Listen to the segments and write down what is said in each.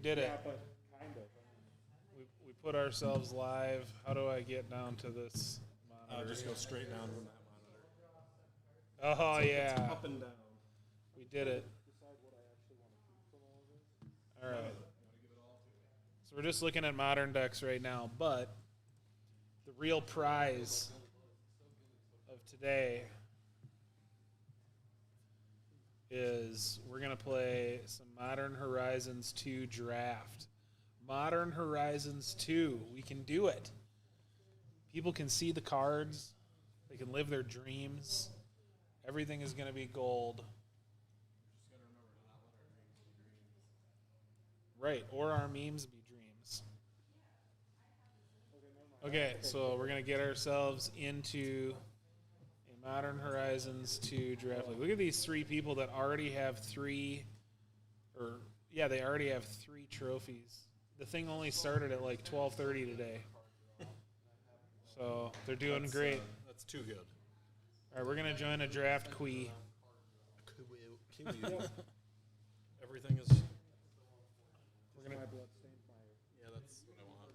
did it. Yeah, but kind of. We put ourselves live. How do I get down to this monitor? Just go straight down from that monitor. Oh, yeah. Up and down. We did it. Decide what I actually want to keep from all of this. All right. So we're just looking at modern decks right now, but the real prize of today is we're going to play some Modern Horizons 2 draft. Modern Horizons 2. We can do it. People can see the cards. They can live their dreams. Everything is going to be gold. Right, or our memes be dreams. Okay, so we're going to get ourselves into a Modern Horizons 2 draft league. Look at these three people that already have they already have three trophies. The thing only started at like 12:30 today. So they're doing great. That's too good. All right, we're going to join a draft queue. Everything is. We're going My to blood stained my. Yeah, that's what I want. I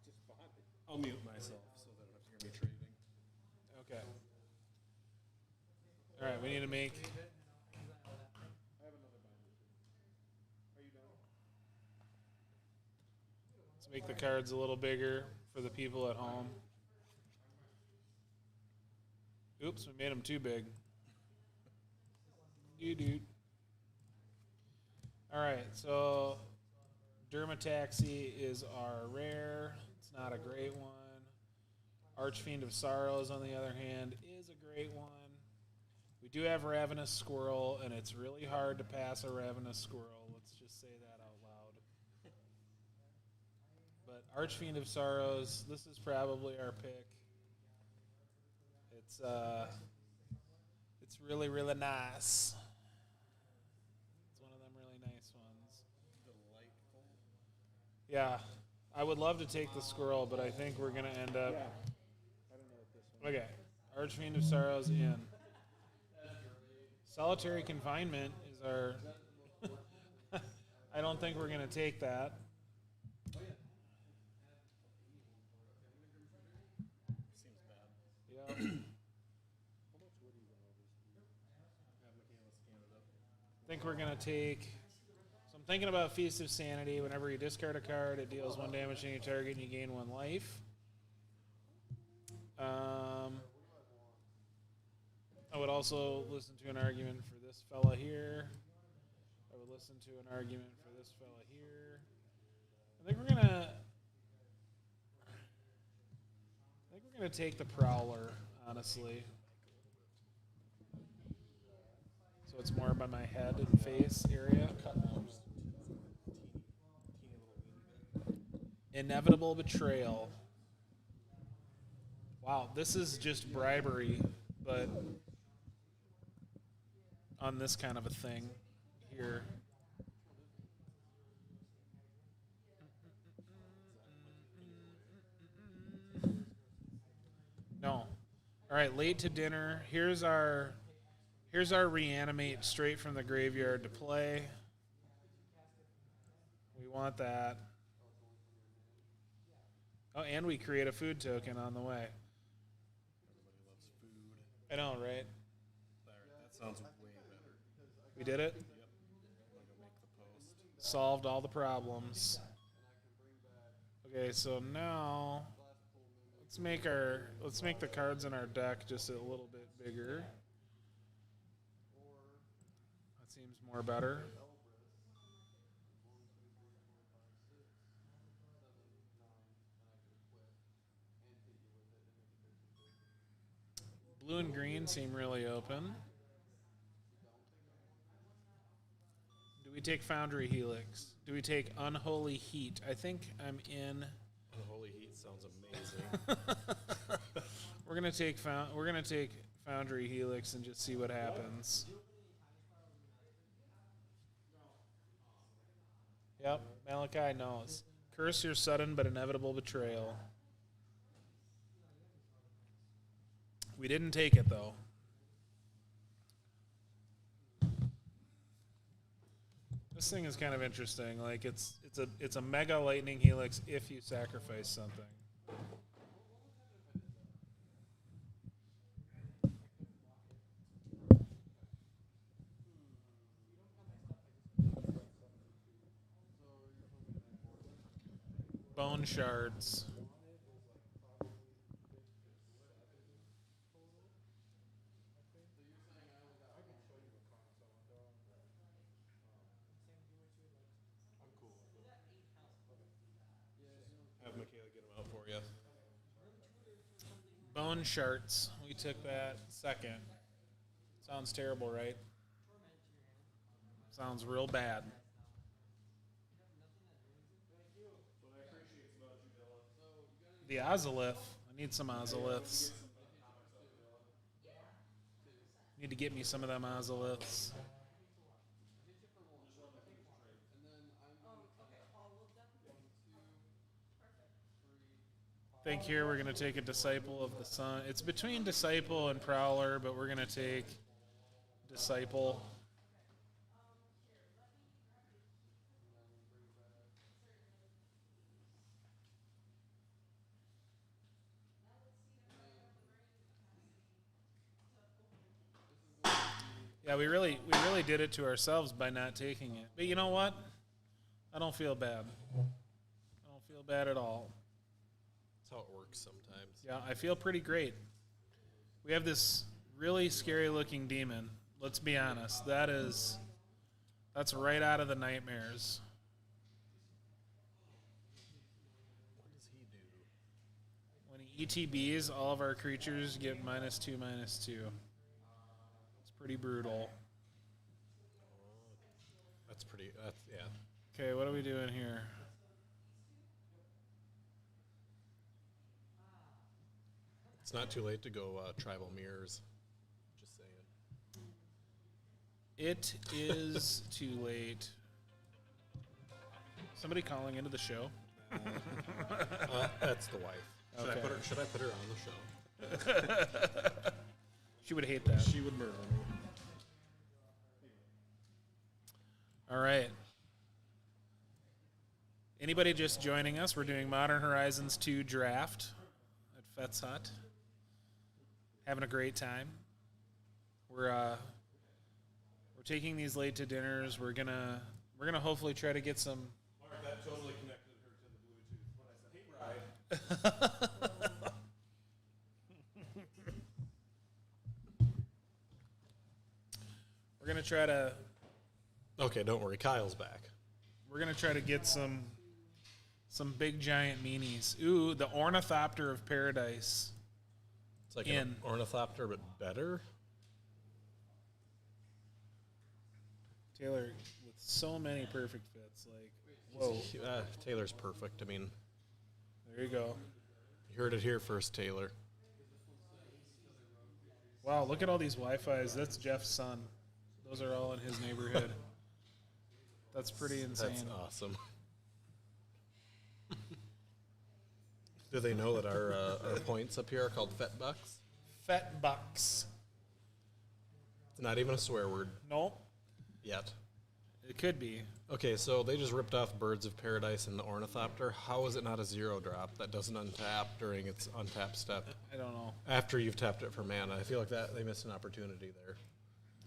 just bought it. I'll mute myself so that I don't have to hear me trading. Okay. All right, we need to make I have another binder. Are you done? let's make the cards a little bigger for the people at home. Oops, we made them too big. Dude. All right, so Dermataxi is our rare. It's not a great one. Archfiend of Sorrows, on the other hand, is a great one. We do have Ravenous Squirrel, and it's really hard to pass a Ravenous Squirrel. Let's just say that out loud. But Archfiend of Sorrows, this is probably our pick. It's really, really nice. It's one of them really nice ones. Delightful. Yeah, I would love to take the squirrel, but I think we're gonna end up. Yeah. I don't know what this one. Okay, Archfiend of Sorrows in. Solitary Confinement is our. I don't think we're gonna take that. Seems bad. Yeah. How much wood are you going to Have Michaela scan it up. I think we're gonna take. So I'm thinking about Feast of Sanity. Whenever you discard a card, it deals 1 damage to any target, and you gain 1 life. I would also listen to an argument for this fella here. I would listen to an argument for this fella here. I think we're gonna take the Prowler, honestly. So it's more by my head and face area. Inevitable Betrayal. Wow, this is just bribery, but on this kind of a thing here. No. All right, late to dinner. Here's our reanimate straight from the graveyard to play. We want that. Oh, and we create a food token on the way. Everybody loves food. I know, right? There, that sounds way better. We did it. Yep. I'm gonna go make the post. Solved all the problems. Okay, so now let's make the cards in our deck just a little bit bigger. That seems more better. Blue and green seem really open. Do we take Foundry Helix? Do we take Unholy Heat? I think I'm in. Unholy Heat sounds amazing. We're gonna take Foundry Helix and just see what happens. Yep, Malachi knows. Curse your sudden but inevitable betrayal. We didn't take it though. This thing is kind of interesting. Like it's a mega lightning helix if you sacrifice something. Bone shards. Have Michaela get them out for you. Bone shards. We took that second. Sounds terrible, right? Sounds real bad. The Ozolith. I need some Ozoliths. Need to get me some of them Ozoliths. I think here we're going to take a Disciple of the Sun. It's between Disciple and Prowler, but we're going to take Disciple. Yeah, we really did it to ourselves by not taking it. But you know what? I don't feel bad. I don't feel bad at all. That's how it works sometimes. Yeah, I feel pretty great. We have this really scary looking demon. Let's be honest. That's right out of the nightmares. What does he do? When he ETBs, all of our creatures get -2/-2. It's pretty brutal. That's pretty. That's yeah. Okay, what are we doing here? It's not too late to go tribal mirrors. Just saying. It is too late. Somebody calling into the show? That's the wife. Should Okay. I put her on the show? She would hate that. She would murder me. All right. Anybody just joining us? We're doing Modern Horizons 2 draft at Fet's Hut. Having a great time. We're taking these late to dinners. We're gonna hopefully try to get some. Mark, that totally connected her to the Bluetooth when I said, "Hey, Bride." We're gonna try to. Okay, don't worry. Kyle's back. We're gonna try to get some big giant meanies. Ooh, the Ornithopter of Paradise. It's like In. an ornithopter, but better. Taylor with so many perfect fits. Like, whoa. Taylor's perfect. I mean, There you go. you heard it here first, Taylor. Wow, look at all these Wi-Fis. That's Jeff's son. Those are all in his neighborhood. That's pretty insane. That's awesome. Do they know that our points up here are called Fet Bucks? Fet bucks. It's not even a swear word Nope. yet. It could be. Okay, so they just ripped off Birds of Paradise and the Ornithopter. How is it not a 0 drop that doesn't untap during its untap step I don't know. after you've tapped it for mana? I feel like that they missed an opportunity there.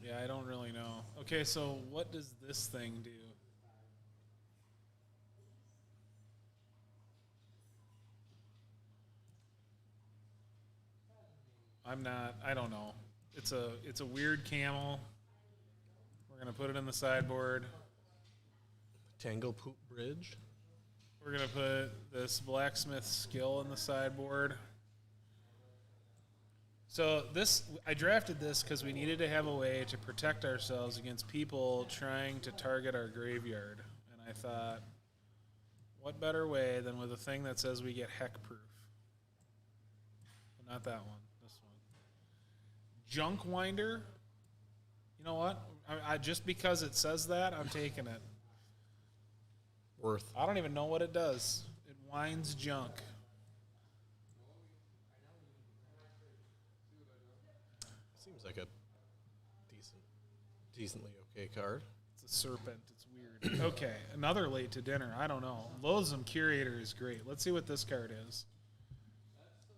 Yeah, I don't really know. Okay, so what does this thing do? I don't know. It's a weird camel. We're gonna put it in the sideboard. Tangle Poop Bridge. We're gonna put this blacksmith skill in the sideboard. So I drafted this because we needed to have a way to protect ourselves against people trying to target our graveyard. And I thought, what better way than with a thing that says we get heck proof? But not that one. This one. Junk Winder. You know what? I just because it says that, I'm taking it. Worth. I don't even know what it does. It winds junk. Seems like a decently okay card. It's a serpent. It's weird. Okay, another late to dinner. I don't know. Loathsome Curator is great. Let's see what this card is.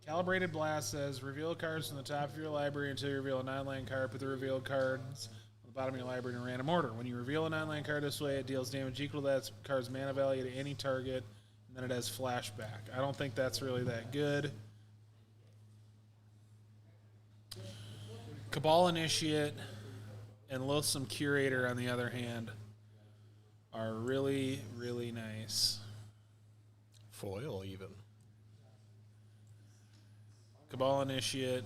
Calibrated Blast says, reveal cards from the top of your library until you reveal a 9-land card. Put the revealed cards on the bottom of your library in a random order. When you reveal a 9-land card this way, it deals damage equal to that card's mana value to any target, and then it has flashback. I don't think that's really that good. Cabal Initiate and Loathsome Curator, on the other hand, are really, really nice. Foil, even. Cabal Initiate.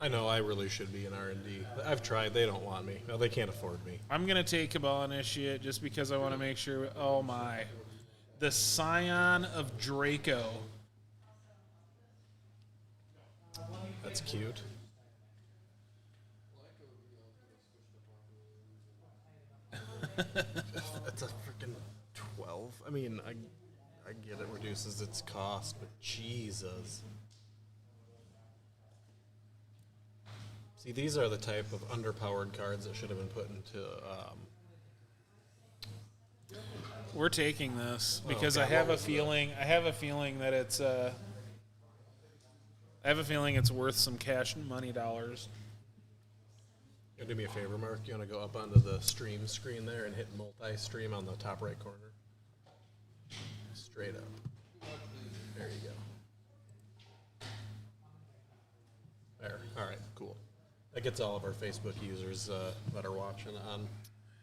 I know I really should be in R&D. I've tried. They don't want me. No, they can't afford me. I'm going to take Cabal Initiate just because I want to make sure. Oh, my. The Scion of Draco. That's cute. That's a freaking 12. I mean, I get it reduces its cost, but Jesus. See, these are the type of underpowered cards that should have been put into. We're taking this because Okay, I have what a was the- feeling. I have a feeling that it's. I have a feeling it's worth some cash and money dollars. You do me a favor, Mark. You want to go up onto the stream screen there and hit multi-stream on the top right corner? Straight up. There you go. There. All right. Cool. That gets all of our Facebook users that are watching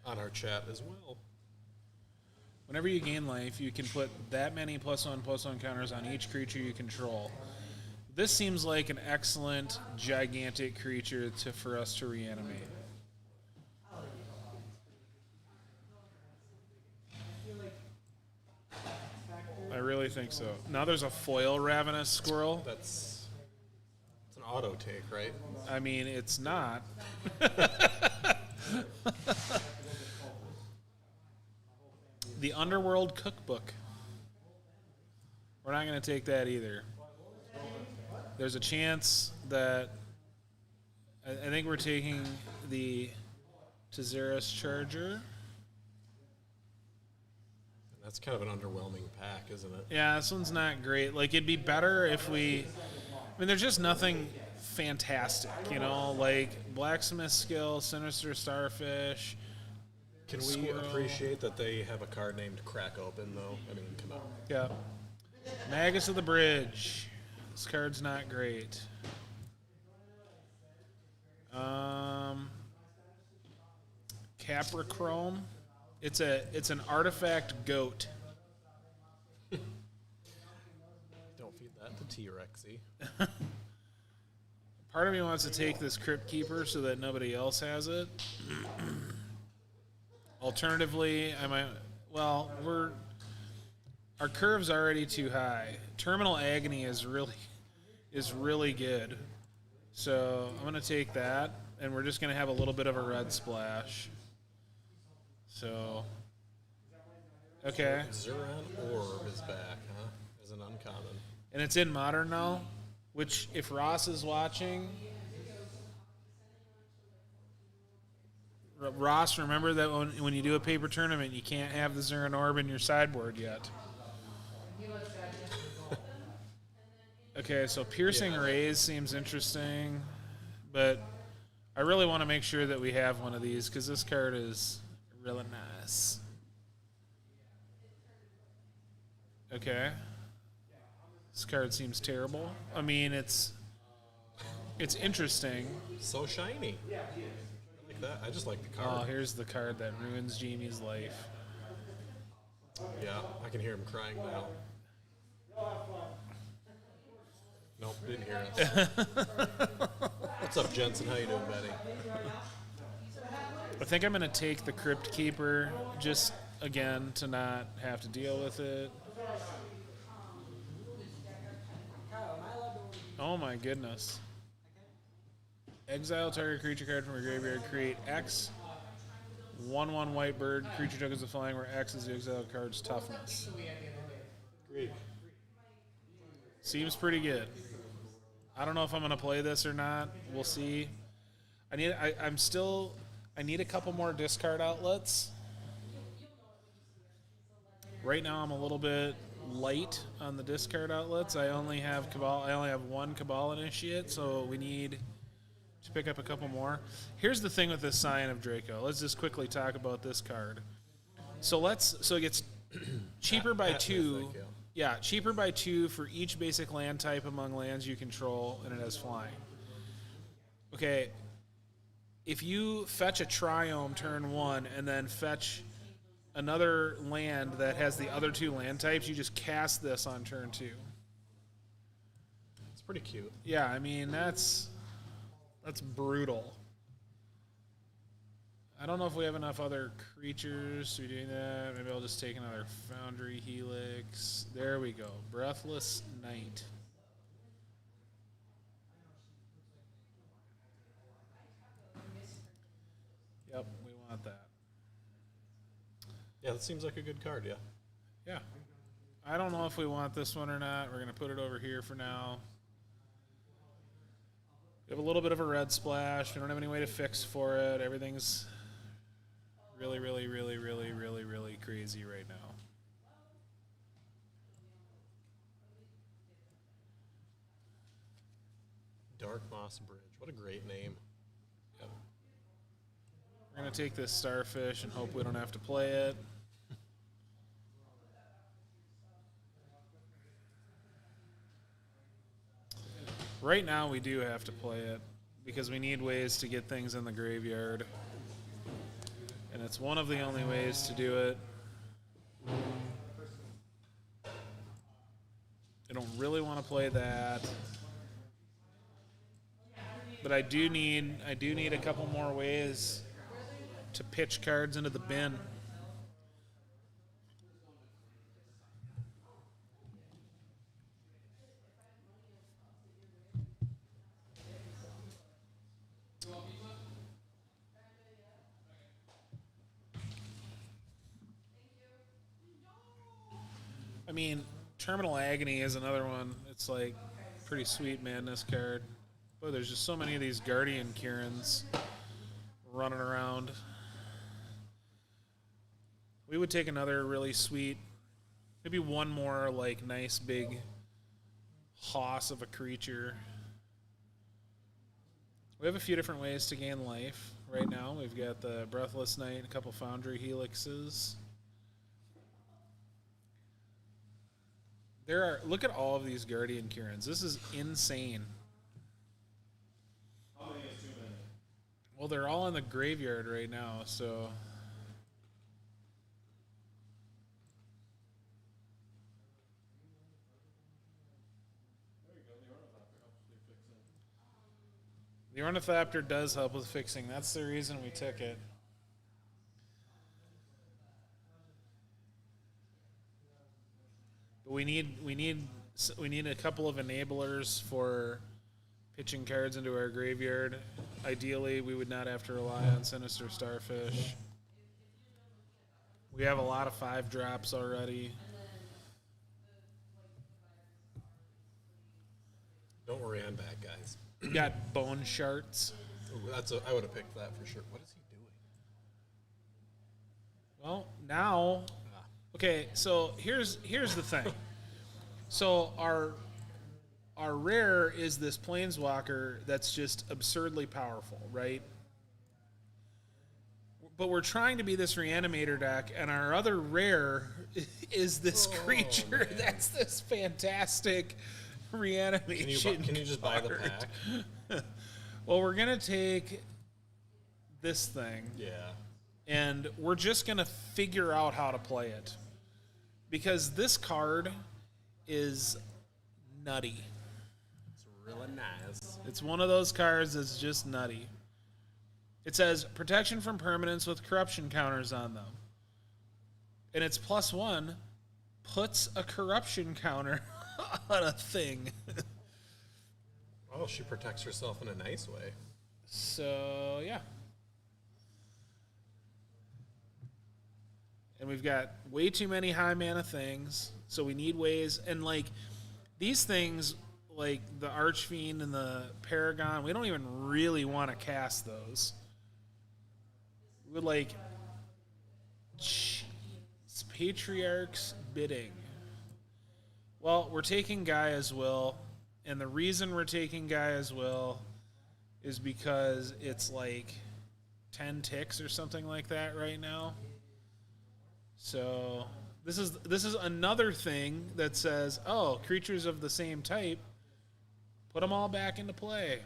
on our chat as well. Whenever you gain life, you can put that many +1/+1 counters on each creature you control. This seems like an excellent, gigantic creature for us to reanimate. I really think so. Now there's a foil Ravenous Squirrel. It's an auto take, right? I mean, it's not. The Underworld Cookbook. We're not going to take that either. There's a chance that I think we're taking the Tzeras Charger. That's kind of an underwhelming pack, isn't it? Yeah, this one's not great. Like, it'd be better if we... I mean, there's just nothing fantastic, you know? Like, Blacksmith Skill, Sinister Starfish... Can we Squirrel. appreciate that they have a card named Crack Open, though? I mean, come on. Yeah. Magus of the Bridge. This card's not great. Caprichrome. It's an artifact goat. Don't feed that to T-Rexy. Part of me wants to take this Crypt Keeper so that nobody else has it. Alternatively, I might. Well, our curve's already too high. Terminal Agony is really good. So I'm gonna take that, and we're just gonna have a little bit of a red splash. So, okay, Zuran Orb is back, huh? As an uncommon. and it's in Modern now. Which, if Ross is watching, Ross, remember that when you do a paper tournament, you can't have the Zuran Orb in your sideboard yet. Okay, so Piercing Rays seems interesting, but I really want to make sure that we have one of these because this card is really nice. Okay. This card seems terrible. I mean, it's interesting. So shiny. I like that. I just like the Oh, card. here's the card that ruins Jamie's life. Yeah, I can hear him crying now. Nope, didn't hear us. What's up, Jensen? How you doing, Betty? I think I'm going to take the Crypt Keeper just, again, to not have to deal with it. Oh my goodness. Exile target creature card from your graveyard. Create X. 1/1 white bird. Creature tokens of flying where X is the exile card's toughness. Great. Seems pretty good. I don't know if I'm going to play this or not. We'll see. I'm still I need a couple more discard outlets. Right now, I'm a little bit light on the discard outlets. I only have Cabal. I only have one Cabal Initiate, so we need to pick up a couple more. Here's the thing with this Scion of Draco. Let's just quickly talk about this card. So it gets cheaper by At 2. Mythic, yeah. Yeah, cheaper by 2 for each basic land type among lands you control, and it has flying. Okay, if you fetch a Triome turn 1 and then fetch another land that has the other 2 land types, you just cast this on turn 2. It's pretty cute. Yeah, I mean, that's brutal. I don't know if we have enough other creatures to be doing that. Maybe I'll just take another Foundry Helix. There we go. Breathless Knight. Yep, we want that. Yeah, that seems like a good card, yeah. Yeah. I don't know if we want this one or not. We're going to put it over here for now. We have a little bit of a red splash. We don't have any way to fix for it. Everything's really, really, really, really, really, really crazy right now. Dark Moss Bridge. What a great name. Yep. We're going to take this Starfish and hope we don't have to play it. Right now we do have to play it because we need ways to get things in the graveyard. And it's one of the only ways to do it. I don't really want to play that. But I do need a couple more ways to pitch cards into the bin. I mean, Terminal Agony is another one. It's like pretty sweet madness card. Boy, there's just so many of these Guardian Kirans running around. We would take another really sweet, maybe one more like nice big hoss of a creature. We have a few different ways to gain life right now. We've got the Breathless Knight, a couple Foundry Helixes. Look at all of these Guardian Kirans. This is insane. How many is too many? Well, they're all in the graveyard right now, so. There you go. The Ornithopter helps you fix it. The Ornithopter does help with fixing. That's the reason we took it. But we need a couple of enablers for pitching cards into our graveyard. Ideally, we would not have to rely on Sinister Starfish. We have a lot of 5 drops already. Don't worry, I'm back, guys. We got Bone Shards. Ooh, I would have picked that for sure. What is he doing? Well, now, okay. So here's the thing. So our rare is this Planeswalker that's just absurdly powerful, right? But we're trying to be this Reanimator deck, and our other rare is this creature that's this fantastic reanimation. Can you just buy the card. pack? Well, we're gonna take this thing. Yeah. And we're just going to figure out how to play it. Because this card is nutty. It's really nice. It's one of those cards that's just nutty. It says protection from permanents with corruption counters on them. And it's +1 puts a corruption counter on a thing. Oh, she protects herself in a nice way. So, yeah. And we've got way too many high mana things, so we need ways. And, like, these things, like the Archfiend and the Paragon, we don't even really want to cast those. We would like Patriarch's Bidding. Well, we're taking Gaia's Will, and the reason we're taking Gaia's Will is because it's like 10 ticks or something like that right now. So this is another thing that says, oh, creatures of the same type, put them all back into play.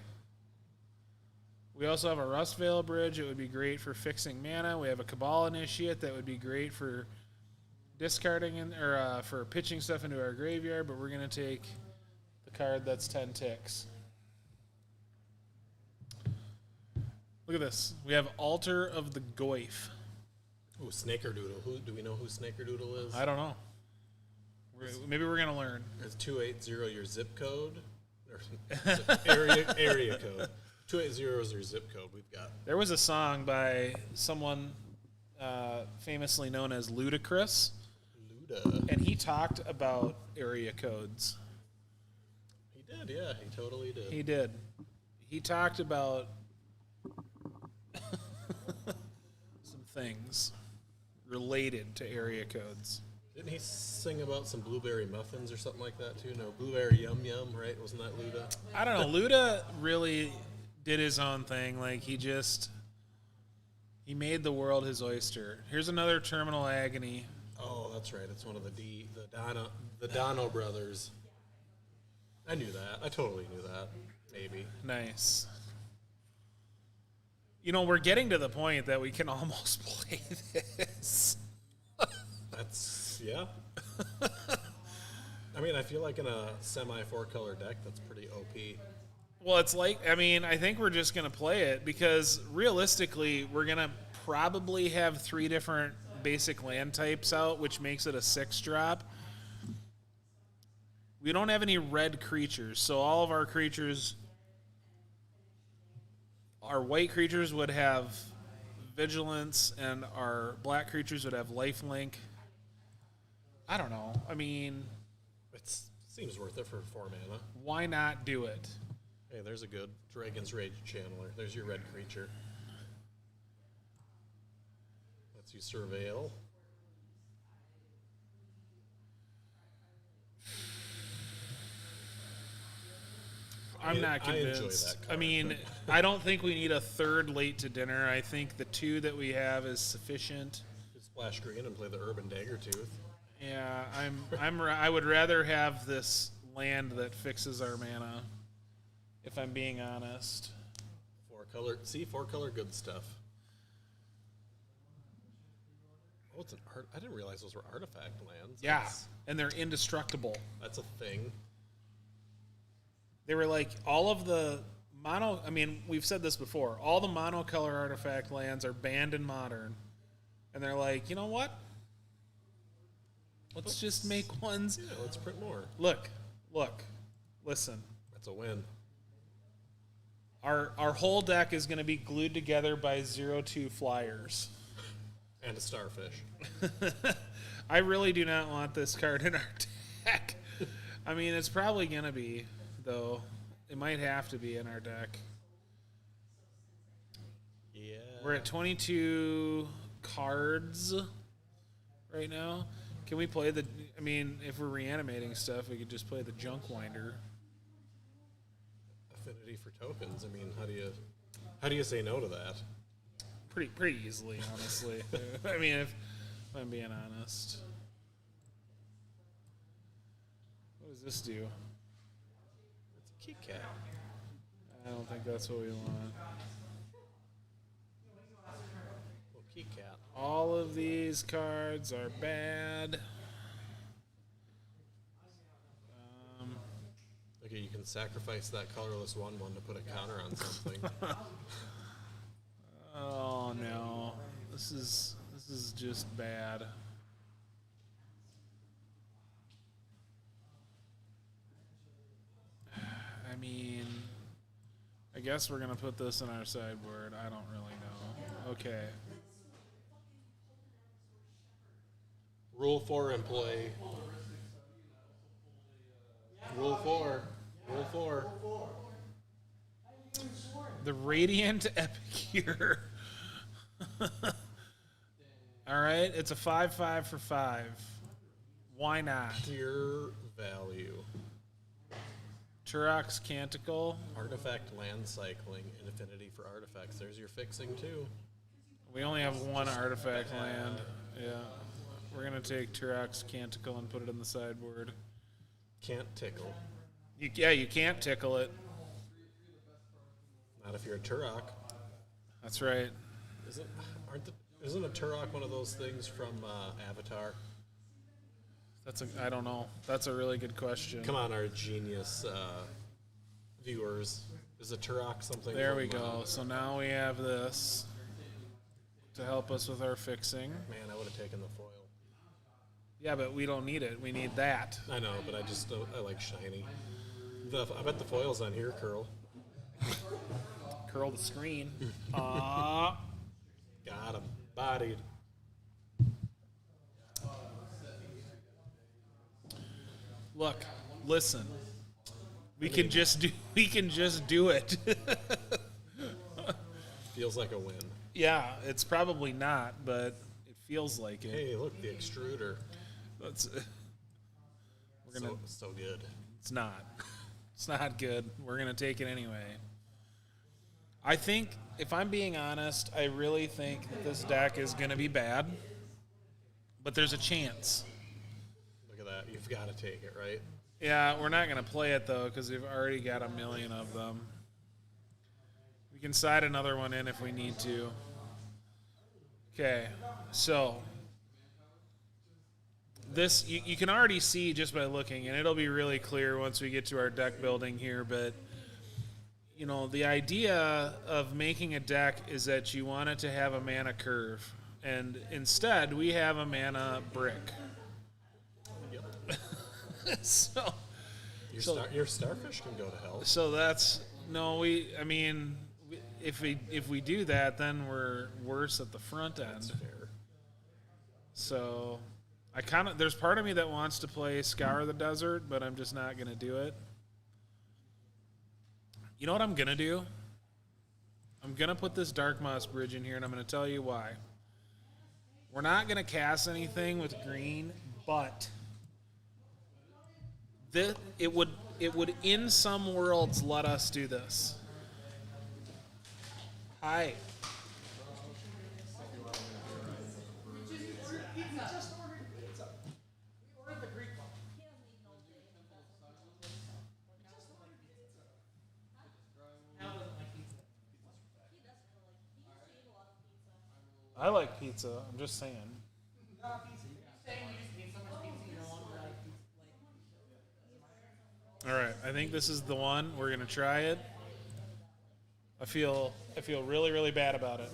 We also have a Rustvale Bridge. It would be great for fixing mana. We have a Cabal Initiate that would be great for discarding or for pitching stuff into our graveyard, but we're going to take the card that's 10 ticks. Look at this. We have Altar of the Goyf. Ooh, Snakerdoodle. Who do we know who Snakerdoodle is? I don't know. Maybe we're going to learn. It's 280 your zip code or area code. 280 is your zip code. We've got. There was a song by someone famously known as Ludacris, Luda. and he talked about area codes. He did, yeah. He totally did. He did. He talked about some things related to area codes. Didn't he sing about some blueberry muffins or something like that too? No, blueberry yum yum, right? Wasn't that Luda? I don't know. Luda really did his own thing. Like he made the world his oyster. Here's another Terminal Agony. Oh, that's right. It's one of the Dono brothers. I knew that. I totally knew that. Maybe. Nice. You know, we're getting to the point that we can almost play this. That's yeah. I mean, I feel like in a semi 4-color deck, that's pretty OP. Well, it's like, I mean, I think we're just going to play it because realistically, we're going to probably have 3 different basic land types out, which makes it a 6-drop. We don't have any red creatures, so all of our creatures, our white creatures would have Vigilance, and our black creatures would have Lifelink. I don't know. I mean, It seems worth it for 4 mana. why not do it? Hey, there's a good Dragon's Rage Channeler. There's your red creature. Lets you surveil. I'm not I enjoy convinced. that card, I mean, I don't think we need a 3rd late to dinner. I think the 2 that we have is sufficient. Just splash green and play the Urban Daggertooth. Yeah, I would rather have this land that fixes our mana, if I'm being honest. 4-color. See, 4-color good stuff. Oh, it's an art. I didn't realize those were artifact lands. Yeah, and they're indestructible. That's a thing. They were like all of the mono. I mean, we've said this before. All the monocolor artifact lands are banned in Modern, and they're like, you know what? Let's just make ones. Yeah, let's print more. Look, listen. That's a win. Our whole deck is going to be glued together by 0/2 flyers. And a starfish. I really do not want this card in our deck. I mean, it's probably going to be, though. It might have to be in our deck. Yeah. We're at 22 cards right now. Can we play the... I mean, if we're reanimating stuff, we could just play the Junk Winder. Affinity for tokens. I mean, how do you say no to that? Pretty easily, honestly. I mean, if I'm being honest. What does this do? It's a Kit Kat. I don't think that's what we want. Well, Kit Kat. All of these cards are bad. Okay, you can sacrifice that colorless 1/1 to put a counter on something. Oh no, this is just bad. I mean, I guess we're gonna put this in our sideboard. I don't really know. Okay. Rule 4 in play. Rule 4. Rule 4. The Radiant Epicure. All right, it's a 5/5 for 5. Why not? Pure value. Turok's Canticle. Artifact land cycling, infinity for artifacts. There's your fixing too. We only have one artifact land. Yeah. We're going to take Turok's Canticle and put it in the sideboard. Can't tickle. You can't tickle it. Not if you're a Turok. That's right. Isn't a Turok one of those things from Avatar? I don't know. That's a really good question. Come on, our genius viewers. Is a Turok something? There we from, go. So now we have this to help us with our fixing. Man, I would have taken the foil. Yeah, but we don't need it. We need that. I know, but I like shiny. I bet the foil's on here, Curl. Curl the screen. Ah. Got him. Bodied. Look, listen. We can just do it. Feels like a win. Yeah, it's probably not, but it feels like it. Hey, look, the extruder. That's we're gonna. So good. It's not. It's not good. We're gonna take it anyway. I think, if I'm being honest, I really think that this deck is gonna be bad, but there's a chance. Look at that. You've got to take it, right? Yeah, we're not gonna play it though because we've already got a million of them. We can side another one in if we need to. Okay, so this you can already see just by looking, and it'll be really clear once we get to our deck building here, but you know, the idea of making a deck is that you want it to have a mana curve, and instead we have a mana brick. Yep. So Your starfish can go to hell. so that's no, if we do that, then we're worse at the front end. That's fair. So there's part of me that wants to play Scour the Desert, but I'm just not going to do it. You know what I'm going to do? I'm going to put this Dark Moss Bridge in here, and I'm going to tell you why. We're not going to cast anything with green, but it would in some worlds let us do this. Hi. I like pizza. I'm just saying. All right, I think this is the one. We're gonna try it. I feel really, really bad about it.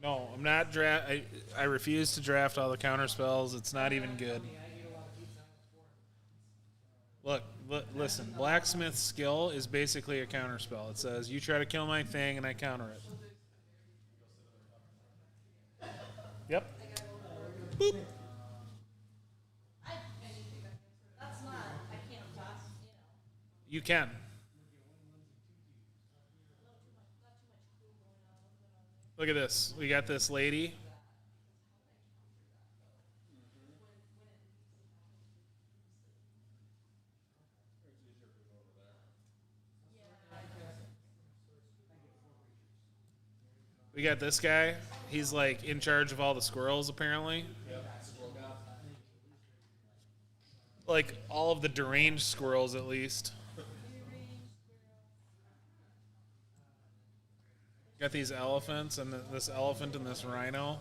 No, I'm not I refuse to draft all the counter spells. It's not even good. Look, listen. Blacksmith's skill is basically a counter spell. It says you try to kill my thing and I counter it. Yep. Boop. You can. Look at this. We got this lady. We got this guy. He's like in charge of all the squirrels, apparently. Like all of the deranged squirrels, at least. Got these elephants and this elephant and this rhino.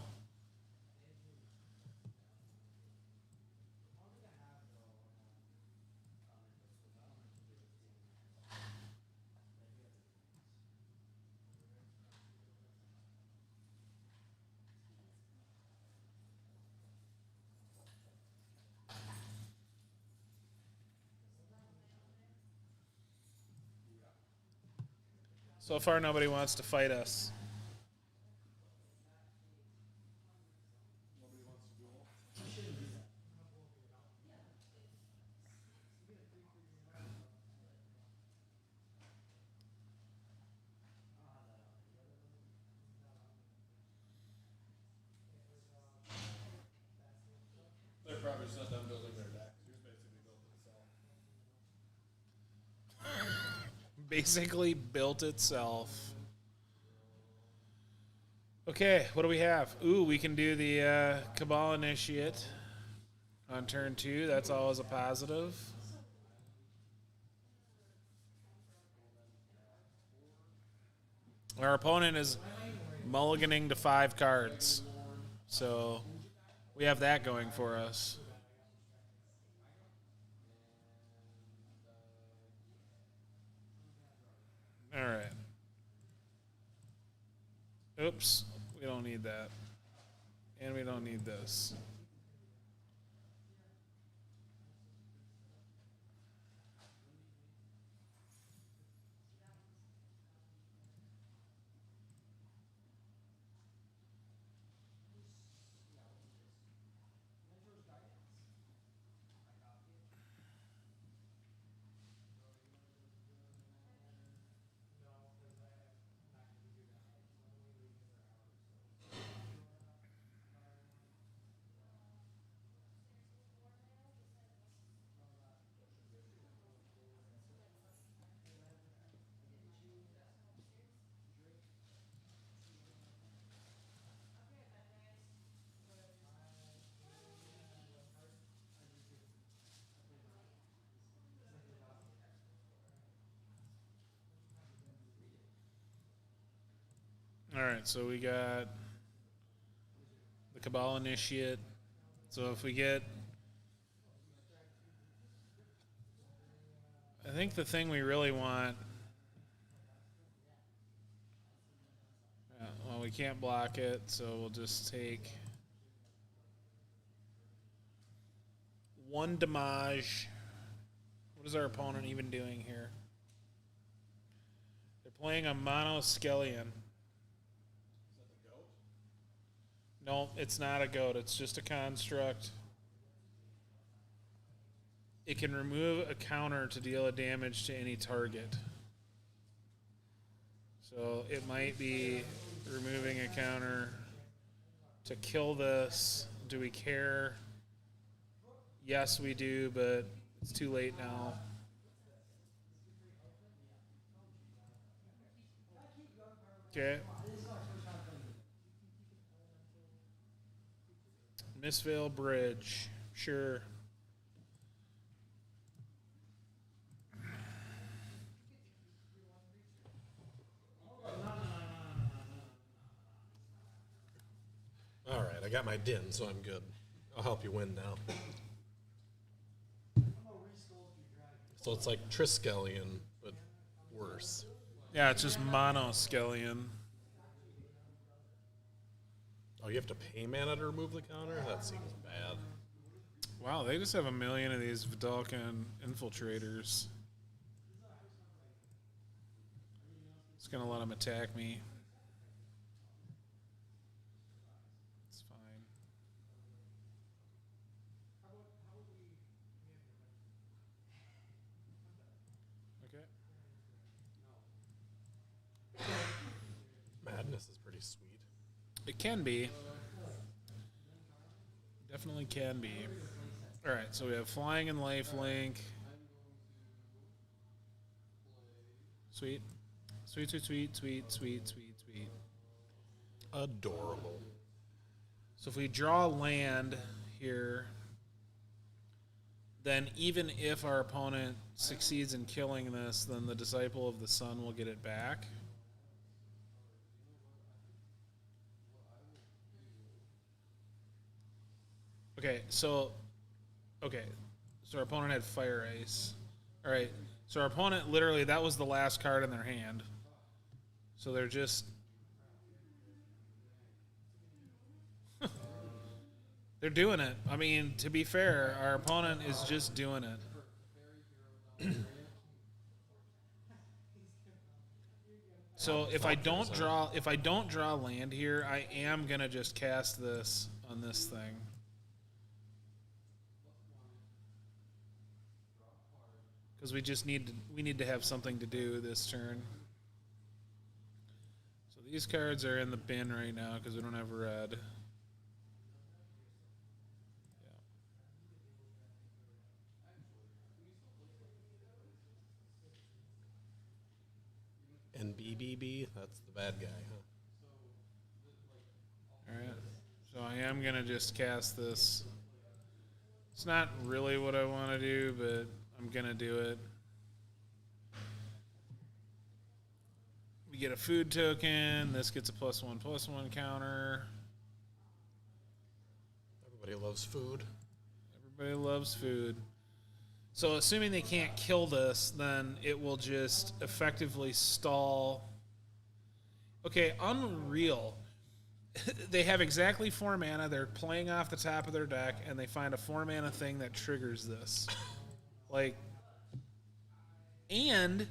So far, nobody wants to fight us. basically built itself. Okay, what do we have? Ooh, we can do the Cabal Initiate on turn 2. That's always a positive. Our opponent is mulliganing to 5 cards. So we have that going for us. All right. Oops. We don't need that. And we don't need this. All right, so we got the Cabal Initiate. So if we get... I think the thing we really want... well, we can't block it, so we'll just take 1 damage. What is our opponent even doing here? They're playing a Mono Skellion. No, it's not a goat. It's just a construct. It can remove a counter to deal a damage to any target. So it might be removing a counter to kill this. Do we care? Yes, we do, but it's too late now. Okay. Mistveil Bridge. Sure. All right, I got my din, so I'm good. I'll help you win now. So it's like Triskelion, but worse. Yeah, it's just Mono Skellion. Oh, you have to pay mana to remove the counter? That seems bad. Wow, they just have a million of these Vidalcan infiltrators. It's gonna let them attack me. It's fine. Okay. Madness is pretty sweet. It can be. Definitely can be. All right, so we have flying and lifelink. Sweet. Sweet, sweet, sweet, sweet, sweet, sweet, sweet. Adorable. So if we draw land here, then even if our opponent succeeds in killing this, then the Disciple of the Sun will get it back. Okay, so our opponent had Fire Ice. All right, so our opponent literally, that was the last card in their hand. So they're just they're doing it. I mean, to be fair, our opponent is just doing it. So if I don't draw land here, I am gonna just cast this on this thing. Because we need to have something to do this turn. So these cards are in the bin right now because we don't have red. NBBB, that's the bad guy, huh? Alright. So I am gonna just cast this. It's not really what I want to do, but I'm gonna do it. We get a food token. This gets a +1/+1 counter. Everybody loves food. Everybody loves food. So assuming they can't kill this, then it will just effectively stall. Okay, Unreal. They have exactly 4 mana. They're playing off the top of their deck, and they find a 4 mana thing that triggers this. Like, and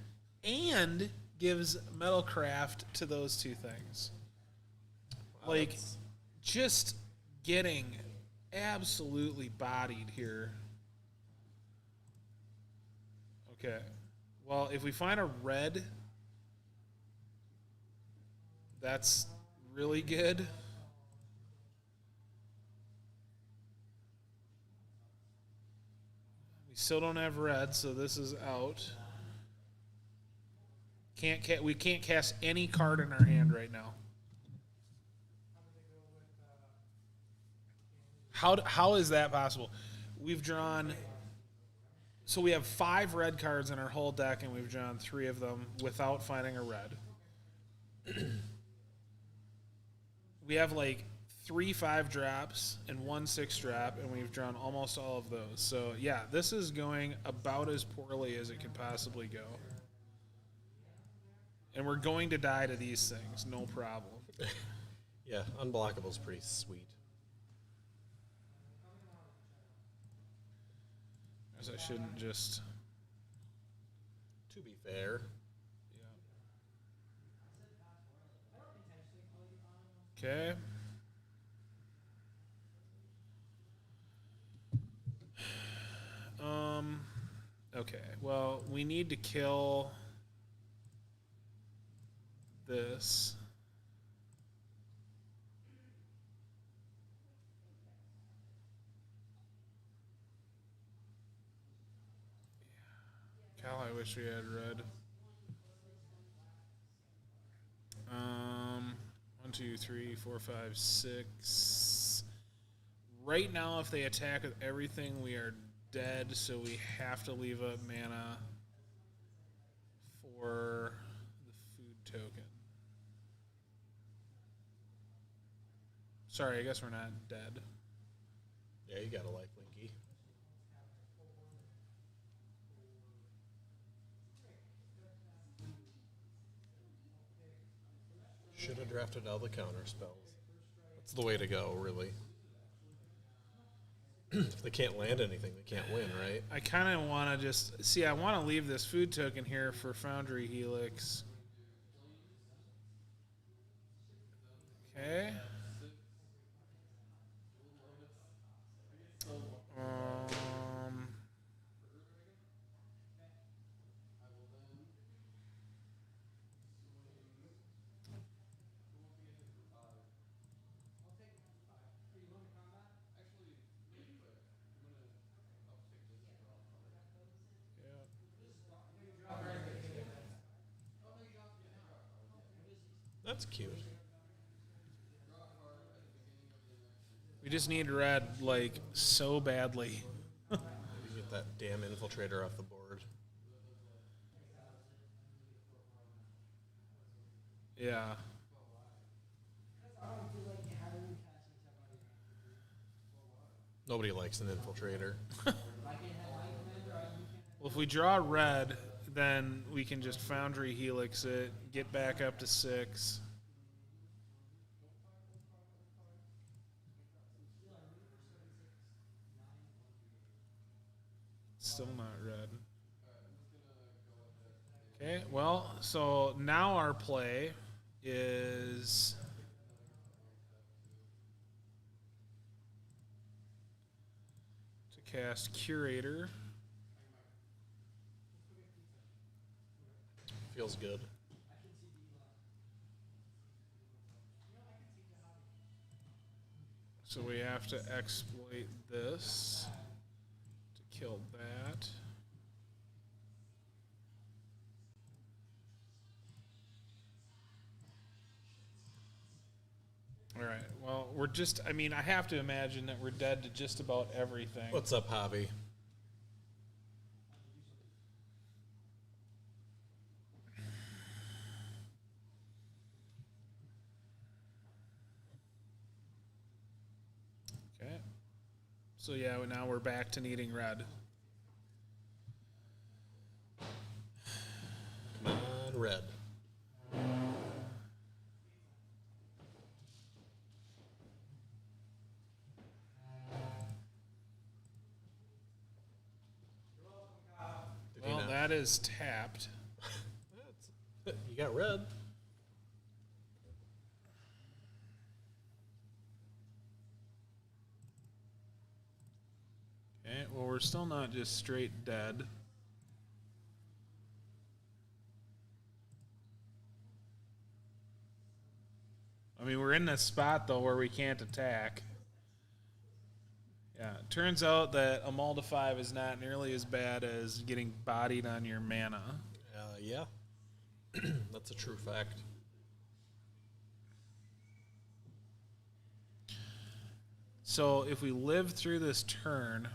gives Metalcraft to those 2 things. Wow, Like, that's- just getting absolutely bodied here. Okay. Well, if we find a red, that's really good. We still don't have red, so this is out. We can't cast any card in our hand right now. How is that possible? We've drawn. So we have 5 red cards in our whole deck, and we've drawn 3 of them without finding a red. We have like 3 5 drops and 1 6 drop, and we've drawn almost all of those. So yeah, this is going about as poorly as it could possibly go. And we're going to die to these things, no problem. Yeah, unblockable's pretty sweet. As I shouldn't just. To be fair, Okay. Okay. Well, we need to kill this. Cal, I wish we had red. 1, 2, 3, 4, 5, 6. Right now, if they attack with everything, we are dead, so we have to leave up mana for the food token. Sorry, I guess we're not dead. yeah, you gotta like Linky. Should have drafted all the counter spells. That's the way to go, really. If they can't land anything, they can't win, right? I kind of want to just see. I want to leave this food token here for Foundry Helix. Okay. That's cute. We just need red, like, so badly. You get that damn infiltrator off the board. Yeah. Nobody likes an infiltrator. Well, if we draw red, then we can just Foundry Helix it, get back up to 6. Still not red. Okay, well, so now our play is to cast Curator. Feels good. So we have to exploit this to kill that. we're just, I mean, I have to imagine that we're dead to just about everything. What's up, Hobby? Okay. So yeah, now we're back to needing red. Come on, red. Did he Well, not? that is tapped. You got red. Okay, well, we're still not just straight dead. I mean, we're in this spot, though, where we can't attack. Yeah, it turns out that a Mulda 5 is not nearly as bad as getting bodied on your mana. Yeah. That's a true fact. So if we live through this turn,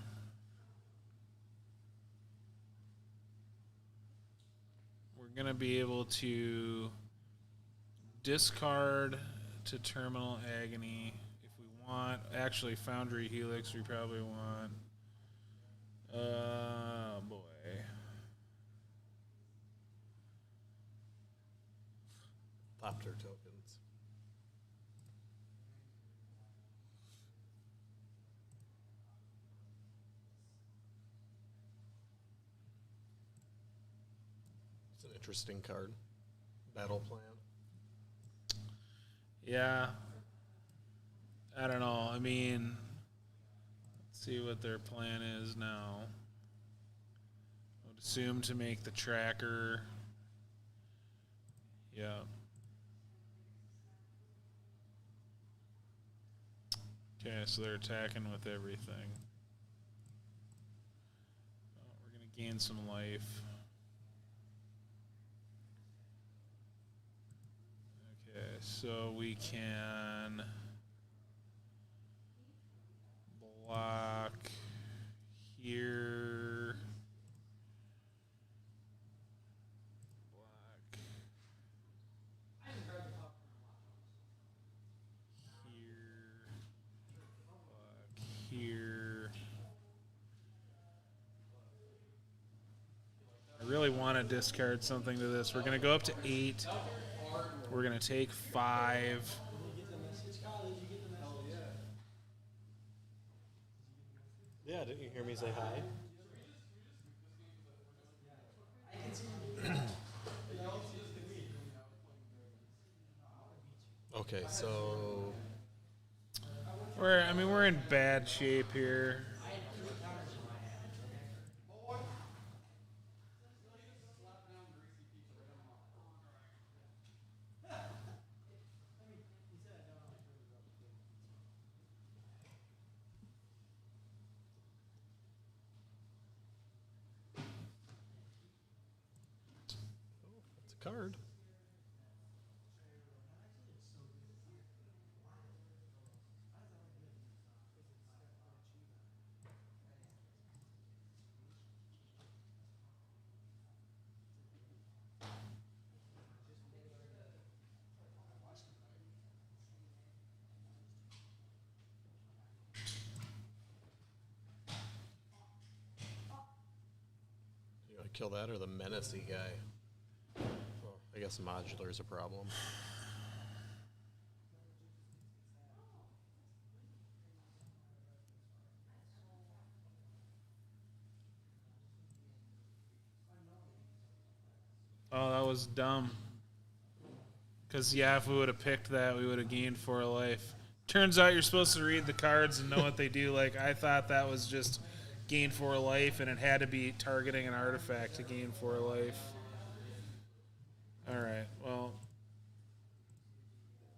we're going to be able to discard to Terminal Agony if we want. Actually, Foundry Helix we probably want. Boy. Thopter tokens. It's an interesting card. Battle plan. Yeah. I don't know. I mean, let's see what their plan is now. I would assume to make the tracker. Yeah. Okay, so they're attacking with everything. Oh, we're going to gain some life. Okay, so we can block here. Block here. Block here. I really want to discard something to this. We're going to go up to 8. We're going to take 5. Yeah, didn't you hear me say hi? Okay, so We're in bad shape here. it's a card. You want to kill that or the menacey guy? Well, I guess modular is a problem. Oh, that was dumb. Because, yeah, if we would have picked that, we would have gained 4 life. Turns out you're supposed to read the cards and know what they do. Like, I thought that was just gain 4 life, and it had to be targeting an artifact to gain 4 life. Alright, well,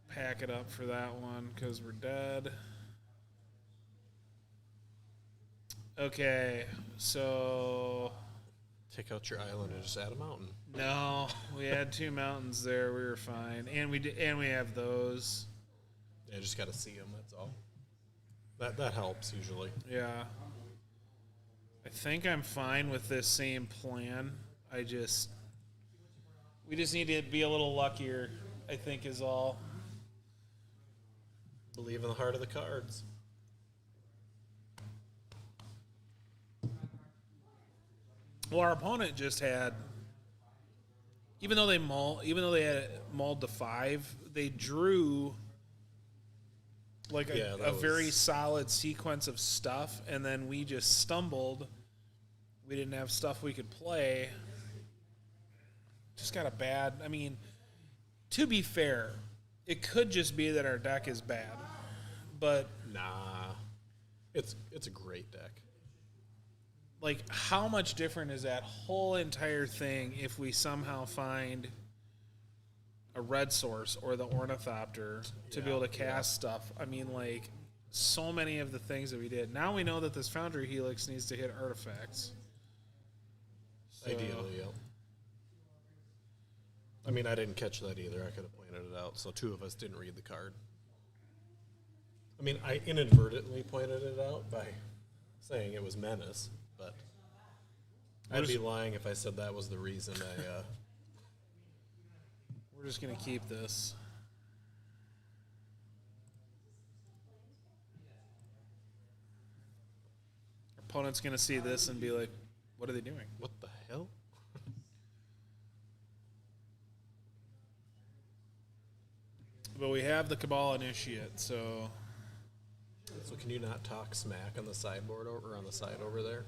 pack it up for that one, because we're dead. Okay, so... Take out your island and just add a mountain. No, we had 2 mountains there. We were fine, and we have those. You just got to see them. That's all. That helps usually. Yeah. I think I'm fine with this same plan. We just need to be a little luckier, I think is all. Believe in the heart of the cards. Well, our opponent just had, even though they had mulled the 5, they drew like a very solid sequence of stuff, and then we just stumbled. We didn't have stuff we could play. Just got a bad. I mean, to be fair, it could just be that our deck is bad, but Nah, it's a great deck. like, how much different is that whole entire thing if we somehow find a red source or the ornithopter to be able to cast stuff? I mean, like, so many of the things that we did. Now we know that this Foundry Helix needs to hit artifacts. So, Ideally, yeah. I mean, I didn't catch that either. I could have pointed it out. So 2 of us didn't read the card. I mean, I inadvertently pointed it out by saying it was Menace, but I'd be lying if I said that was the reason I... We're just going to keep this. Our opponent's going to see this and be like, what are they doing? What the hell? But we have the Cabal Initiate, so So can you not talk smack on the sideboard or on the side over there?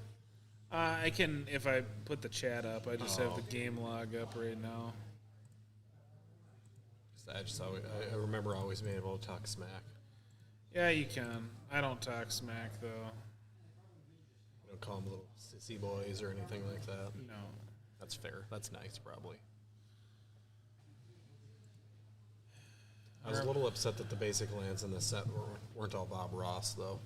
I can, if I put the chat up. I just have the game log up right now. I remember always being able to talk smack. Yeah, you can. I don't talk smack, though. You don't call them little sissy boys or anything like that. No. That's fair. That's nice, probably. I was a little upset that the basic lands in this set weren't all Bob Ross, though.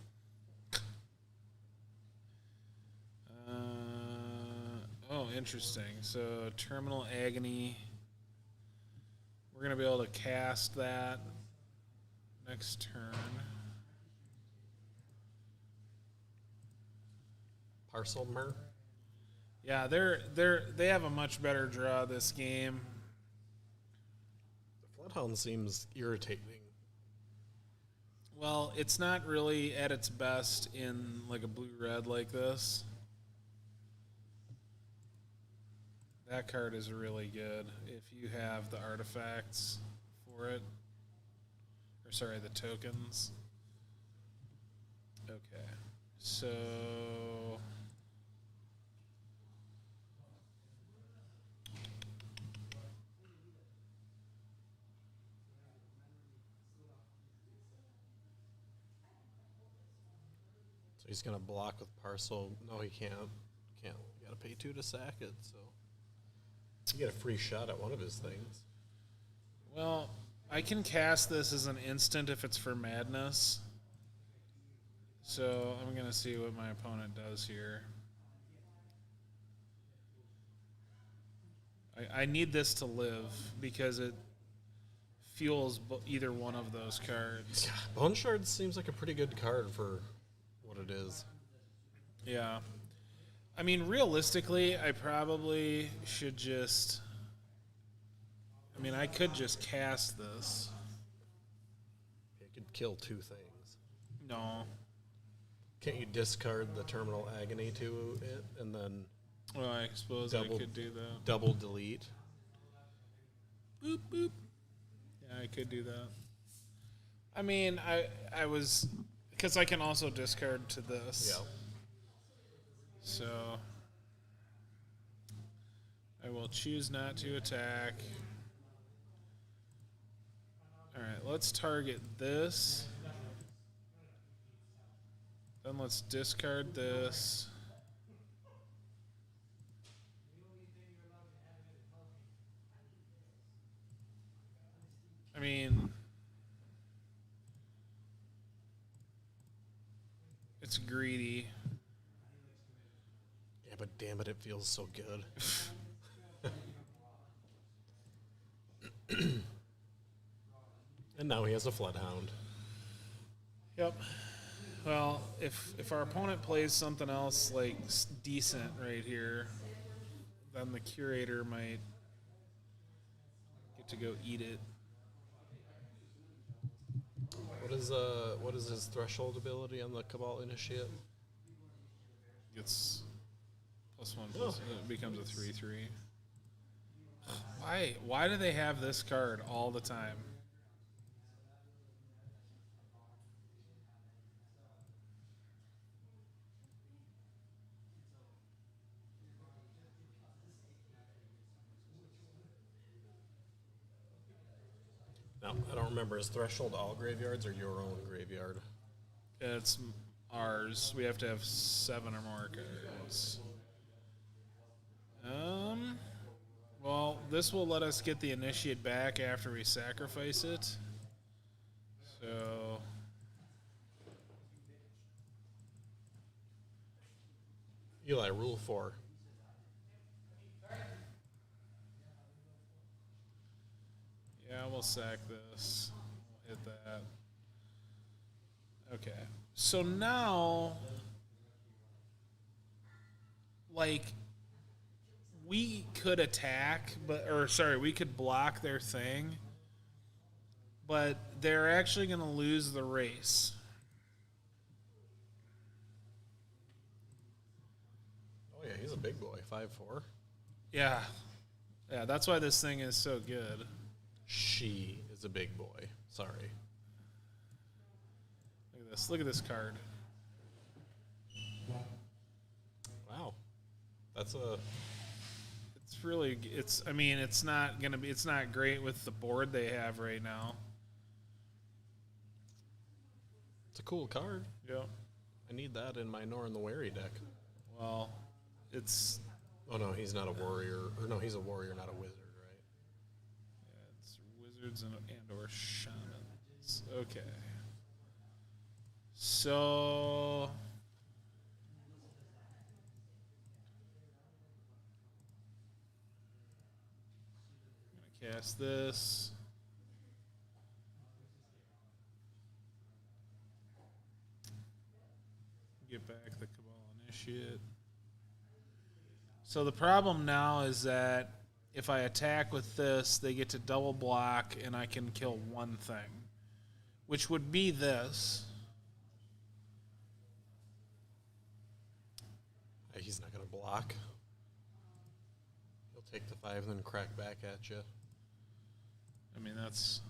Oh, interesting. So, Terminal Agony. We're going to be able to cast that next turn. Parcel Mer? Yeah, they have a much better draw this game. The Floodhound seems irritating. Well, it's not really at its best in like a blue-red like this. That card is really good if you have the artifacts for it. Or sorry, the tokens. Okay. So So he's going to block with Parcel. No, he can't. You got to pay 2 to sack it, so... You get a free shot at one of his things. well, I can cast this as an instant if it's for Madness. So I'm going to see what my opponent does here. I need this to live because it fuels either one of those cards. Bone Shard seems like a pretty good card for what it is. Yeah. I mean, realistically, I probably should just... I mean, I could just cast this. It could kill 2 things. No. Can't you discard the Terminal Agony to it and then Well, I suppose I could do that. double delete? Boop, boop. Yeah, I could do that. I mean, I was... Because I can also discard to this. Yeah. So... I will choose not to attack. Alright, let's target this. Then let's discard this. I mean, it's greedy. Yeah, but damn it, it feels so good. And now he has a Floodhound. Yep. Well, if our opponent plays something else like decent right here, then the curator might get to go eat it. What is his threshold ability on the Cabal Initiate? Gets +1 plus it becomes a 3/3. Why do they have this card all the time? No, I don't remember. Is threshold all graveyards or your own graveyard? It's ours. We have to have 7 or more cards. Well, this will let us get the initiate back after we sacrifice it. So Eli, rule 4. yeah, we'll sack this. We'll hit that. Okay. So now, like, we could attack, we could block their thing, but they're actually going to lose the race. Oh yeah, he's a big boy, 5'4". Yeah. Yeah, that's why this thing is so good. She is a big boy. Sorry. Look at this. Look at this card. Wow, that's a. It's really, I mean, it's not great with the board they have right now. It's a cool card. Yep. I need that in my Norn the Wary deck. Well, it's, Oh no, he's not a warrior. Or no, he's a warrior, not a wizard, right? yeah, it's wizards and or shamans. Okay. So I'm gonna cast this. Get back the Cabal Initiate. So the problem now is that if I attack with this, they get to double block and I can kill one thing, which would be this. He's not going to block. He'll take the 5 and then crack back at you. I mean, that's,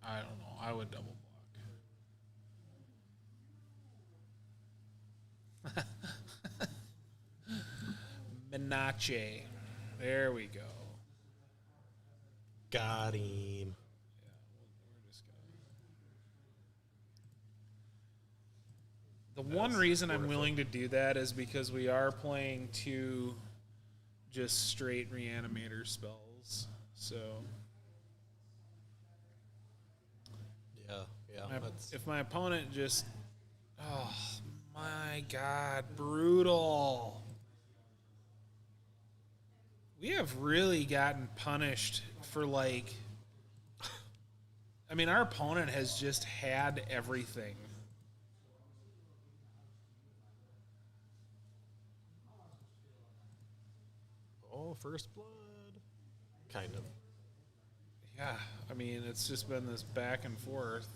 I don't know. I would double block. Menace. There we go. Got him. Yeah, we're just gonna. The one reason I'm willing to do that is because we are playing 2 just straight reanimator spells. So Yeah, that's if my opponent just, oh my god, brutal. We have really gotten punished for, like, I mean, our opponent has just had everything. first blood. Kind of. Yeah, I mean, it's just been this back and forth.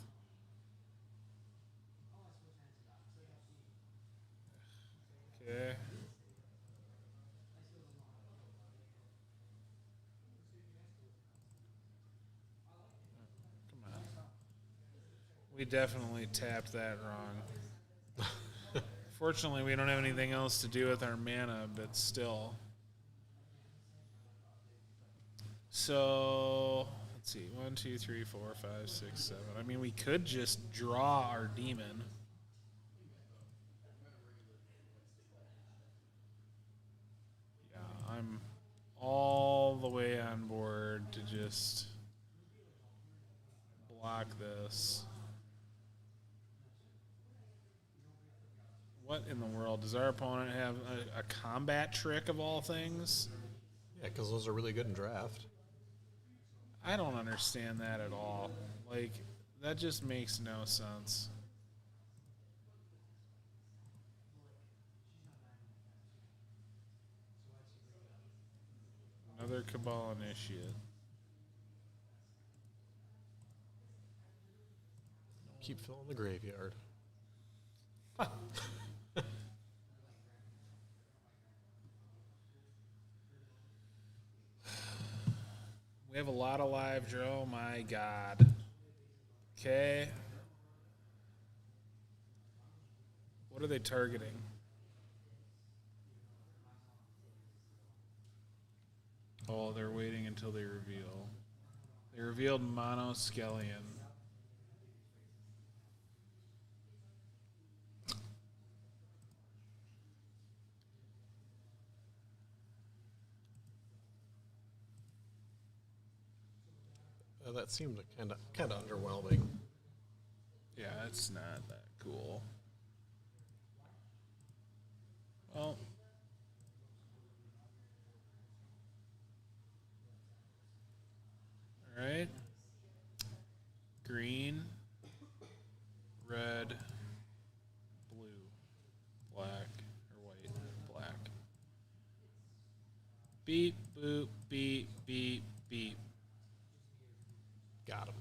Okay. Come on. We definitely tapped that wrong. Fortunately, we don't have anything else to do with our mana, but still. So, let's see. 1, 2, 3, 4, 5, 6, 7. I mean, we could just draw our demon. Yeah, I'm all the way on board to just block this. What in the world? Does our opponent have a combat trick of all things? Yeah, because those are really good in draft. I don't understand that at all. Like, That just makes no sense. Another Cabal initiate. Keep filling the graveyard. We have a lot of live draw. My God. Okay. What are they targeting? Oh, they're waiting until they reveal. They revealed Monoskellion. That seemed kind of underwhelming. Yeah, it's not that cool. Well, all right. Green, red, blue, black, or white, black. Beep, boop, beep, beep, beep. Got him.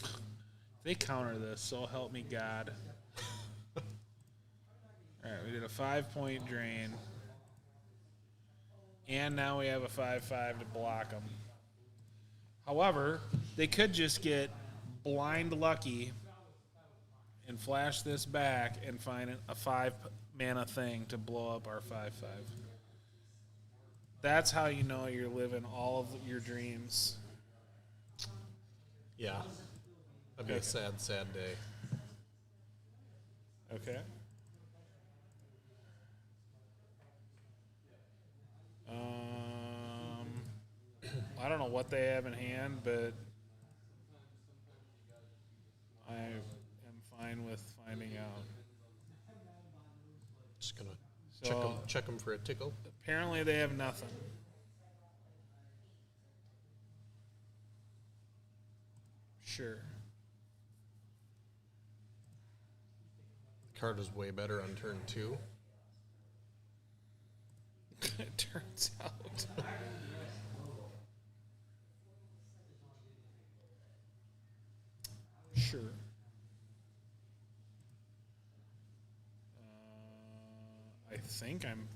If they counter this, so help me God. All right, we did a 5-point drain. And now we have a 5/5 to block them. However, they could just get blind lucky and flash this back and find a 5-mana thing to blow up our 5/5. That's how you know you're living all of your dreams. Yeah. That'd be a sad, sad day. Okay. I don't know what they have in hand, but I am fine with finding out. Just gonna So check them for a tickle. apparently they have nothing. Sure. The card is way better on turn 2. It turns out. Sure. I think I'm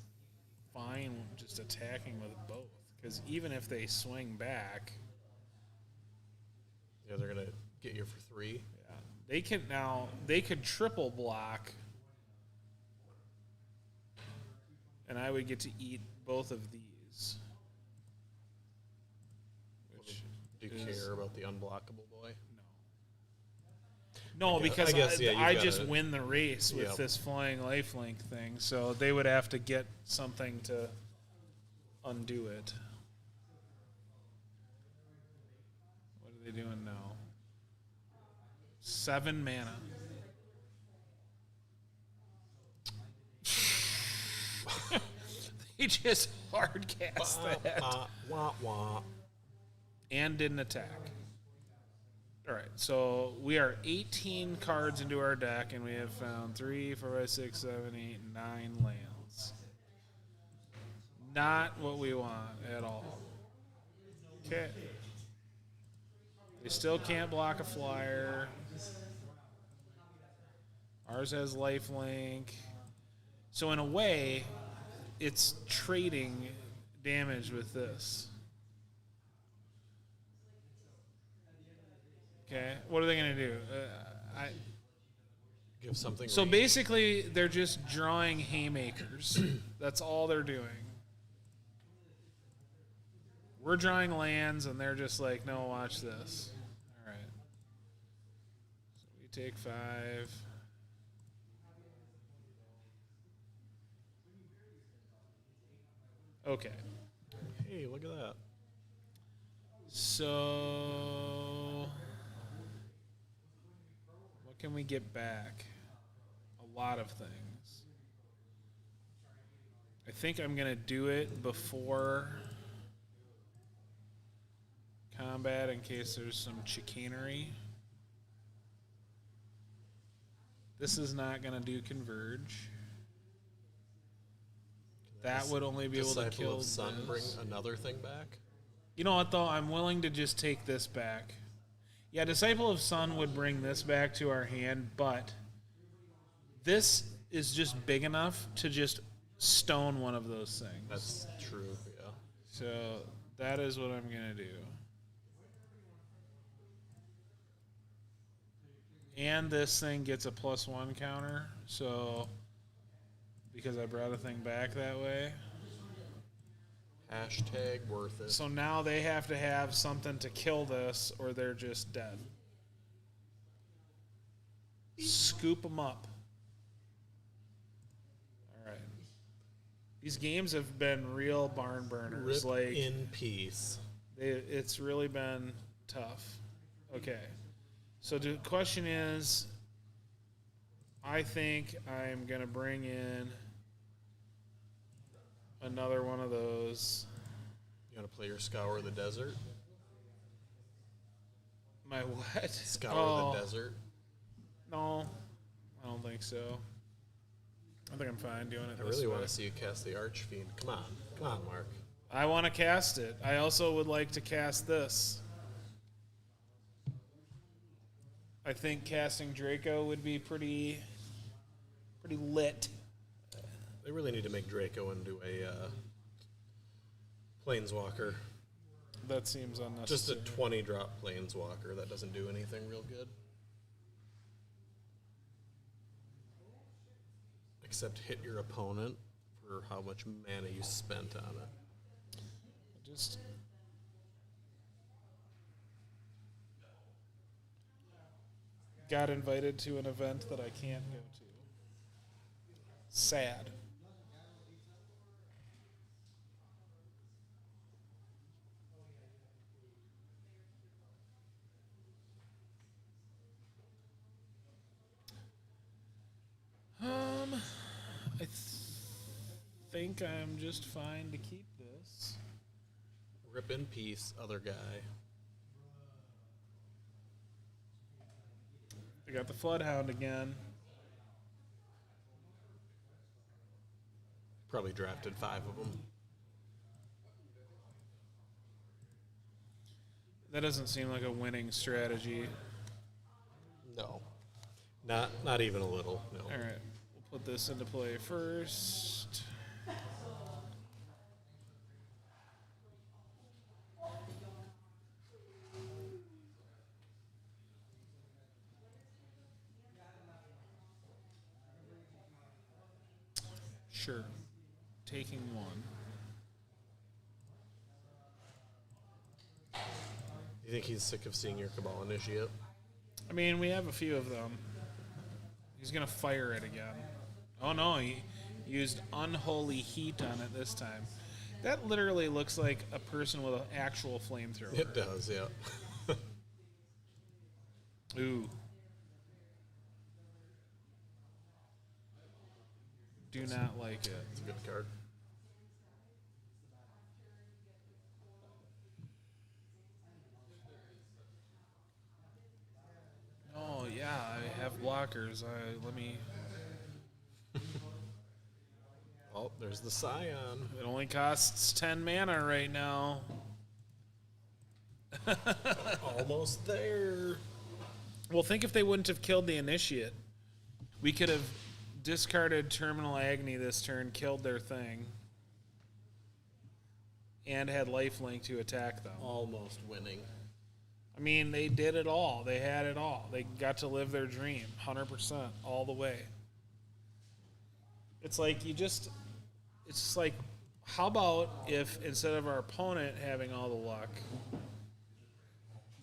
fine just attacking with both. Because even if they swing back, Yeah, they're gonna get you for 3. yeah, they could triple block. And I would get to eat both of these. Which Do you is- care about the unblockable boy? No, because I guess, yeah, you've I gotta- just win the race with Yep. this flying lifelink thing. So they would have to get something to undo it. What are they doing now? 7 mana. He just hard cast that Wah, wah. and didn't attack. All right, so we are 18 cards into our deck, and we have found 3, 4, 5, 6, 7, 8, 9 lands. Not what we want at all. Okay. They still can't block a flyer. Ours has lifelink. So in a way, it's trading damage with this. Okay, what are they going to do? Give something. So range. basically, they're just drawing haymakers. That's all they're doing. We're drawing lands, and they're just like, no, watch this. All right. So we take 5. Okay. Hey, look at that. So, what can we get back? A lot of things. I think I'm going to do it before combat in case there's some chicanery. This is not going to do converge. That would only be able to Disciple kill of Sun bring this. another thing back? You know what, though? I'm willing to just take this back. Yeah, Disciple of Sun would bring this back to our hand, but this is just big enough to just stone one of those things. That's true, yeah. So that is what I'm going to do. And this thing gets a +1 counter, so because I brought a thing back that way. Hashtag worth it. So now they have to have something to kill this, or they're just dead. Scoop them up. All right. These games have been real barn burners. Rip in peace. It's really been tough. Okay. So the question is, I think I'm going to bring in another one of those. You want to play your Scour the Desert? My what? Scour the Desert? No, I don't think so. I think I'm fine doing it I this really way. want to see you cast the Archfiend. Come on, Mark. I want to cast it. I also would like to cast this. I think casting Draco would be pretty lit. They really need to make Draco into a Planeswalker. That seems Just unnecessary. a 20 drop Planeswalker that doesn't do anything real good. Except hit your opponent for how much mana you spent on it. Just got invited to an event that I can't go to. Sad. I think I'm just fine to keep this. Rip in peace, other guy. I got the Floodhound again. Probably drafted 5 of them. That doesn't seem like a winning strategy. No. Not even a little, no. All right, we'll put this into play first. Sure. Taking one. You think he's sick of seeing your Cabal Initiate? I mean, we have a few of them. He's going to fire it again. Oh, no, he used Unholy Heat on it this time. That literally looks like a person with an actual flamethrower. It does, yeah. Ooh. Do not like it. It's a good card. Oh, yeah, I have blockers. Let me... Oh, there's the Scion. It only costs 10 mana right now. Almost there. Well, think if they wouldn't have killed the Initiate. We could have discarded Terminal Agony this turn, killed their thing, and had lifelink to attack them. Almost winning. I mean, they did it all. They had it all. They got to live their dream 100% all the way. It's like it's just like, how about if instead of our opponent having all the luck,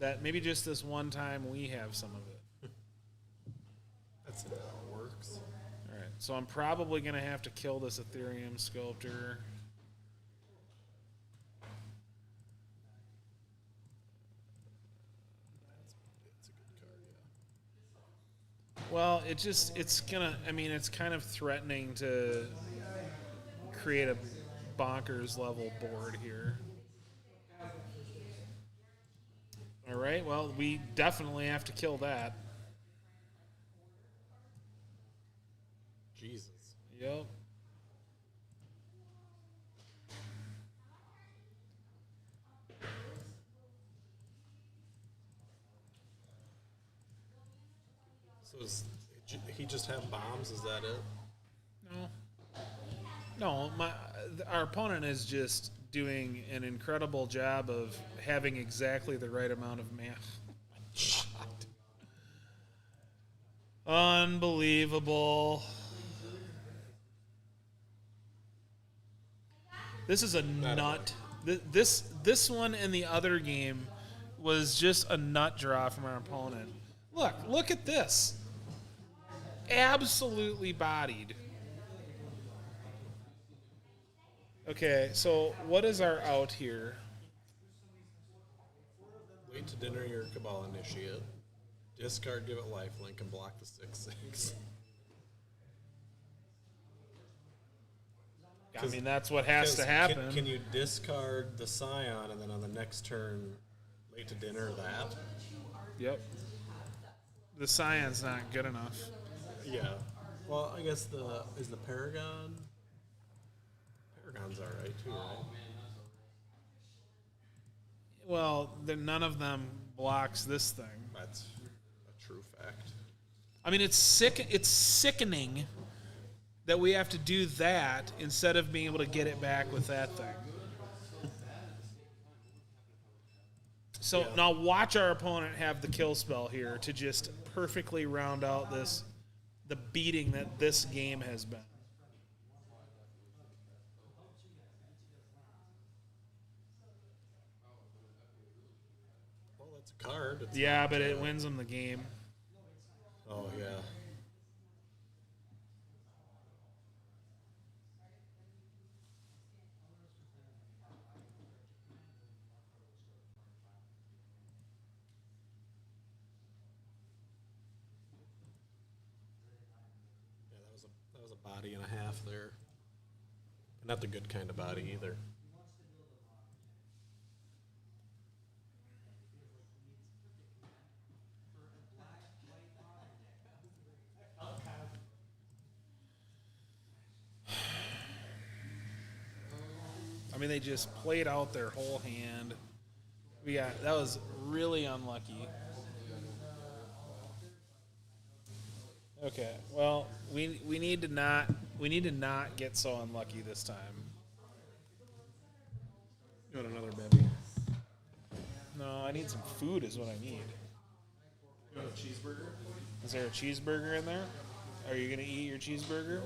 that maybe just this one time we have some of it. That's how it works. All right, so I'm probably going to have to kill this Ethereum Sculptor. It's a good card, yeah. Well, it's kind of threatening to create a bonkers level board here. All right, well, we definitely have to kill that. So he just have bombs? Is that it? No. No, our opponent is just doing an incredible job of having exactly the right amount of shot. Unbelievable. This is a nut. This one and the other game was just a nut draw from our opponent. Look at this. Absolutely bodied. Okay, so what is our out here? Late to dinner, your Cabal Initiate. Discard, give it lifelink, and block the 6/6. I mean, that's what has to happen. Can you discard the Scion and then on the next turn, late to dinner that? Yep. The Scion's not good enough. Yeah. Well, I guess is the Paragon. Paragon's all right too, right? Well, none of them blocks this thing. That's a true fact. I mean, it's sick. It's sickening that we have to do that instead of being able to get it back with that thing. So Yeah. now watch our opponent have the kill spell here to just perfectly round out the beating that this game has been. Well, that's a card. It's Yeah, not, but it wins them the game. Oh yeah. Yeah, that was a body and a half there. Not the good kind of body either. I mean, they just played out their whole hand. That was really unlucky. Okay, well, we need to not get so unlucky this time. You want another bevy? No, I need some food is what I need. You want a cheeseburger? Is there a cheeseburger in there? Are you gonna eat your cheeseburger?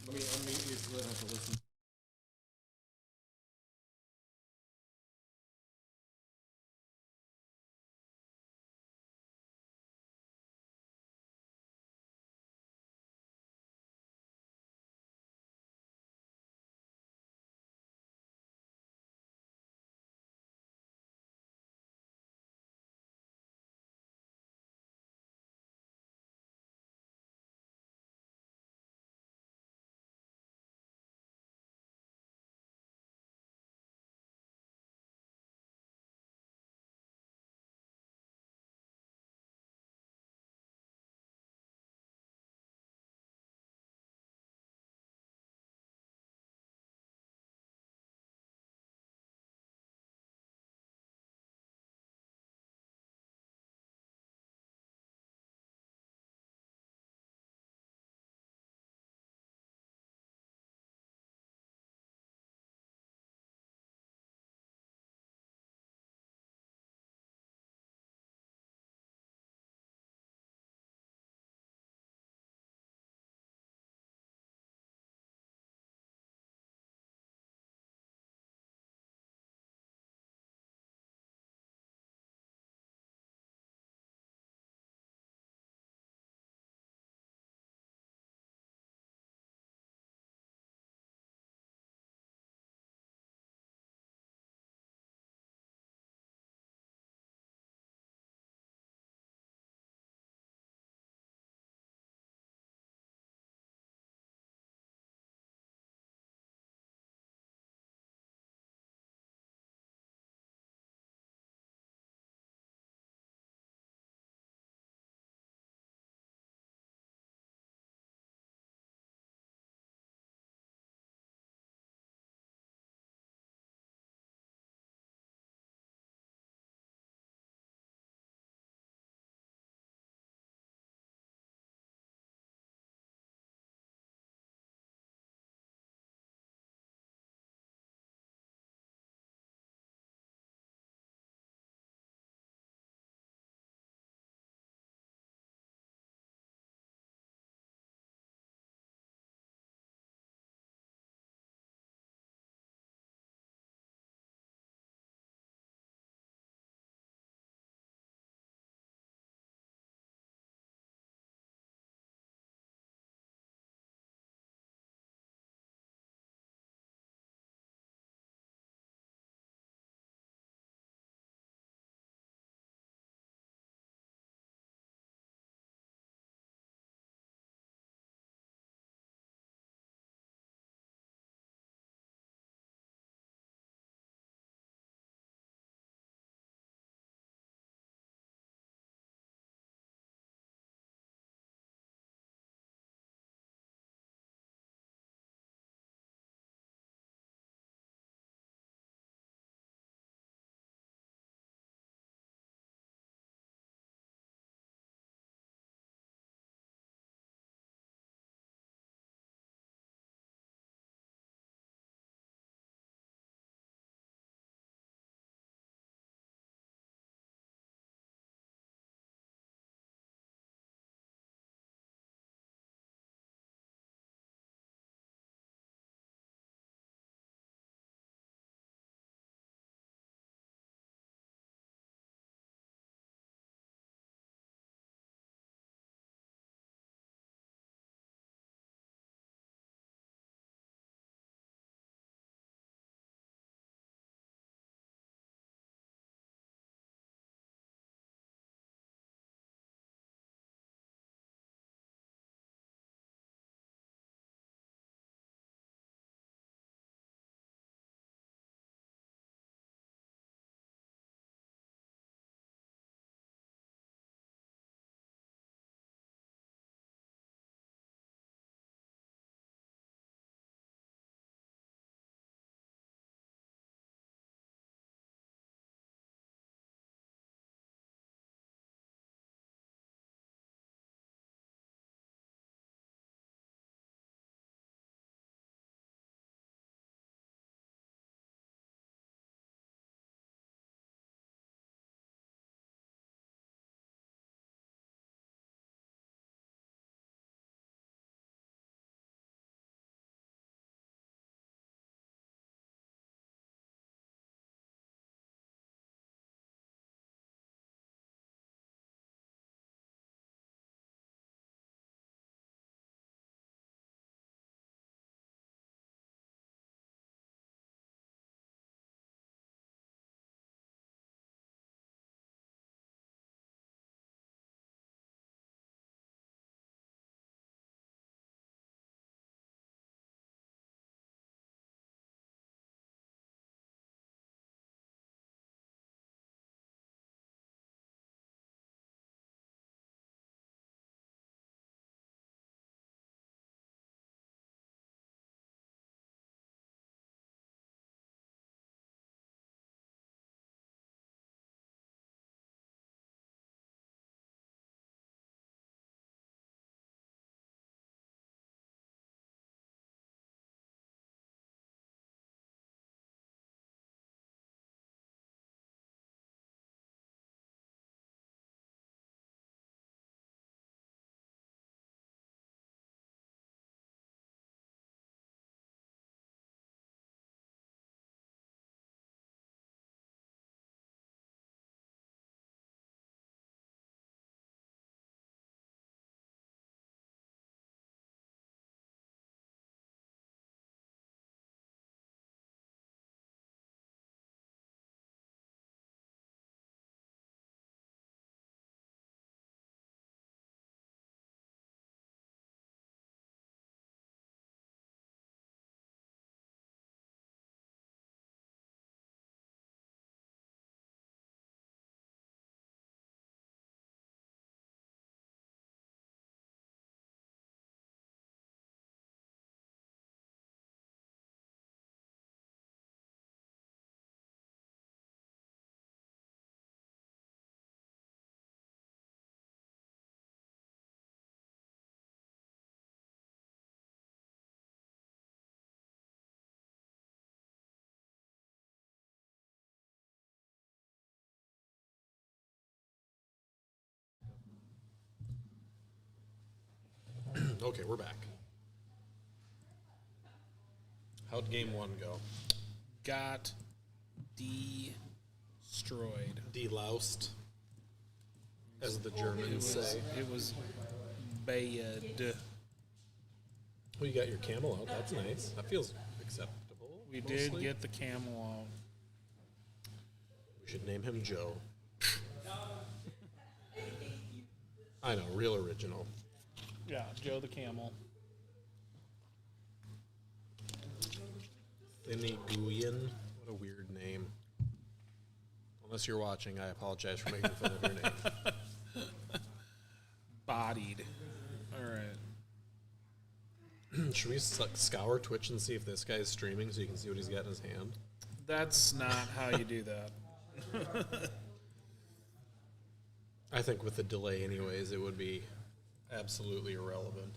Let me unmute you so I don't have to listen. Okay, we're back. How'd game 1 go? Got destroyed. Deloused, as the Germans say. It was bad. Well, you got your camel out. That's nice. That feels acceptable. We mostly. did get the camel out. We should name him Joe. I know, real original. Yeah, Joe the camel. Guyen. What a weird name. Unless you're watching, I apologize for making fun of your name. Bodied. All right. Should we scour Twitch and see if this guy's streaming so you can see what he's got in his hand? That's not how you do that. I think with the delay anyways, it would be absolutely irrelevant.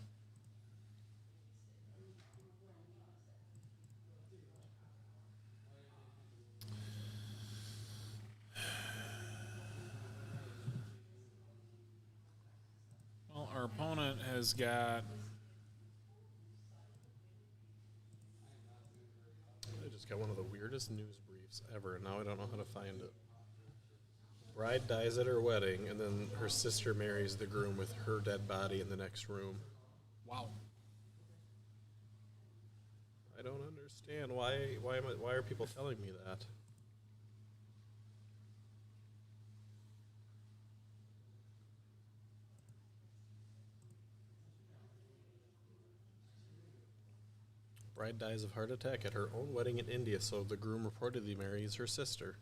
Well, our opponent has got. I just got one of the weirdest news briefs ever, and now I don't know how to find it. Bride dies at her wedding, and then her sister marries the groom with her dead body in the next room. Wow. I don't understand why are people telling me that? Bride dies of heart attack at her own wedding in India, so the groom reportedly marries her sister.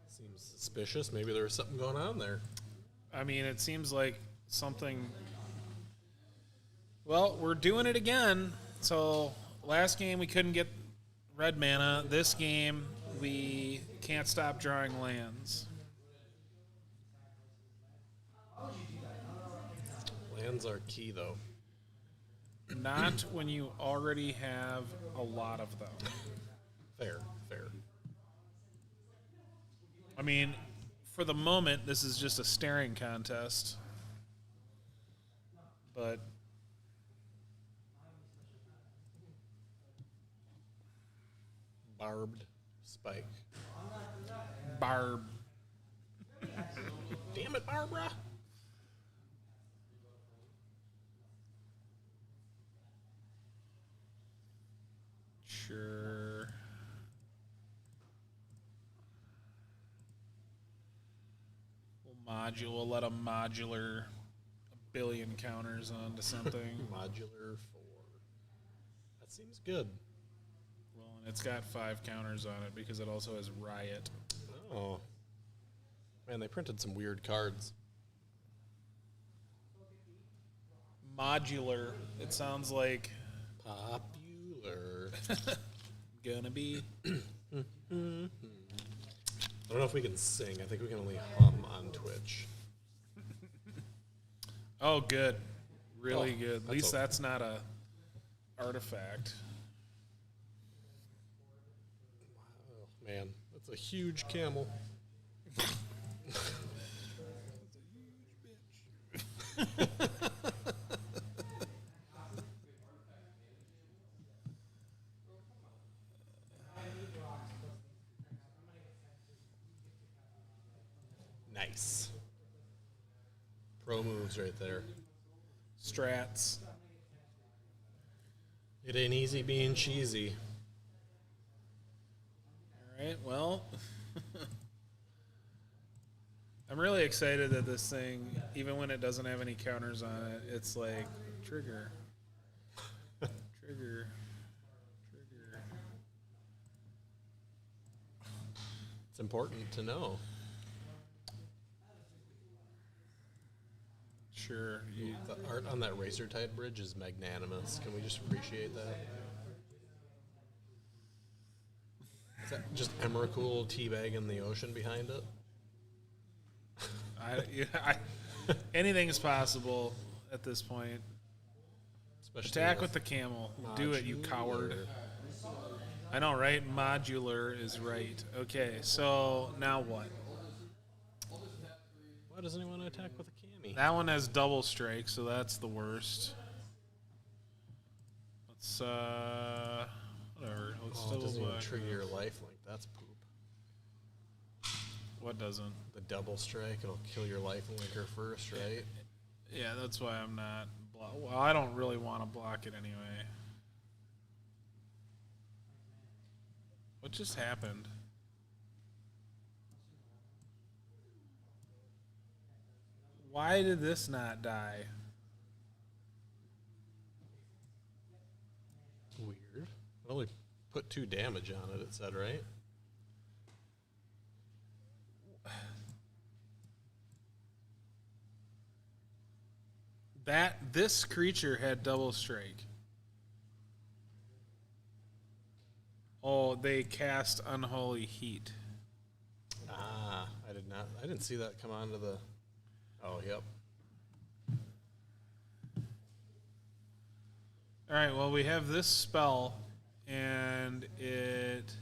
Seems suspicious. Maybe there was something going on there. I mean, it seems like something. Well, we're doing it again. So last game we couldn't get red mana. This game we can't stop drawing lands. Lands are key, though. Not when you already have a lot of them. Fair. I mean, for the moment, this is just a staring contest. But Barbed spike. Barb. Damn it, Barbara! Sure. We'll let a modular a billion counters onto something. Modular 4. That seems good. Well, and it's got 5 counters on it because it also has Riot. Oh. Man, they printed some weird cards. Modular. It sounds like Popular. gonna be. I don't know if we can sing. I think we can only hum on Twitch. Oh, good. Really Oh, good. At that's least okay. that's not a artifact. Oh, man, that's a huge camel. Nice. Pro moves right there. Strats. It ain't easy being cheesy. All right, well. I'm really excited that this thing, even when it doesn't have any counters on it, it's like trigger. Trigger. It's important to know. Sure. The art on that Racer Tide bridge is magnanimous. Can we just appreciate that? Is that just Emrakul teabagging the ocean behind it? Anything is possible at this point. Especially Attack with the camel. Do it, you coward. I know, right? Modular is right. Okay, so now what? Why doesn't he want to attack with a cami? me. That one has double strike, so that's the worst. Let's whatever. Let's Oh, it double doesn't even black. trigger your life link. That's poop. What doesn't? The double strike, it'll kill your life linker first, right? Yeah, that's why I'm not. Well, I don't really want to block it anyway. What just happened? Why did this not die? Weird. It only put 2 damage on it, it said, right? This creature had double strike. Oh, they cast Unholy Heat. Ah, I didn't see that come onto the. Oh, yep. All right, well, we have this spell, and it.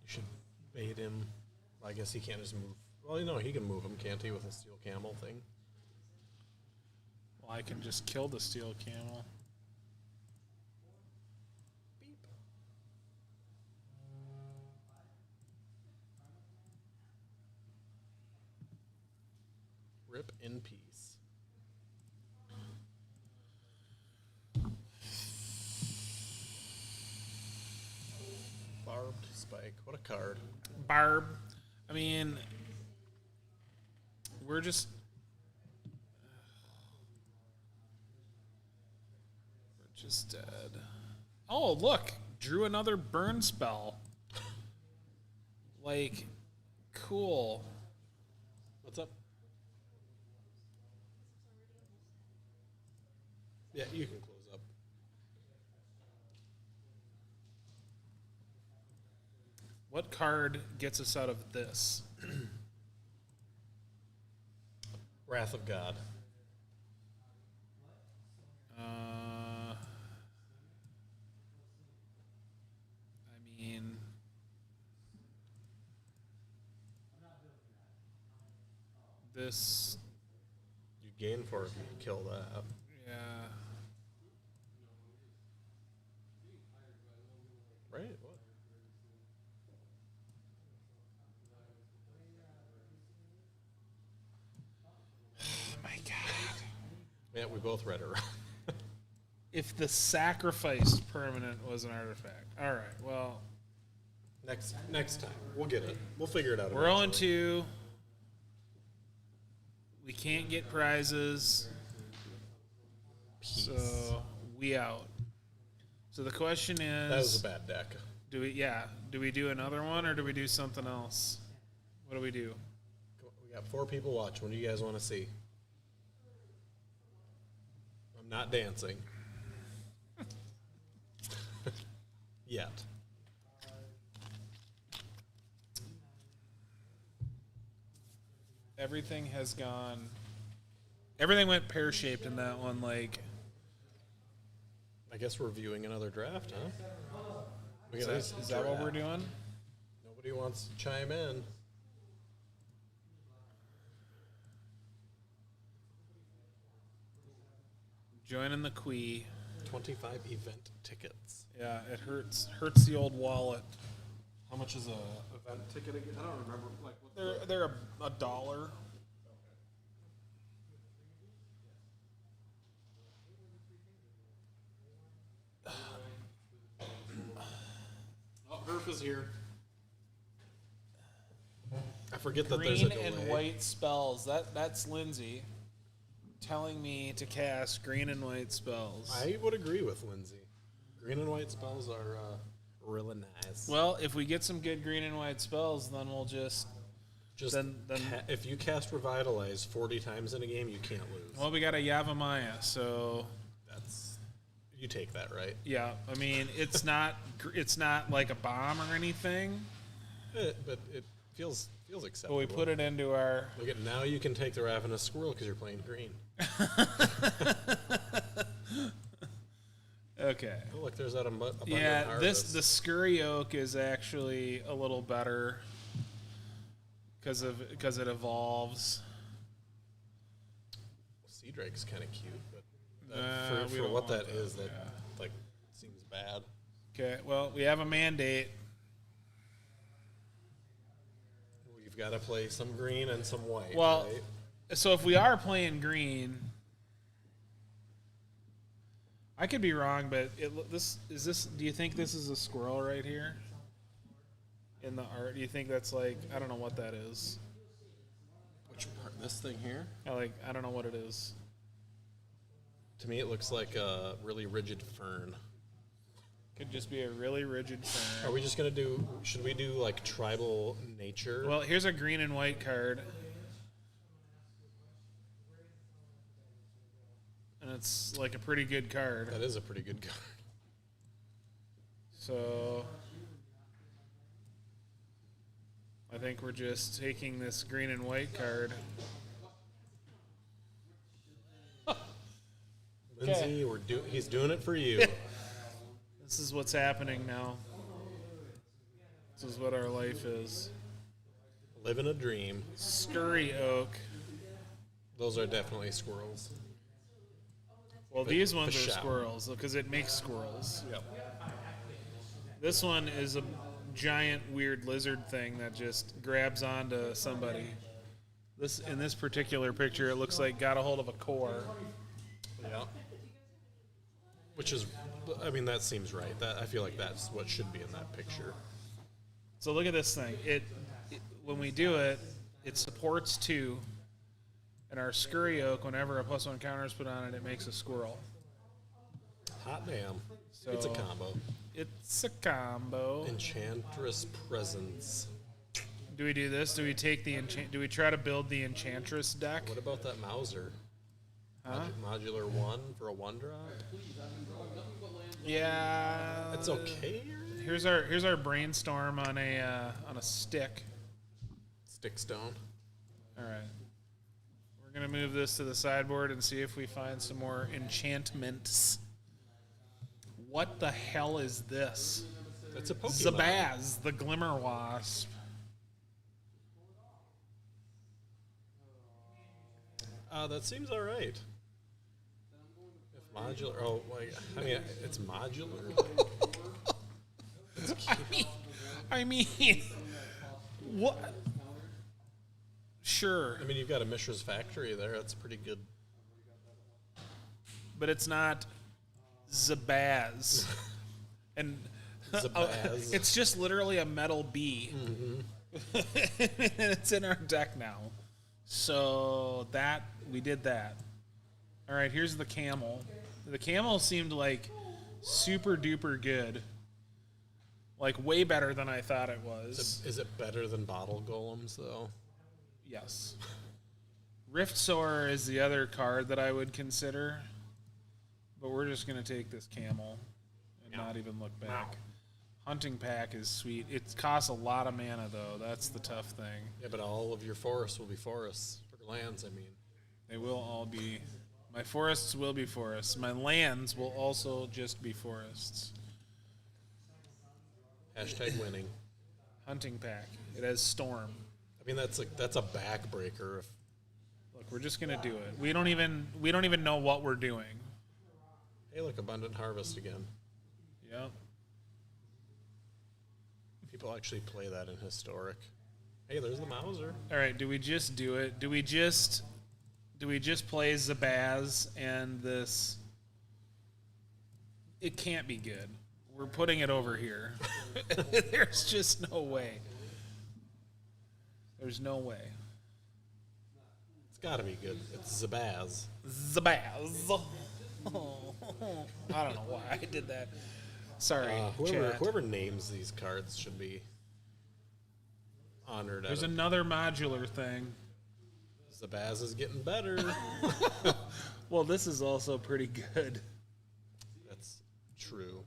You should bait him. I guess he can't just move. Well, you know, he can move him, can't he, with a steel camel thing? Well, I can just kill the steel camel. Beep. Rip in peace. Barbed spike. What a card. Barb. I mean, we're just. We're just dead. Oh, look. Drew another burn spell. Like, cool. What's up? Yeah, you can close up. What card gets us out of this? Wrath of God. I mean, this, You gain 4 if you kill that. yeah. Right? What? Oh my God. Yeah, we both read it wrong. If the sacrificed permanent was an artifact. All right, well, Next time. We'll get it. We'll figure it out. we're 0-2. We can't get prizes. Peace. So, we out. So the question is, That was a bad deck. do we do another one or do we do something else? What do we do? We got 4 people watching. What do you guys want to see? I'm not dancing. Yet. Everything went pear-shaped in that one, like, I guess we're viewing another draft, huh? We is got that, this is that what we're draft. doing? Nobody wants to chime in. Joining the Quee. 25 event tickets. Yeah, it hurts the old wallet. How much is a event ticket again? I don't remember. Like, what They're a dollar. Oh, Herf is here. I forget that there's a Green delay. and white spells. That's Lindsay telling me to cast green and white spells. I would agree with Lindsay. Green and white spells are really nice. Well, if we get some good green and white spells, then we'll just then if you cast Revitalize 40 times in a game, you can't lose. well, we got a Yavimaya, so You take that, right? yeah. I mean, it's not like a bomb or anything, But it feels but acceptable. we put it into our. Look at now you can take the Ravenous Squirrel because you're playing green. Okay. Oh, look, there's that abundant Yeah, harvest. the Scurry Oak is actually a little better. because it evolves. Sea Drake's kind of cute, but We for don't what want that is, that like seems bad. Okay, well, we have a mandate. We've got to play some green and some white. Well, right? so if we are playing green, I could be wrong, but do you think this is a squirrel right here in the art? Do you think that's like, I don't know what that is. Which part? This thing here? I don't know what it is. To me, it looks like a really rigid fern. Could just be a really rigid fern. Are we just gonna do? Should we do like tribal nature? Well, here's a green and white card. And it's like a pretty good card. That is a pretty good card. So I think we're just taking this green and white card. Lindsay, he's doing it for you. This is what's happening now. This is what our life is. Living a dream. Scurry oak. Those are definitely squirrels. Well, these ones are Pashao. squirrels because it makes squirrels. Yep. This one is a giant weird lizard thing that just grabs onto somebody. In this particular picture, it looks like got a hold of a core. Yeah. Which is, I mean, that seems right. I feel like that's what should be in that picture. So look at this thing. When we do it, it supports 2. And our scurry oak, whenever a +1 counter is put on it, it makes a squirrel. Hot damn. So It's a combo. It's a combo. Enchantress Presence. Do we do this? Do we take the Do we try to build the Enchantress deck? What about that Mauser? Huh? Modular 1 for a 1-drop? Yeah. It's okay. Here's our brainstorm on a stick. Stickstone. All right. We're gonna move this to the sideboard and see if we find some more enchantments. What the hell is this? It's a Pokemon. Zabaz, the Glimmer Wasp. That seems all right. If modular, I mean, it's modular. I mean, what? Sure, I mean, you've got a Mishra's Factory there. That's pretty good. but it's not Zabaz. And Zabaz. it's just literally a metal bee. And it's in our deck now. So we did that. All right, here's the camel. The camel seemed like super duper good. Like way better than I thought it was. Is it better than Bottle Golems, though? Yes. Rift Soar is the other card that I would consider. But we're just going to take this camel and not even look back. Hunting Pack is sweet. It costs a lot of mana, though. That's the tough thing. Yeah, but all of your forests will be forests. Or lands, I mean. They will all be. My forests will be forests. My lands will also just be forests. Hashtag winning. Hunting Pack. It has Storm. I mean, that's a backbreaker. Look, we're just gonna do it. We don't even know what we're doing. Hey, look, Abundant Harvest again. Yep. People actually play that in Historic. Hey, there's the Mauser. All right. Do we just do it? Do we just play Zabaz and this? It can't be good. We're putting it over here. There's just no way. There's no way. It's got to be good. It's Zabaz. Zabaz. I don't know why I did that. Sorry, chat. Whoever names these cards should be honored. There's another modular thing. Zabaz is getting better. Well, this is also pretty good. That's true.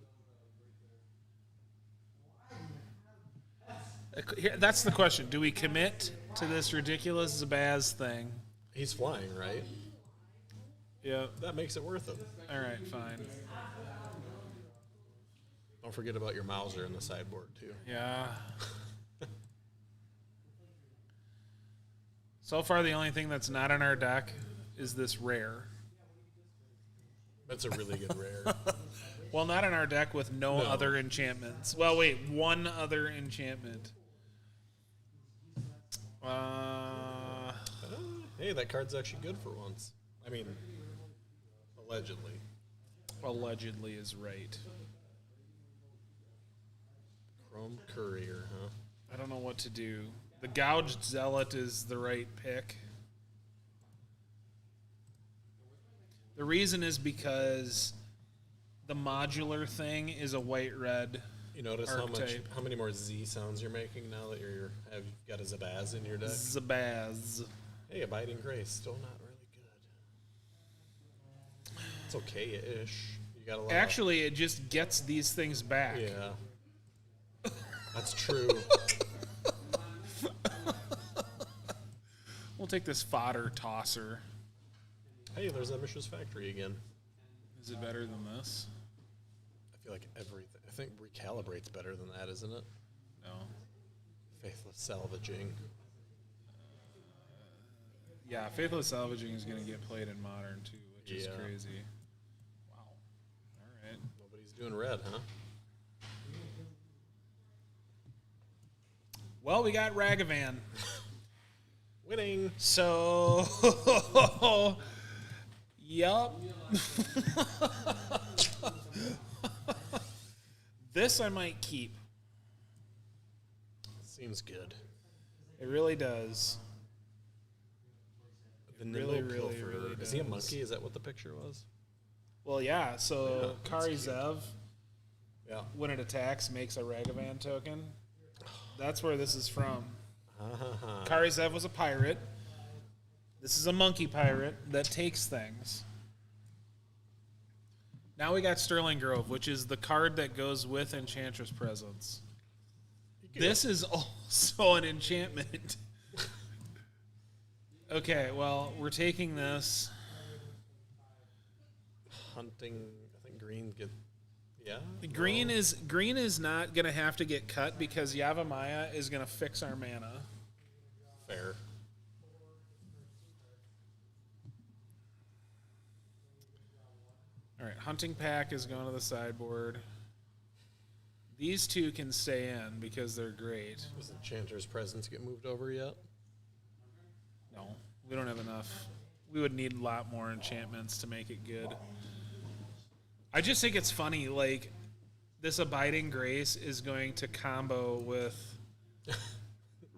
That's the question. Do we commit to this ridiculous Zabaz thing? He's flying, right? Yeah. That makes it worth it. All right, fine. Don't forget about your Mauser in the sideboard, too. Yeah. So far, the only thing that's not in our deck is this rare. That's a really good rare. Well, not in our deck with no No. other enchantments. Well, wait, one other enchantment. Hey, that card's actually good for once. I mean, allegedly. Allegedly is right. Chrome Courier, huh? I don't know what to do. The Gouged Zealot is the right pick. The reason is because the modular thing is a white-red. You notice Archetype. how many more Z sounds you're making now that you've got a Zabaz in your deck? Zabaz. Hey, Abiding Grace, still not really good. It's okay-ish. You got a lot. Actually, it just gets these things back. Yeah. That's true. We'll take this fodder tosser. Hey, there's that Mishra's Factory again. Is it better than this? I feel like everything. I think Recalibrate's better than that, isn't it? No. Faithless Salvaging. Yeah, Faithless Salvaging is going to get played in Modern too, which is Yeah. crazy. Wow. All right. Nobody's doing red, huh? Well, we got Ragavan. Winning. So, yup. This I might keep. Seems good. It really does. The really, Nimble really, Pilferer. really Is he a does. monkey? Is that what the picture was? Well, yeah. So Yeah, Kari that's cute. Zev, Yeah. when it attacks, makes a Ragavan token. That's where this is from. Kari Zev was a pirate. This is a monkey pirate that takes things. Now we got Sterling Grove, which is the card that goes with Enchantress Presence. This is also an enchantment. Okay, well, we're taking this. Hunting. I think green get. Yeah. Green is not going to have to get cut because Yavimaya is going to fix our mana. Fair. All right, Hunting Pack is going to the sideboard. These two can stay in because they're great. Does Enchanter's Presence get moved over yet? No, we don't have enough. We would need a lot more enchantments to make it good. I just think it's funny, like, this Abiding Grace is going to combo with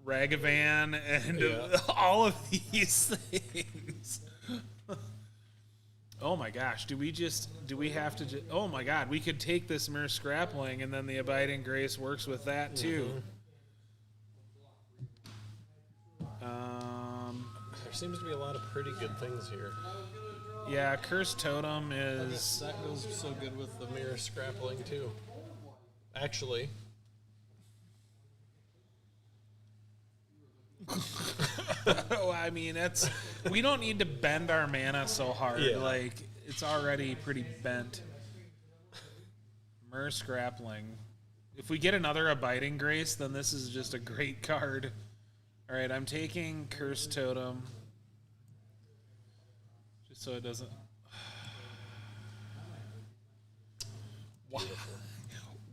Ragavan and Yeah. all of these things. Oh my gosh, do we have to oh my god, we could take this Mere Scrappling and then the Abiding Grace works with that too. There seems to be a lot of pretty good things here. Yeah, Cursed Totem is That goes so good with the Mirror Scrappling too. Actually, oh, I mean, we don't need to bend our mana so hard. Yeah. Like, it's already pretty bent. Mer Scrappling. If we get another Abiding Grace, then this is just a great card. All right, I'm taking Cursed Totem. Just so it doesn't... Why?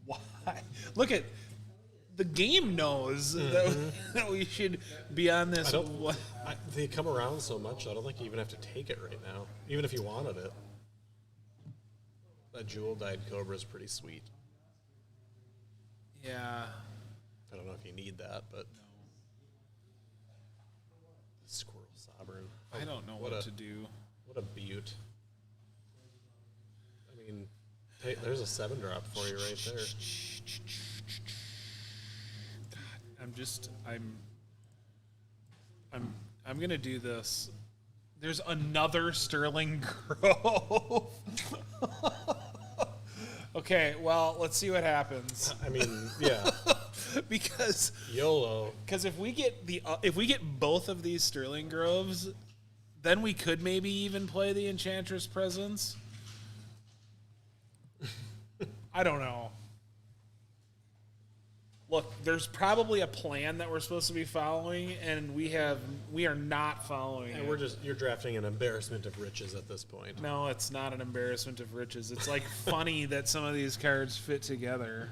Why? Look at... The game knows that we should be on this. they come around so much, I don't think you even have to take it right now, even if you wanted it. That Jewel-Dyed Cobra is pretty sweet. Yeah. I don't know if you need that, but... Squirrel Sovereign. I don't know what to do. What a beaut. I mean, hey, there's a 7-drop for you right there. I'm gonna do this. There's another Sterling Grove. Okay, well, let's see what happens. I mean, yeah. because YOLO. if we get both of these Sterling Groves, then we could maybe even play the Enchantress Presence. I don't know. Look, there's probably a plan that we're supposed to be following, and we are not following And it. you're drafting an embarrassment of riches at this point. No, it's not an embarrassment of riches. It's like funny that some of these cards fit together.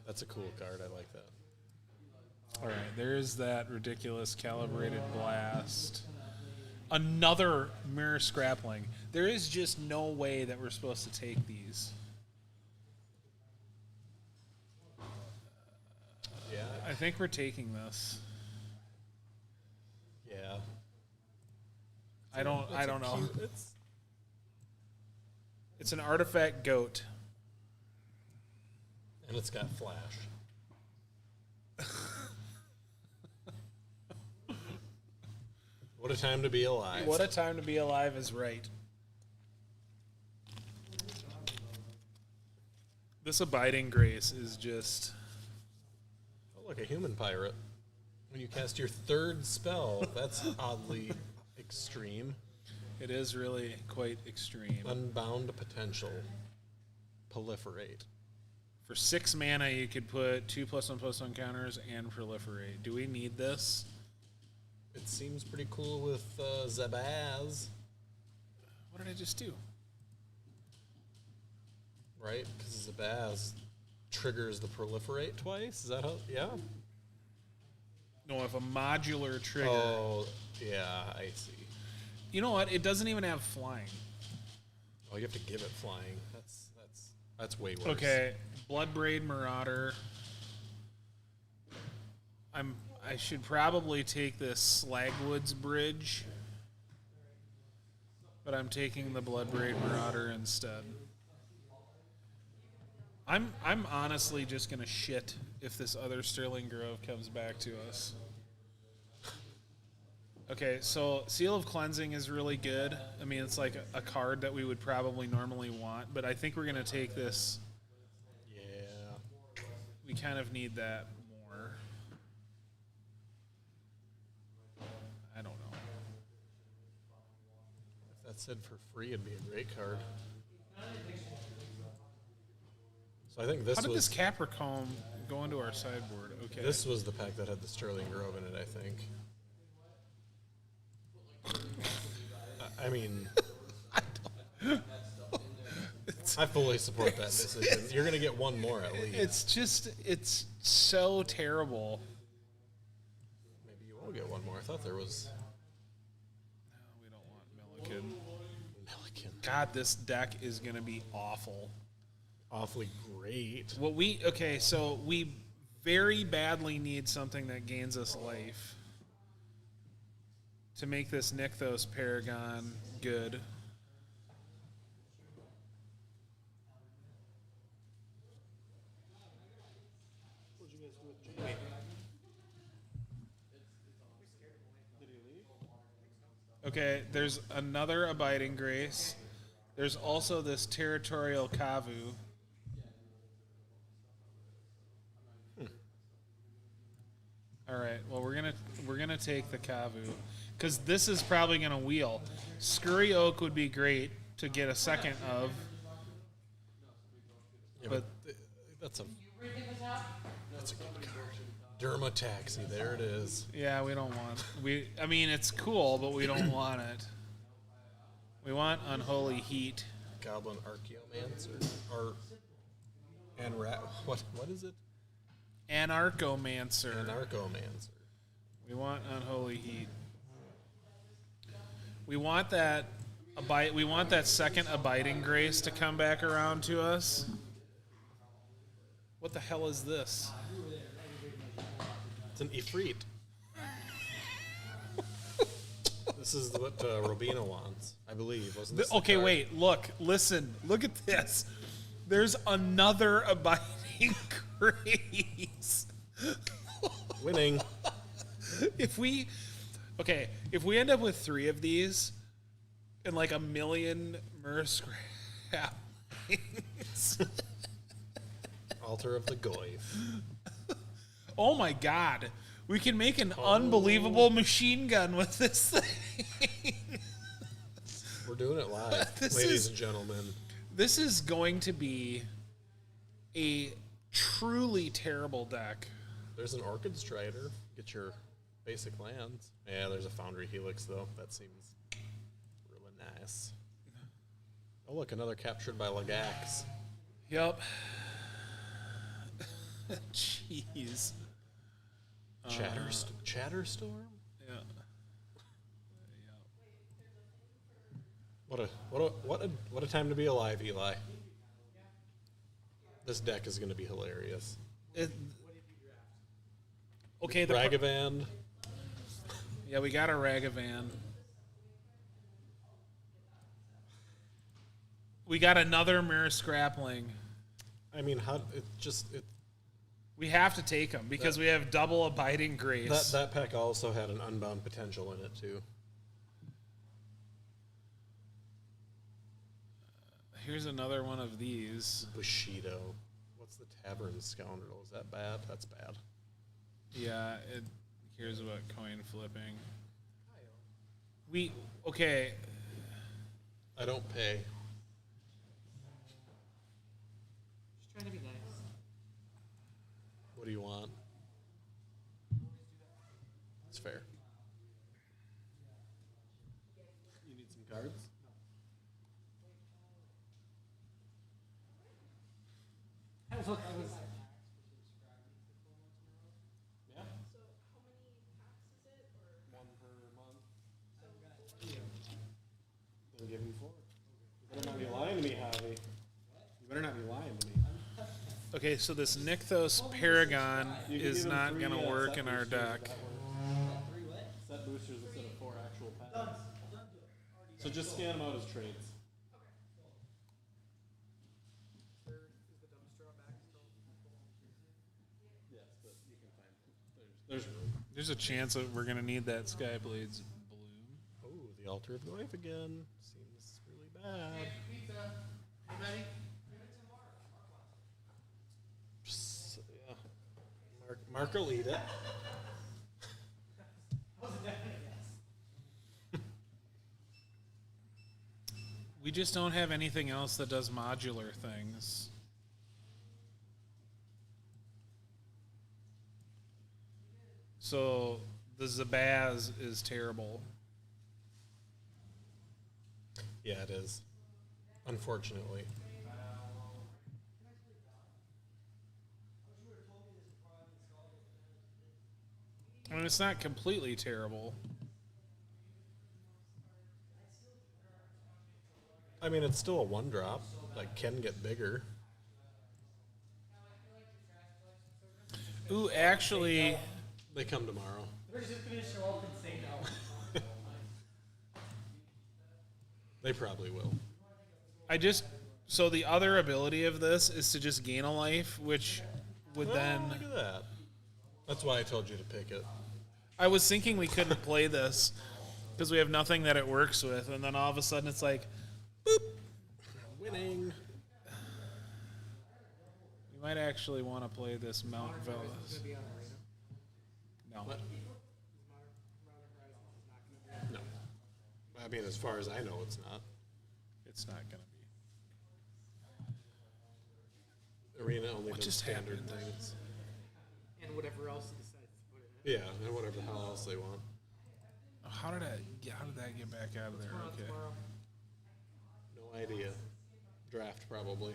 That's a cool card. I like that. All right, there's that ridiculous calibrated blast. Another mirror scrappling. There is just no way that we're supposed to take these. Yeah. I think we're taking this. Yeah. I don't know. It's It's an artifact goat. and it's got flash. What a time to be alive. What a time to be alive is right. This abiding grace is just Oh, look, a human pirate. When you cast your third spell, that's oddly extreme. it is really quite extreme. Unbound potential. Proliferate. For 6 mana, you could put 2+1/+1 counters and proliferate. Do we need this? It seems pretty cool with Zabaz, What did I just do? right? Because Zabaz triggers the proliferate twice. Is that how? Yeah. No, if a modular trigger. Oh, yeah, I see. You know what? It doesn't even have flying. Oh, you have to give it flying. That's way worse. Okay, Bloodbraid Marauder. I should probably take this Slagwoods Bridge, but I'm taking the Bloodbraid Marauder instead. I'm honestly just gonna shit if this other Sterling Grove comes back to us. Okay, so Seal of Cleansing is really good. I mean, it's like a card that we would probably normally want, but I think we're gonna take this. Yeah. We kind of need that more. I don't know. If that said for free, it'd be a great card. So I think this How did was this Capricorn go into our sideboard? Okay. this was the pack that had the Sterling Grove in it. I think. I mean, I fully support that decision. You're going to get one more at least. it's so terrible. Maybe you will get one more. I thought there was We don't want Milliken. Milliken. God, this deck is going to be awful. Awfully great. So we very badly need something that gains us life to make this Nykthos Paragon good. Okay, there's another Abiding Grace. There's also this Territorial Kavu. All right. Well, we're gonna take the Kavu because this is probably gonna wheel. Scurry Oak would be great to get a second of. Yeah, but that's a good card. Dermataxi. There it is. Yeah, we don't want. I mean, it's cool, but we don't want it. We want Unholy Heat. Goblin Archaeomancer. What is it? Anarchomancer. Anarchomancer. We want Unholy Heat. We want that we want that second Abiding Grace to come back around to us. What the hell is this? It's an Ifrit. This is what Robina wants, I believe. Wasn't this the Okay, card? wait, look at this. There's another Abiding Grace. Winning. If we end up with 3 of these and like 1 million Mersk Altar of the Goyf. oh my god, we can make an unbelievable machine gun with this thing. We're doing it live, This ladies is- and gentlemen. This is going to be a truly terrible deck. There's an Orchid Strider. Get your basic lands. Yeah, there's a Foundry Helix, though. That seems really nice. Oh, look, another captured by Lagax. Yep. Jeez. Chatterstorm? Yeah. What a time to be alive, Eli. This deck is going to be hilarious. Okay, Ragavan. yeah, we got a Ragavan. We got another Mirror Scrappling. I mean, We have to take him because we have double Abiding Grace. that pack also had an Unbound Potential in it too. Here's another one of these. Bushido. What's the Tavern Scoundrel? Is that bad? That's bad. Yeah, here's about coin flipping. Okay. I don't pay. Just trying to be nice. What do you want? It's fair. You need some cards? I was. Yeah. One per month. Then give him 4. You better not be lying to me, Javi. You better not be lying to me. Okay, so this Nykthos Paragon You can is give him not 3, going to work set in our boosters deck. that way. Set boosters instead of 4 actual packs. So just scan them out as trades. Yes, but you can find there's room. There's a chance that we're going to need that Skyblade's Bloom. Oh, the Altar of the Knife again. Seems really bad. Just, yeah. Mark will eat it. We just don't have anything else that does modular things. So the Zabaz is terrible. Yeah, it is. Unfortunately. I mean, it's not completely terrible. I mean, it's still a 1-drop. Like, can get bigger. Ooh, actually, They come tomorrow. We're just gonna show up and say no. They probably will. so the other ability of this is to just gain a life, which would Oh, then. look at that. That's why I told you to pick it. I was thinking we couldn't play this because we have nothing that it works with, and then all of a sudden it's like, boop. Winning. We might actually want to play this Mount It's Velas. gonna be on arena. No. What? Modern Horizons is not gonna be. No. I mean, as far as I know, it's not. It's not going to be. Arena only What does just standard happened? things. And whatever else he decides to put in it. Yeah, and whatever the hell else they want. How did that get back out of there? Tomorrow, Okay. tomorrow. No idea. Draft, probably.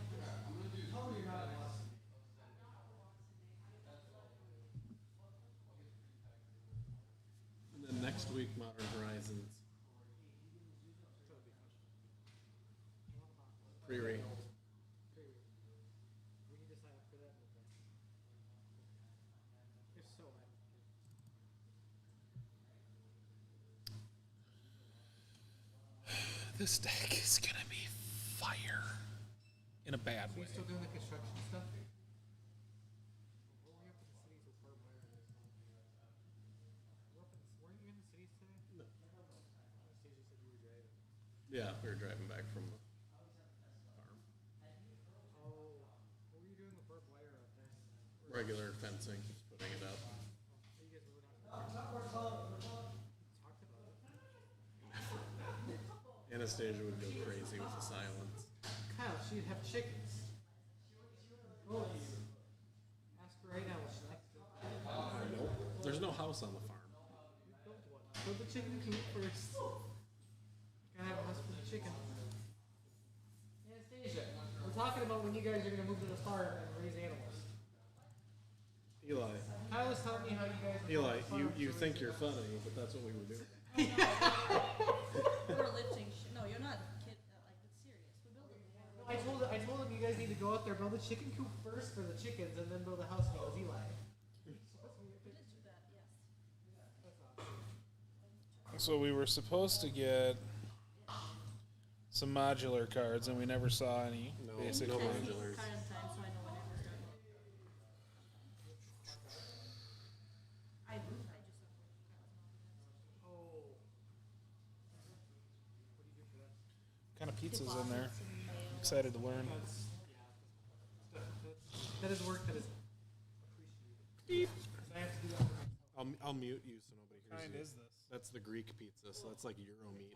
And then next week, Modern Horizons. Pre-re. We need to sign up for that. If so, This deck is going to be fire. In a bad are way. you still doing the construction stuff? Where were you up in the cities with Barb Wire? Were you in the cities today? No. Stacy said you were driving. Yeah, we were driving back from the farm. Oh, what were you doing with Barb Wire out there? Regular fencing, just putting it up. You guys were not talked about it. Anastasia would go crazy with the silence. Kyle, she'd have chickens. Oh, ask her right now what she likes to do. Nope. There's no house on the farm. Build one. Build the chicken coop first. Gotta have a house for the chicken. Anastasia, we're talking about when you guys are gonna move to the farm and raise animals. Eli, Kyle was telling me how you guys. Eli, you think you're funny, but that's what we were doing. We're lifting. No, you're not kid. Like it's serious. We're building. No, I told him you guys need to go out there, build a chicken coop first for the chickens, and then build a house. And it was Eli. We did do that. Yes. So we were supposed to get some modular cards, and we never saw any. No, basically. no modulars. Kind of time, so I know when it started. I just. Oh. What kind of pizzas in there? Excited to learn. That is work that is appreciated. I have to do that for myself. I'll mute you so nobody What hears kind you. is this? That's the Greek pizza, so that's like Euro meat.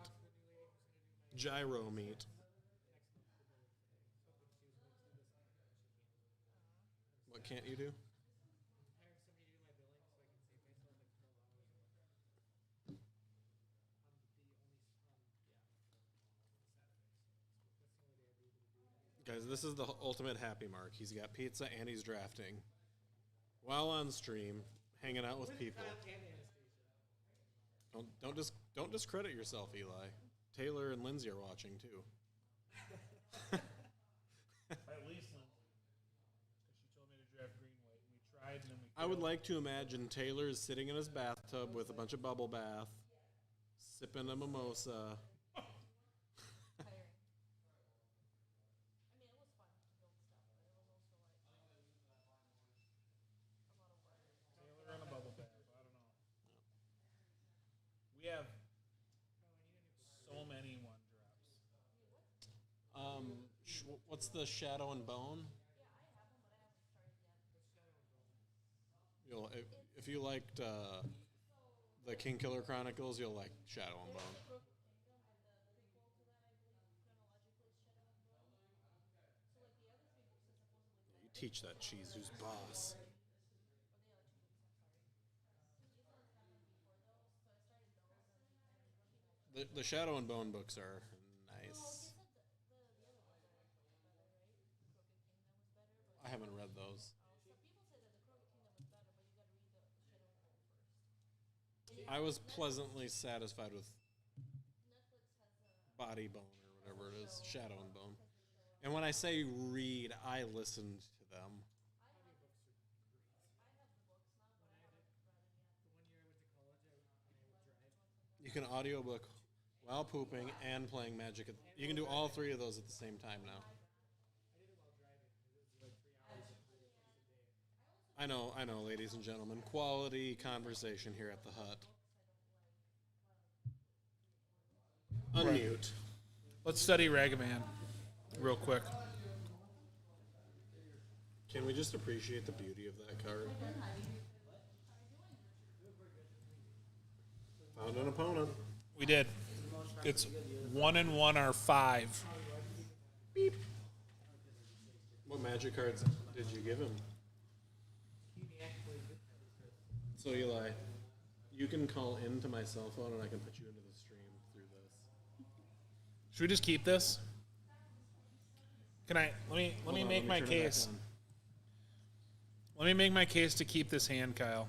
Gyro meat. What can't you do? Guys, this is the ultimate happy mark. He's got pizza and he's drafting. While on stream, hanging out with people. Don't discredit yourself, Eli. Taylor and Lindsay are watching too. At least Lindsay, because she told me to draft green white. We tried, and then we. I would like to imagine Taylor is sitting in his bathtub with a bunch of bubble bath, sipping a mimosa. Taylor on a bubble bath. I don't know. We have so many one drops. What's the Shadow and Bone? If you liked the King Killer Chronicles, you'll like Shadow and Bone. You teach that cheese who's boss. The Shadow and Bone books are nice. I haven't read those. I was pleasantly satisfied with Body Bone or whatever it is, Shadow and Bone. And when I say read, I listened to them. You can audiobook while pooping and playing Magic. You can do all three of those at the same time now. I know, ladies and gentlemen. Quality conversation here at the hut. Unmute. Let's study Ragavan real quick. Can we just appreciate the beauty of that card? Found an opponent. We did. It's 1-1 or 5. Beep. What magic cards did you give him? So Eli, you can call into my cell phone and I can put you into the stream through this. Should we just keep this? Can I? Let me Hold on, make my turn it back case. on. Let me make my case to keep this hand, Kyle.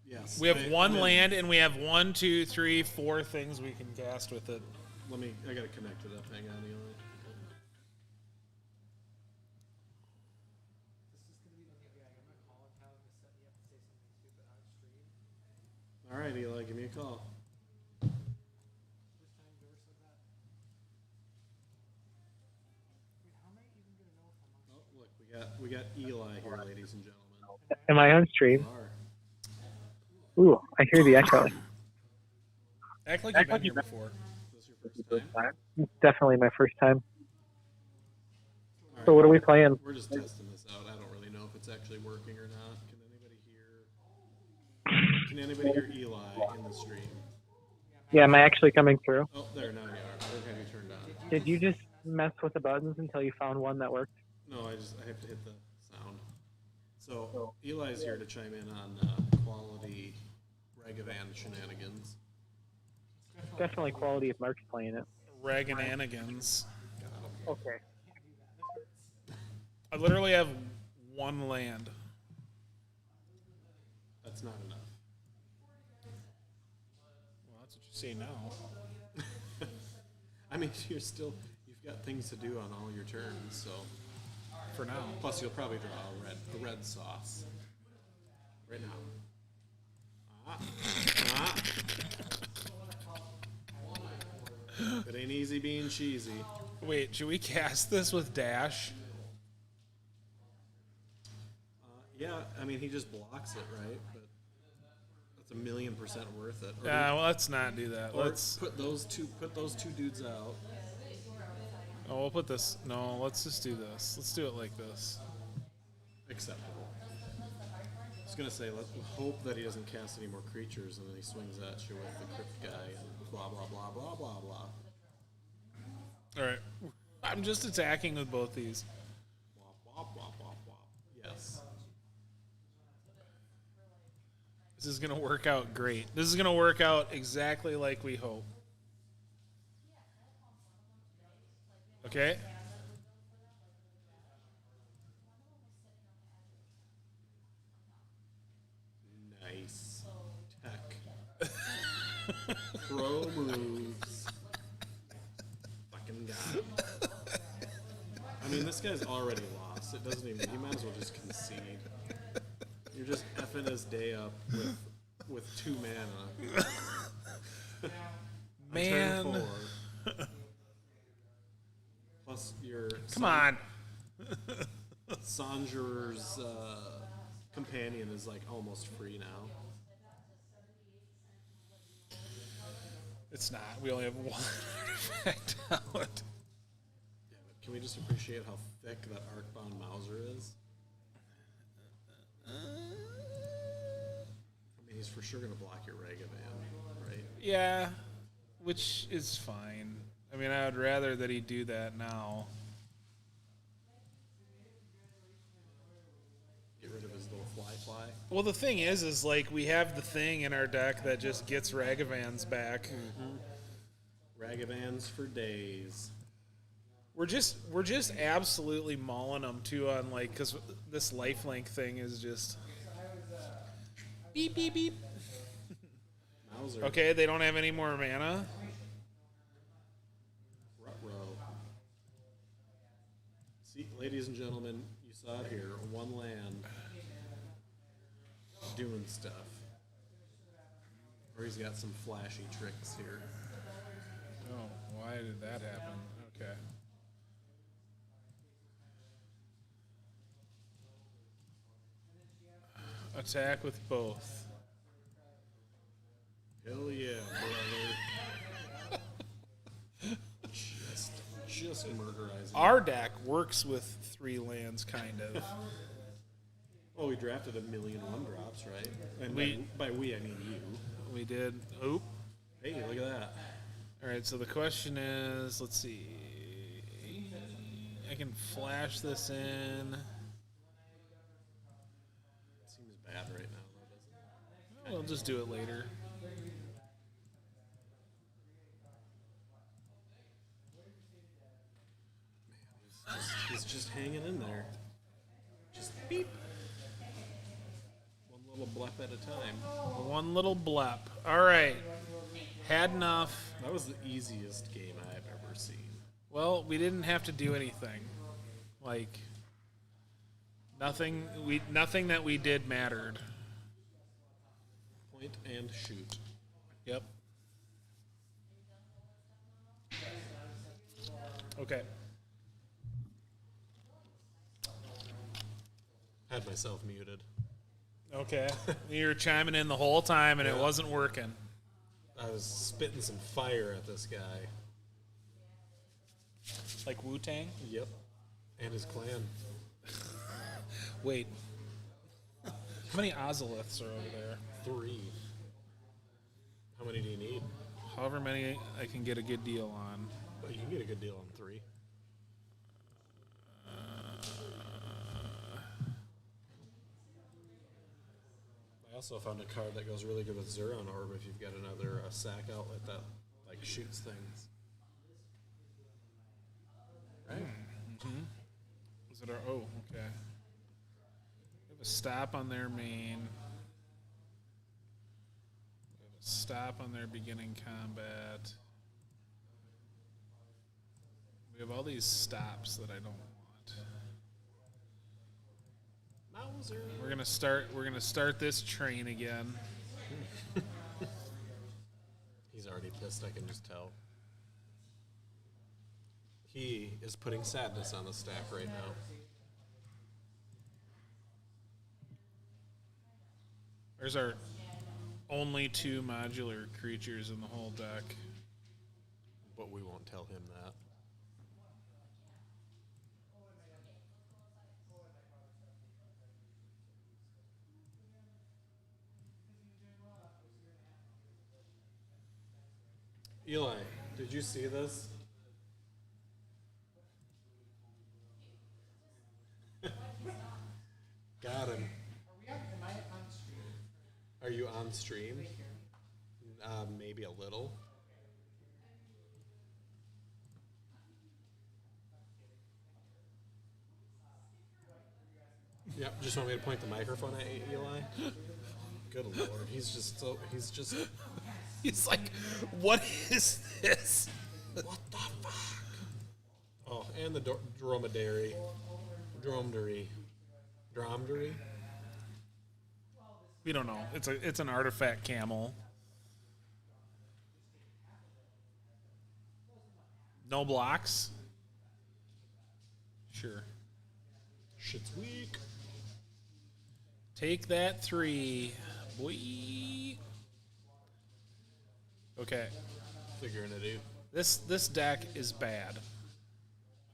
Yes. We have Hey, one I'm in. land, and we have 1, 2, 3, 4 things we can cast with it. I gotta connect it up. Hang on, Eli. All right, Eli, give me a call. Oh, look, we got Eli here, ladies and gentlemen. Am I on stream? You are. Ooh, I hear the echo. Act like you've been here before. Is this your first time? It's definitely my first time. All So right. what are we playing? We're just testing this out. I don't really know if it's actually working or not. Can anybody hear Eli in the stream? Yeah, am I actually coming through? Oh, there, now you are. Or have you turned on? Did you just mess with the buttons until you found one that worked? No, I have to hit the sound. So Eli's here to chime in on quality Ragavan shenanigans. Definitely quality if Mark's playing it. Reagananigans. Okay. I literally have one land. That's not enough. Well, that's what you say now. I mean, you've got things to do on all your turns, so. For now. Plus, you'll probably draw a red sauce. Right now. It ain't easy being cheesy. Wait, should we cast this with dash? Yeah, I mean, he just blocks it, right? But that's 1,000,000% worth it. Or, Well, let's not do that. or Let's. put those two dudes out. Oh, we'll put this. No, let's just do this. Let's do it like this. Acceptable. I was gonna say, let's hope that he doesn't cast any more creatures, and then he swings at you with the crypt guy and blah blah blah blah blah blah. All right. I'm just attacking with both these. Wop wop wop wop wop. Yes. This is gonna work out great. This is gonna work out exactly like we hope. Okay. Nice. Tech. Pro moves. Fucking guy. I mean, this guy's already lost. It doesn't even. He might as well just concede. You're just effing his day up with 2 mana. On turn Man. 4. Plus your Come on. Sanjur's companion is like almost free now. It's not. We only have one artifact out. Yeah, but can we just appreciate how thick that Arcbound Mauser is? I mean, he's for sure gonna block your Ragavan, right? Yeah, which is fine. I mean, I would rather that he do that now. Get rid of his little fly. Well, the thing is like we have the thing in our deck that just gets Ragavans back. Ragavans for days. We're just absolutely mauling them too on like because this lifelink thing is just beep beep beep. Mauser. Okay, they don't have any more mana. Ruh-roh. See, ladies and gentlemen, you saw it here. One land doing stuff. Or he's got some flashy tricks here. Oh, why did that happen? Okay. Attack with both. Hell yeah, brother. just murderizing. Our deck works with 3 lands, kind of. Oh, we drafted 1,000,000 1-drops, right? And We- by we, I mean you. We did. Oop. Hey, look at that. All right. So the question is, let's see. I can flash this in. Seems bad right now, though, doesn't it? We'll just do it later. He's just hanging in there. Just beep. One little blep at a time. One little blep. All right. Had enough. That was the easiest game I've ever seen. Well, we didn't have to do anything. Like nothing that we did mattered. Point and shoot. Yep. Okay. Had myself muted. Okay. You were chiming in the whole time and it Yeah. wasn't working. I was spitting some fire at this guy. Like Wu-Tang? Yep. And his clan. Wait. How many Ozoliths are over there? 3. How many do you need? However many I can get a good deal on. Well, you can get a good good deal on 3. I also found a card that goes really good with Zuron Orb if you've got another sack outlet that like shoots things. Right? Is it our, oh, okay. We have a stop on their main. We have a stop on their beginning combat. We have all these stops that I don't want. Mauser. We're gonna start this train again. He's already pissed, I can just tell. He is putting sadness on the stack right now. There's our only 2 modular creatures in the whole deck. But we won't tell him that. Eli, did you see this? Got him. Are you on stream? Maybe a little. Yep, just want me to point the microphone at Eli? Good lord, he's just He's like, what is this? what the fuck? Oh, and the dromedary. We don't know. It's an artifact camel. No blocks. Sure. Shit's weak. Take that 3, boy. Okay. Figuring it out. This deck is bad.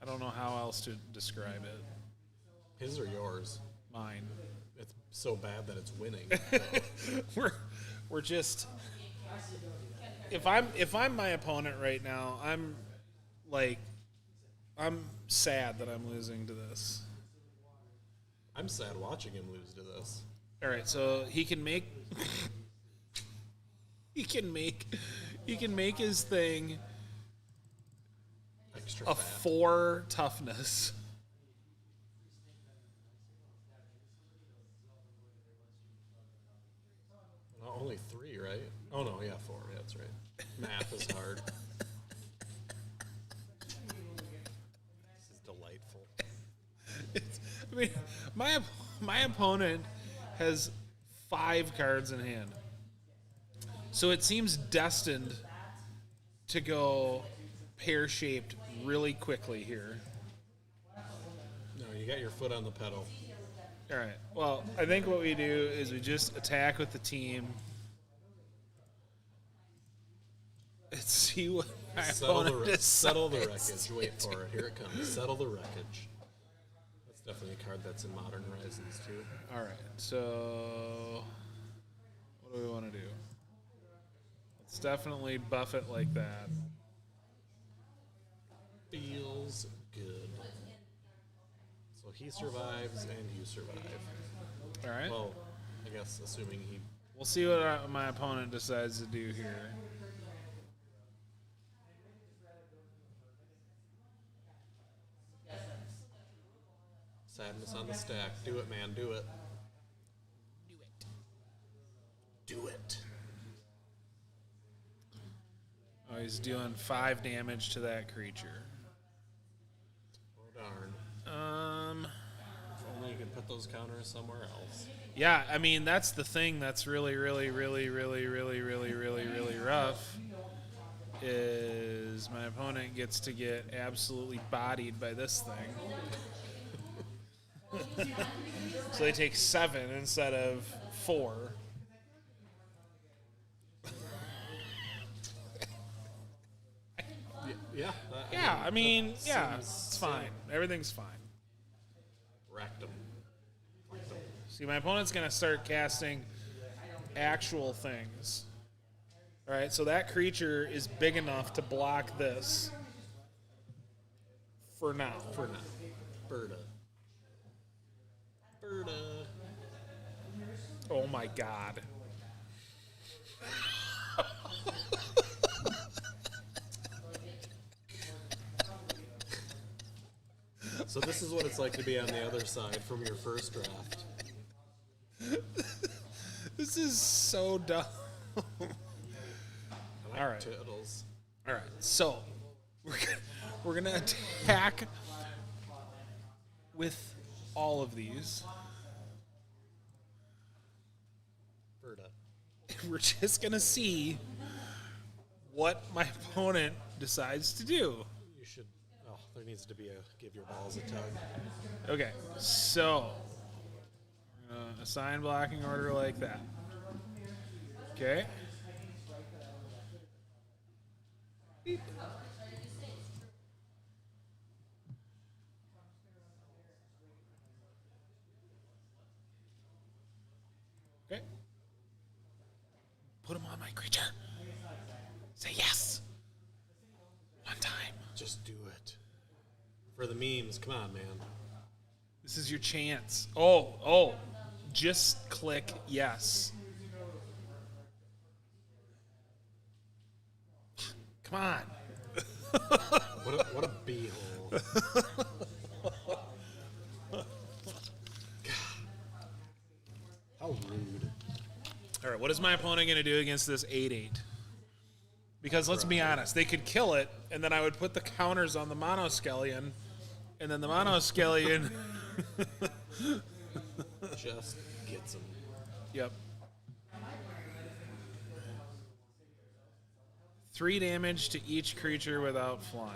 I don't know how else to describe it. His or yours? Mine. It's so bad that it's winning. We're just, if I'm my opponent right now, I'm sad that I'm losing to this. I'm sad watching him lose to this. All right, so he can make he can make his thing Extra a fat. 4 toughness. No, only 3, right? Oh no, yeah, 4. Yeah, that's right. Math is hard. This is delightful. I mean, my opponent has 5 cards in hand, so it seems destined to go pear-shaped really quickly here. No, you got your foot on the pedal. All right. Well, I think what we do is we just attack with the team. And see what my opponent decides. Settle the wreckage. Wait for it. Here it comes. Settle the wreckage. That's definitely a card that's in Modern Horizons too. All right. So, what do we want to do? Let's definitely buff it like that. Feels good. So he survives and you survive. All right. Well, I guess assuming he. We'll see what my opponent decides to do here. Sadness on the stack. Do it, man. Do it. Do it. Oh, he's doing 5 damage to that creature. Oh darn. If only you could put those counters somewhere else. Yeah, I mean that's the thing that's really rough. Is my opponent gets to get absolutely bodied by this thing. So they take 7 instead of 4. Yeah. Yeah, I mean, yeah, seems it's fine. Everything's fine. Wrecked him. See, my opponent's going to start casting actual things. All right, so that creature is big enough to block this. For now. For now. Berta. Berta. Oh my god. So this is what it's like to be on the other side from your first draft. This is so dumb. I like All right. turtles. All right, so we're gonna attack with all of these. Berta. We're just gonna see what my opponent decides to do. You should. Oh, there needs to be a give your balls a tug. Okay, so we're gonna assign blocking order like that. Okay. Okay. Put him on my creature. Say yes. One time. Just do it. For the memes, come on, man. This is your chance. Oh. Just click yes. Come on. What a beehole. How rude. All right, what is my opponent going to do against this 8/8? Because let's be honest, they could kill it, and then I would put the counters on the Monoskellion, and then the Monoskellion. Just gets him. Yep. 3 damage to each creature without flying.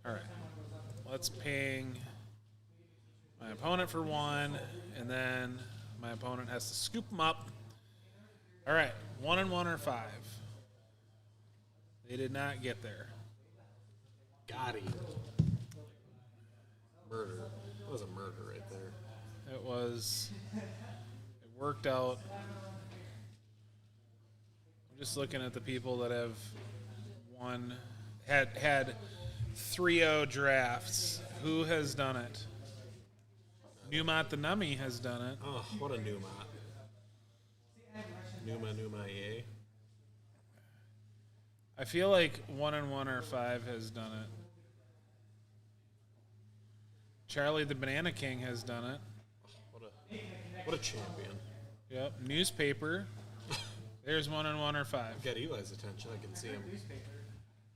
All right. Let's ping my opponent for 1, and then my opponent has to scoop them up. All right. 1 and 1 or 5. They did not get there. Got him. Murder. That was a murder right there. It was. It worked out. I'm just looking at the people that have won, had 3-0 drafts. Who has done it? Newmont the Nummy has done it. Oh, what a Newmont. Numa, yay. I feel like 1 and 1 or 5 has done it. Charlie the Banana King has done it. What a champion. Yep. Newspaper. There's 1 and 1 or 5. Got Eli's attention. I can see him.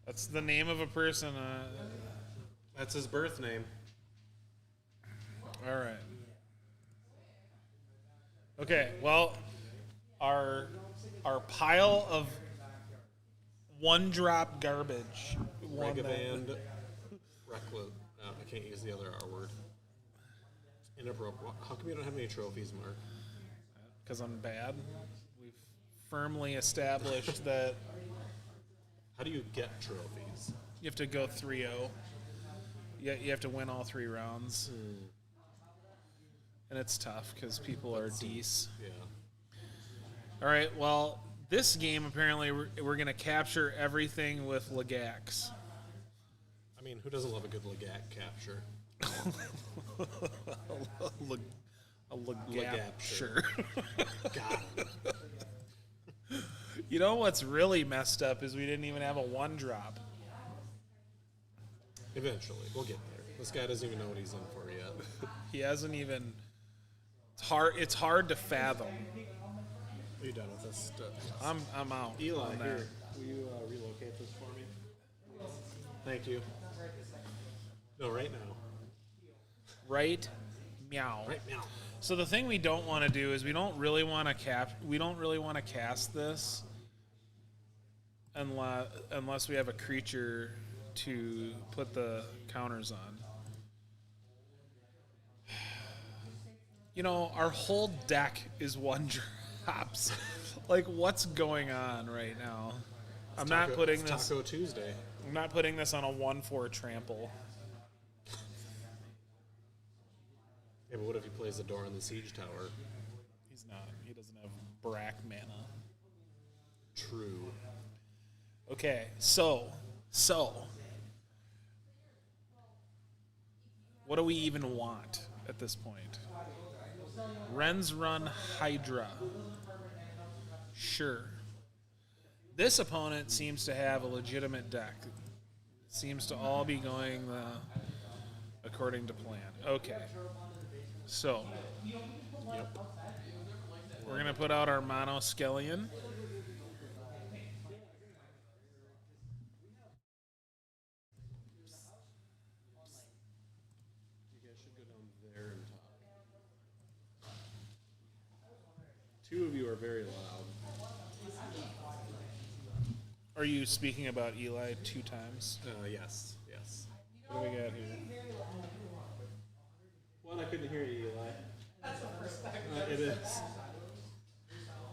That's the name of a person. That's his birth name. All right. Okay. Well, our pile of 1-drop garbage. won that. Regaband. Reckless. I can't use the other R word. Inappropriate. How come you don't have any trophies, Mark? Because I'm bad. We've firmly established that How do you get trophies? you have to go 3-0. You have to win all 3 rounds. And it's tough because people are dece. Yeah. All right, well, this game apparently we're going to capture everything with Legax. I mean, who doesn't love a good Legat capture? A Legap, Legap, sure. Got him. You know what's really messed up is we didn't even have a 1-drop. Eventually, we'll get there. This guy doesn't even know what he's in for yet. He hasn't even. It's hard to fathom. Are you done with this stuff? I'm out. Eli, on that. here. Will you relocate this for me? Thank you. No, right now. Right, meow. Right now. So the thing we don't want to do is we don't really want to cast this unless we have a creature to put the counters on. You know, our whole deck is 1-drops. Like, what's going on right now? I'm not putting this. Taco Tuesday. I'm not putting this on a 1/4 trample. Yeah, but what if he plays the door on the siege tower? He's not. He doesn't have Brack mana. True. Okay, so What do we even want at this point? Ren's Run Hydra. Sure. This opponent seems to have a legitimate deck. Seems to all be going according to plan. Okay. So, we're going to put out our Mono Skellion. You guys should go down there and talk. Two of you are very loud. Are you speaking about Eli 2 times? Yes, yes. What do we got here? One, I couldn't hear you, Eli. That's a perspective. It is.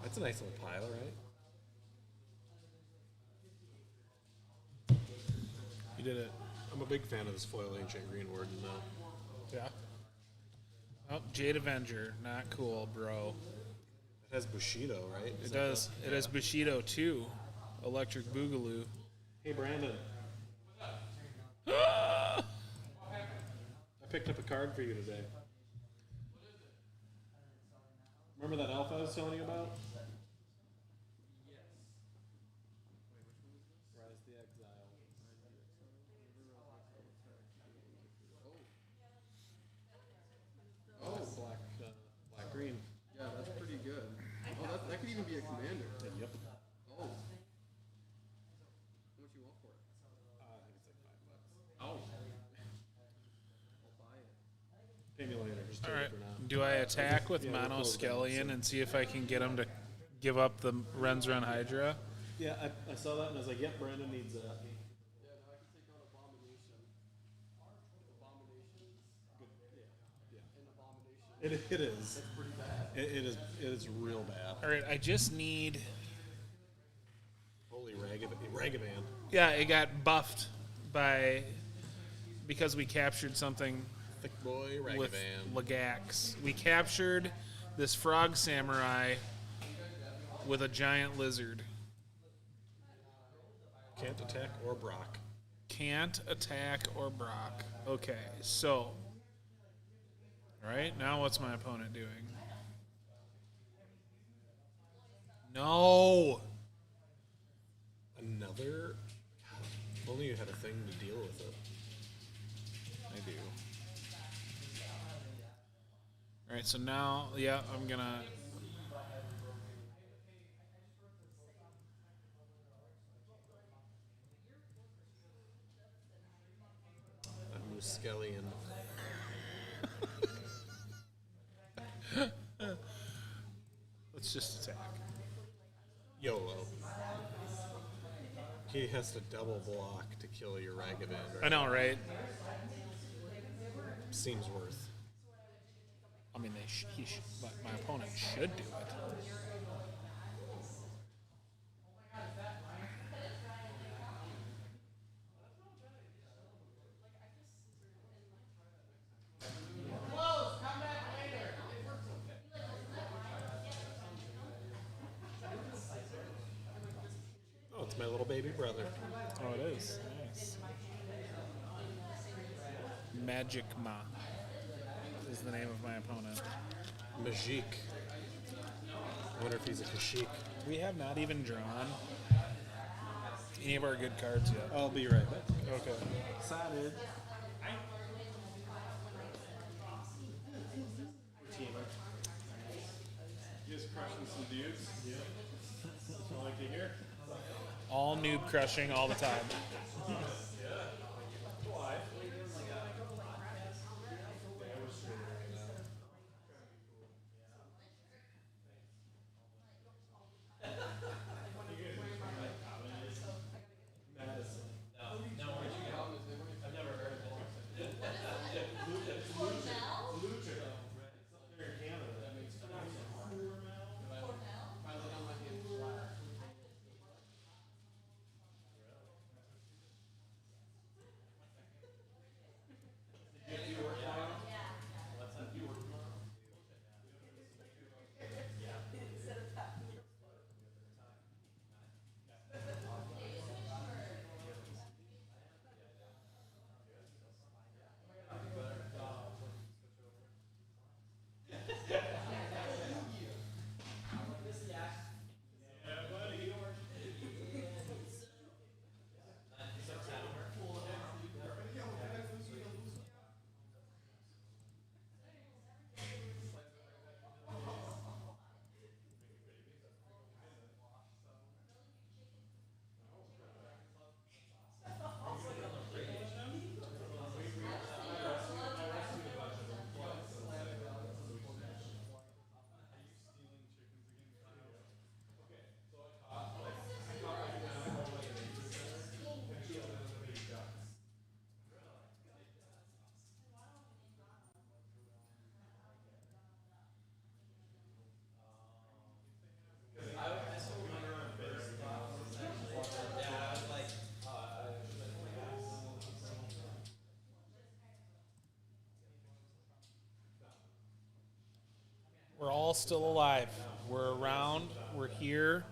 That's a nice little pile, right? You did it. I'm a big fan of this foil ancient green warden, though. Yeah. Oh, Jade Avenger. Not cool, bro. It has Bushido, right? It does. It has Bushido too. Electric Boogaloo. Hey, Brandon. I picked up a card for you today. Remember that elf I was telling you about? Rise the Exile. Oh, black green. Yeah, that's pretty good. Oh, that could even be a commander. Yep. Oh. How much you want for it? I think it's like $5. Oh. I'll buy it. Pay me later. Just take All right. it for now. Do I attack with Yeah, we'll Mono close down Skellion soon. and see if I can get him to give up the Ren's Run Hydra? Yeah, I saw that and I was like, yep, Brandon needs that. Yeah, now I can take out Abomination. Abominations. Yeah. An Abomination. It is. That's pretty bad. It is real bad. All right, I just need. Holy Ragavan. Yeah, it got buffed because we captured something Thick boy with Ragavan. Legax. We captured this frog samurai with a giant lizard. Can't attack or Brock. Can't attack or Brock. Okay, so. Alright, now what's my opponent doing? No! Another? God, if only you had a thing to deal with it. I do. Alright, so now, yeah, I'm gonna. A Muskellian. Let's just attack. YOLO. He has to double block to kill your Ragavan. I know, right? Seems worth. I mean, my opponent should do it. Oh, it's my little baby brother. Oh, it is. Nice. Magic Ma is the name of my opponent. Majik. I wonder if he's a Kashyyyk. We have not even drawn any of our good cards yet. I'll be right back. Okay. Excited. You guys crushing some dudes? Yeah. I like to hear. All noob crushing all the time. all still alive. We're around. We're here.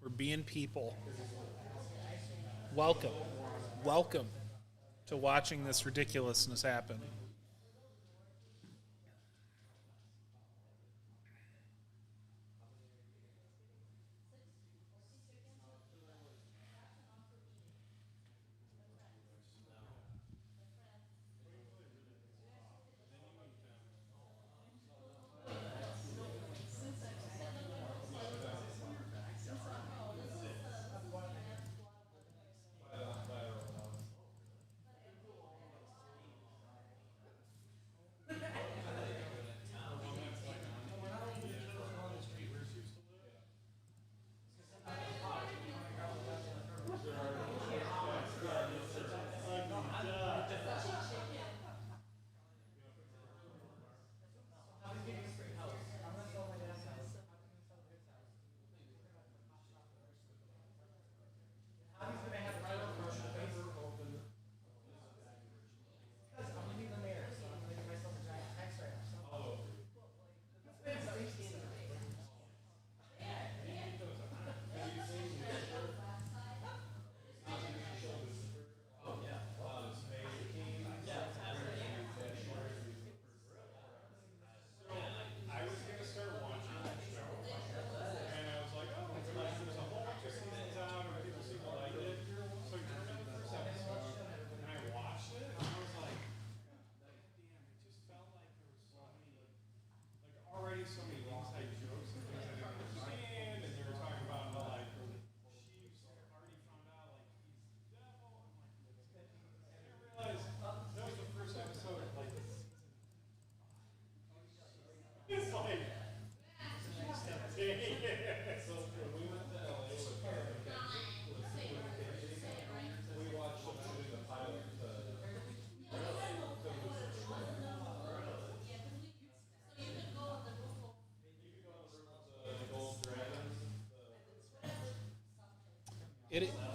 We're being people. Welcome. Welcome to watching this ridiculousness happen.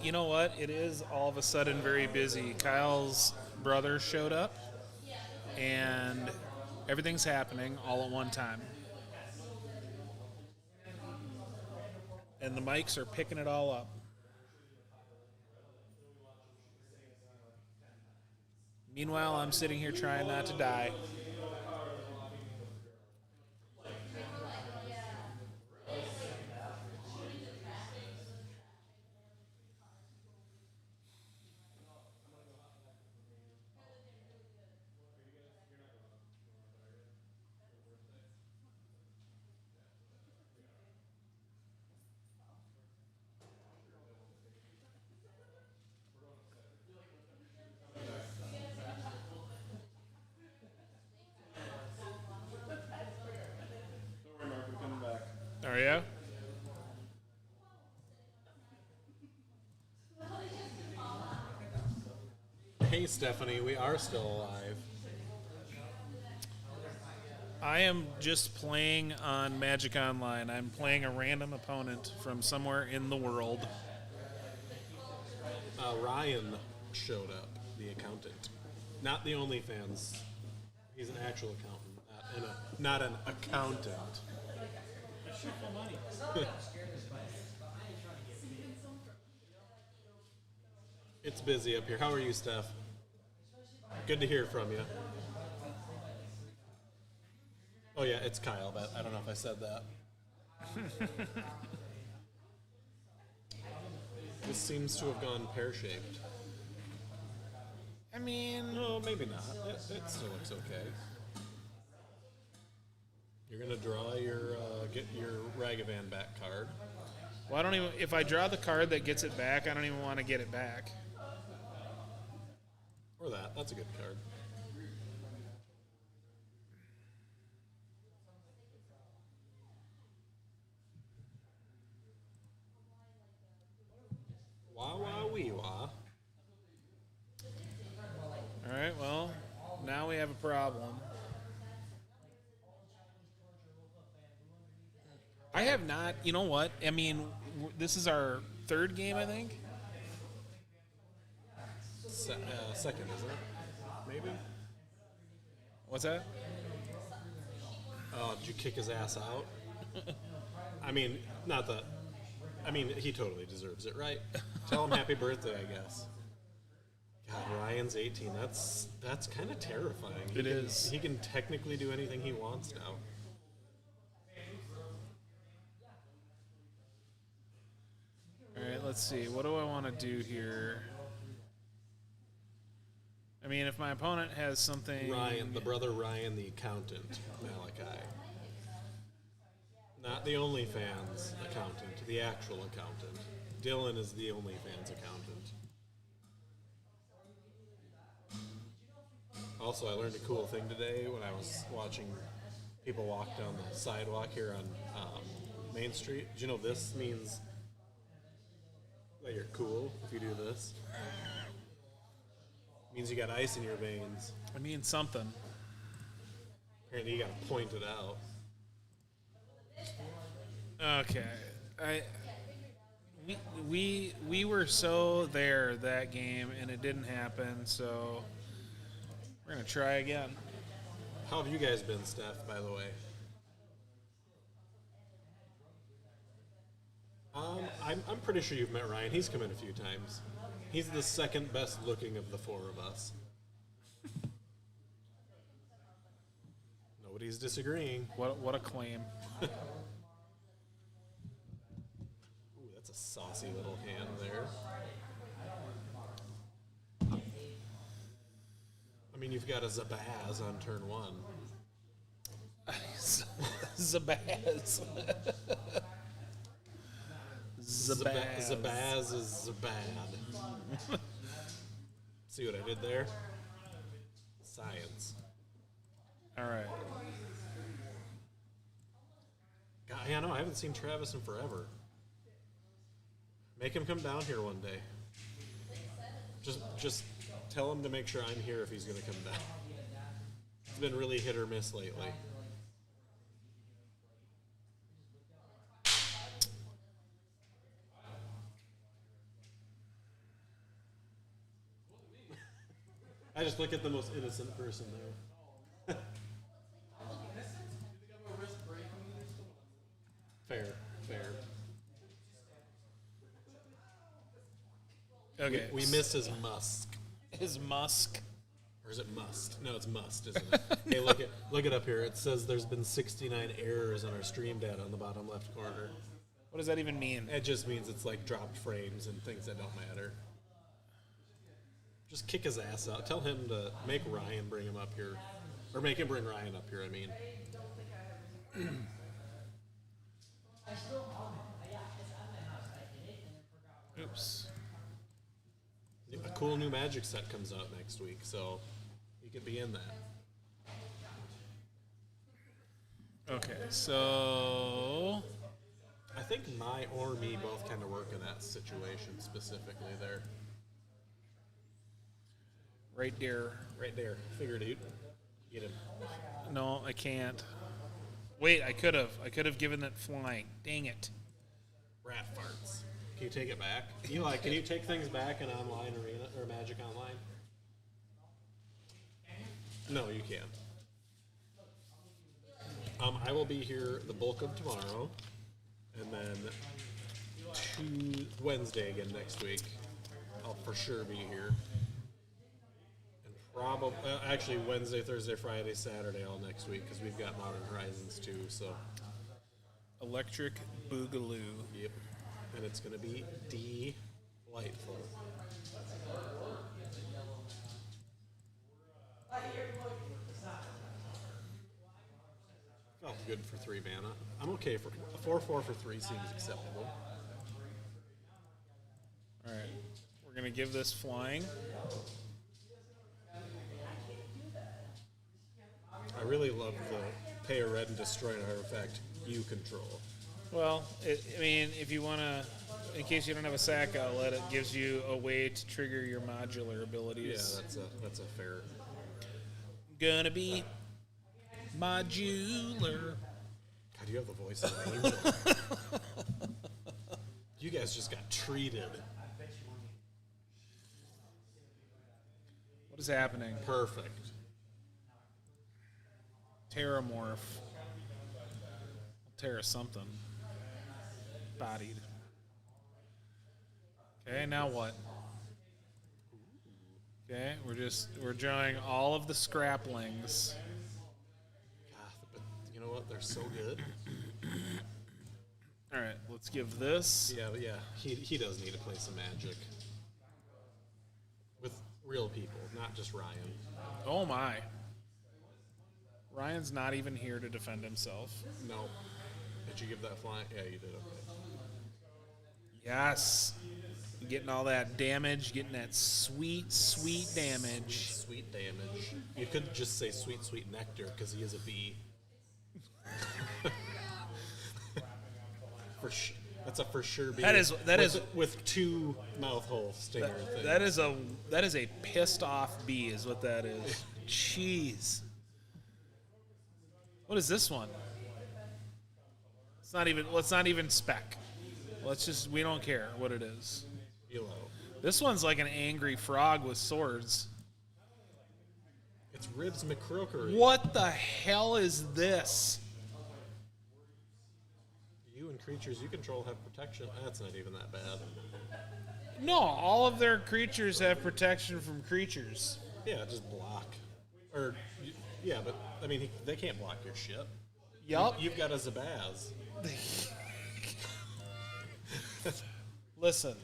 You know what? It is all of a sudden very busy. Kyle's brother showed up, and everything's happening all at one time. And the mics are picking it all up. Meanwhile, I'm sitting here trying not to die. Don't worry, Mark, we're coming back. Are you? Hey, Stephanie, we are still alive. I am just playing on Magic Online. I'm playing a random opponent from somewhere in the world. Ryan showed up, the accountant. Not the OnlyFans. He's an actual accountant, not an accountant. It's busy up here. How are you, Steph? Good to hear from you. Oh yeah, it's Kyle, but I don't know if I said that. This seems to have gone pear-shaped. I mean, No, maybe not. It still looks okay. You're gonna draw your get your Ragavan back card. well, I don't even. If I draw the card that gets it back, I don't even want to get it back. Or that. That's a good card. Wah wah wee wah. All right. Well, now we have a problem. I have not. You know what? I mean, this is our third game, I think. Second, isn't it? Maybe. What's that? Oh, did you kick his ass out? I mean, not that. I mean, he totally deserves it, right? Tell him happy birthday, I guess. God, Ryan's 18. That's kind of terrifying. It is. He can technically do anything he wants now. All right, let's see. What do I want to do here? I mean, if my opponent has something. Ryan, the brother Ryan, the accountant, Malachi. Not the OnlyFans accountant, the actual accountant. Dylan is the OnlyFans accountant. Also, I learned a cool thing today when I was watching people walk down the sidewalk here on Main Street. Did you know this means that you're cool if you do this? It means you got ice in your veins. I mean, something. Apparently, you got to point it out. Okay. We were so there that game, and it didn't happen, so we're going to try again. How have you guys been, Steph, by the way? I'm pretty sure you've met Ryan. He's come in a few times. He's the second best looking of the four of us. Nobody's disagreeing. What a claim. Ooh, that's a saucy little hand there. I mean, you've got a Zabaz on turn one. Zabaz. Zabaz is Zabad. See what I did there? Science. All right. God, yeah, no, I haven't seen Travis in forever. Make him come down here one day. Just tell him to make sure I'm here if he's going to come down. It's been really hit or miss lately. I just look at the most innocent person there. Fair. Okay. We missed his musk. his musk. Or is it must? No, it's must, isn't it? Hey, look it up here. It says there's been 69 errors on our stream data on the bottom left corner. What does that even mean? It just means it's like dropped frames and things that don't matter. Just kick his ass out. Tell him to make Ryan bring him up here. Or make him bring Ryan up here, I mean. Oops. A cool new Magic set comes out next week, so you could be in that. Okay, so I think my or me both kind of work in that situation specifically there. right there. Right there. Figured it. Get him. No, I can't. Wait, I could have. I could have given that flying. Dang it. Rat farts. Can you take it back? Eli, can you take things back in online arena or Magic Online? No, you can't. I will be here the bulk of tomorrow, and then Wednesday again next week. I'll for sure be here. And probably actually Wednesday, Thursday, Friday, Saturday all next week because we've got Modern Horizons too. So Electric Boogaloo. yep, and it's gonna be delightful. Felt good for 3 mana. I'm okay for 4/4 for 3 seems acceptable. All right, we're gonna give this flying. I really love the pay a red and destroy an artifact you control. Well, I mean, if you want to, in case you don't have a sack outlet, it gives you a way to trigger your modular Yeah, abilities. that's a fair. Gonna be modular. God, you have the voice of an angel. You guys just got treated. What is happening? Perfect. Terramorph. tear something. Bodied. Okay, now what? Okay, we're drawing all of the scraplings. God, but you know what? They're so good. All right, let's give this. Yeah, but yeah. He does need to play some Magic with real people, not just Ryan. Oh my. Ryan's not even here to defend himself. No. Did you give that flying? Yeah, you did. Okay. Yes. Getting all that damage, getting that sweet, sweet damage. Sweet damage. You could just say sweet, sweet nectar because he is a bee. That's a for sure bee. That is with two mouth hole stinger things. that is a pissed off bee is what that is. Jeez. What is this one? Let's not even spec. We don't care what it is. Elo. This one's like an angry frog with swords. It's Ribs McCrokery. What the hell is this? You and creatures you control have protection. That's not even that bad. No, all of their creatures have protection from creatures. Yeah, just block. Yeah, but I mean, they can't block your shit. Yup. You've got a Zabaz. Listen.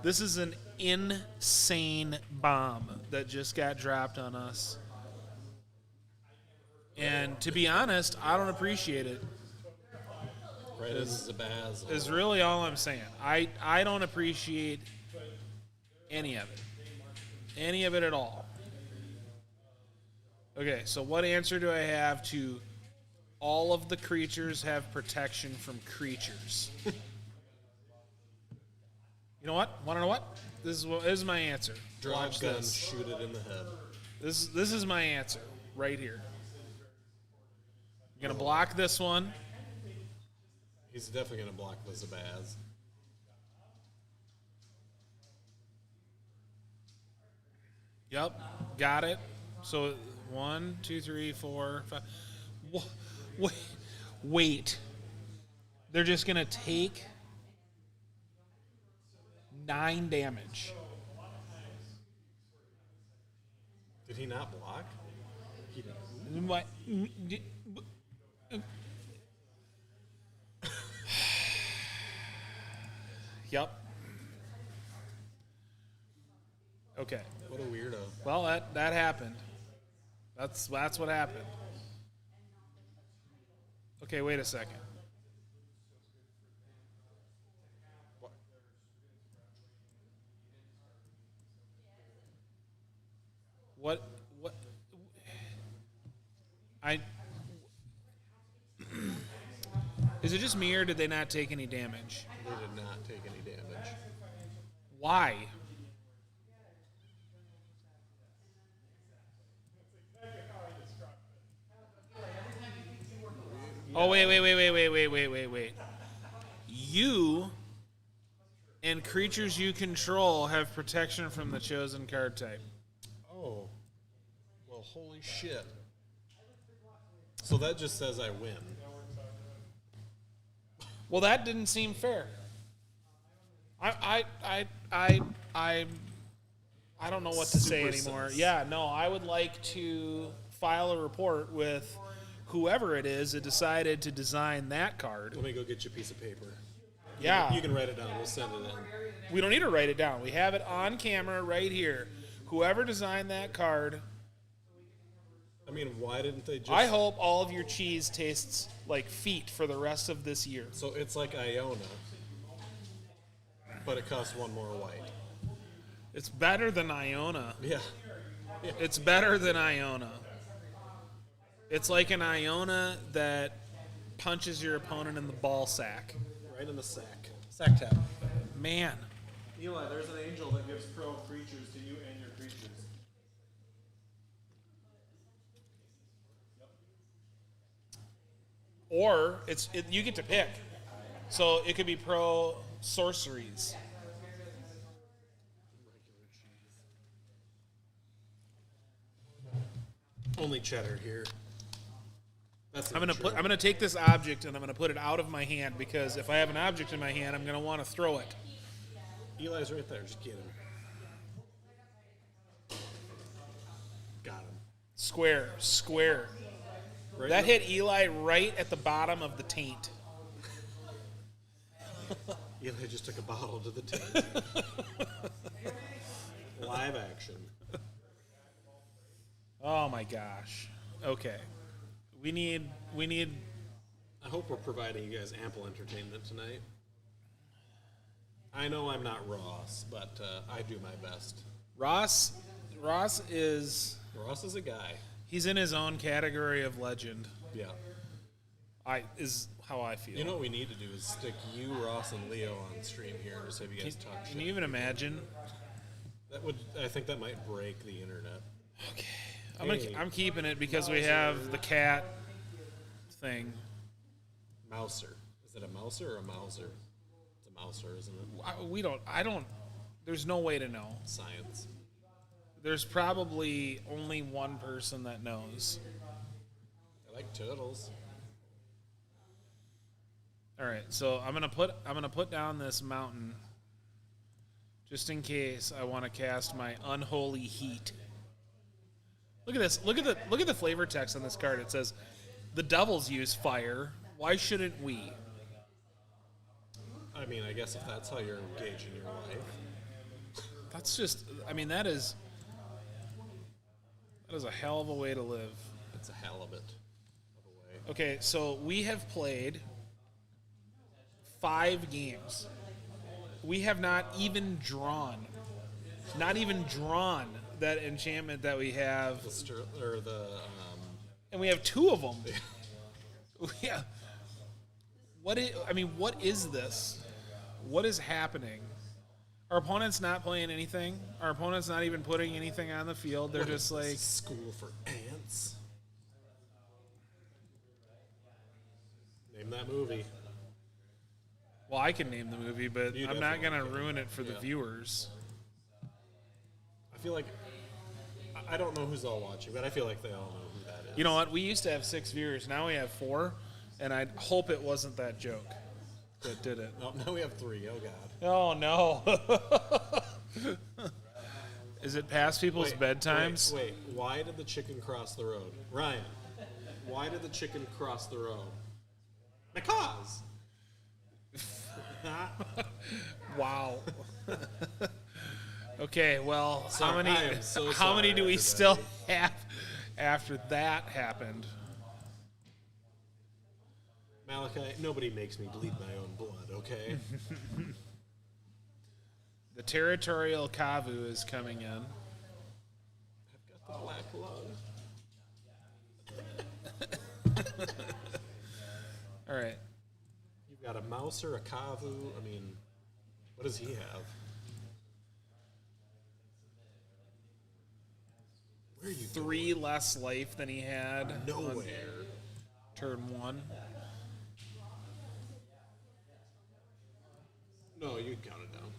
This is an insane bomb that just got dropped on us. And to be honest, I don't appreciate it. Right as a Zabaz. Is really all I'm saying. I don't appreciate any of it. Any of it at all. Okay, so what answer do I have to all of the creatures have protection from creatures? You know what? Want to know what? This is my answer. Draw Watch a gun, this. shoot it in the head. This is my answer right here. I'm gonna block this one. He's definitely going to block the Zabaz. Yep, got it. So 1, 2, 3, 4, 5. Wait. They're just gonna take 9 damage. Did he not block? What? Yep. Okay. What a weirdo. Well, that happened. That's what happened. Okay, wait a second. What is it just me or did they not take any damage? They did not take any damage. Why? Oh, wait. You and creatures you control have protection from the chosen card type. Oh. Well, holy shit. So that just says I win. Well, that didn't seem fair. I don't know what to say Super anymore. sus. Yeah, no, I would like to file a report with whoever it is that decided to design that card. Let me go get you a piece of paper. Yeah. You can write it down. We'll send it in. We don't need to write it down. We have it on camera right here. Whoever designed that card, I mean, why didn't they just... I hope all of your cheese tastes like feet for the rest of this year. So it's like Iona, but it costs 1 more white. It's better than Iona. Yeah. It's better than Iona. It's like an Iona that punches your opponent in the ball sack. Right in the sack. Sack tap. Man. Eli, there's an angel that gives pro creatures to you and your creatures. Or you get to pick. So it could be pro sorceries. Only cheddar here. That's I'm not true. gonna take this object and I'm gonna put it out of my hand because if I have an object in my hand, I'm gonna want to throw it. Eli's right there. Just get him. Got him. Square. Right That in hit Eli right at the bottom of the taint. Eli just took a bottle to the tank. Live action. Oh my gosh. Okay. We need I hope we're providing you guys ample entertainment tonight. I know I'm not Ross, but I do my best. Ross is Ross is a guy. he's in his own category of legend. Yeah. Is how I feel. You know what we need to do is stick you, Ross, and Leo on stream here and just have you guys talk Can shit. you even imagine? I think that might break the internet. Okay. Hey. I'm keeping it because we have the cat thing. Mouser. Is it a mouser or a mouser? It's a mouser, isn't it? I don't there's no way to know. Science. There's probably only one person that knows. I like turtles. All right, so I'm gonna put down this mountain, just in case I want to cast my unholy heat. Look at this. Look at the flavor text on this card. It says, "The devils use fire. Why shouldn't we?" I mean, I guess if that's how you're engaging your life. That's just. I mean, that is a hell of a way to live. It's a halibut of a way. Okay, so we have played 5 games. We have not even drawn that enchantment that we have, and we have 2 of them. Yeah. What is this? What is happening? Our opponent's not playing anything. Our opponent's not even putting anything on the field. They're What just is like, this, school for ants. Name that movie. well, I can name the movie, but You I'm not definitely going to can. ruin it for the Yeah. viewers. I feel like I don't know who's all watching, but I feel like they all know who that is. You know what? We used to have 6 viewers. Now we have 4, and I hope it wasn't that joke that did it. Oh, now we have 3. Oh God. Oh no! Is it past people's bedtimes? Wait. Why did the chicken cross the road? Ryan, why did the chicken cross the road? Because. Wow. Okay, well, Sorry, I am so how many sorry, do we everybody. still have after that happened? Malachi, nobody makes me bleed my own blood, okay? The territorial Kavu is coming in. I've got the black lung. All right. You've got a Mouser, a Kavu. I mean, what does he have? Where are you 3 less life than he had. going? on Nowhere. Turn 1. No, you count it down.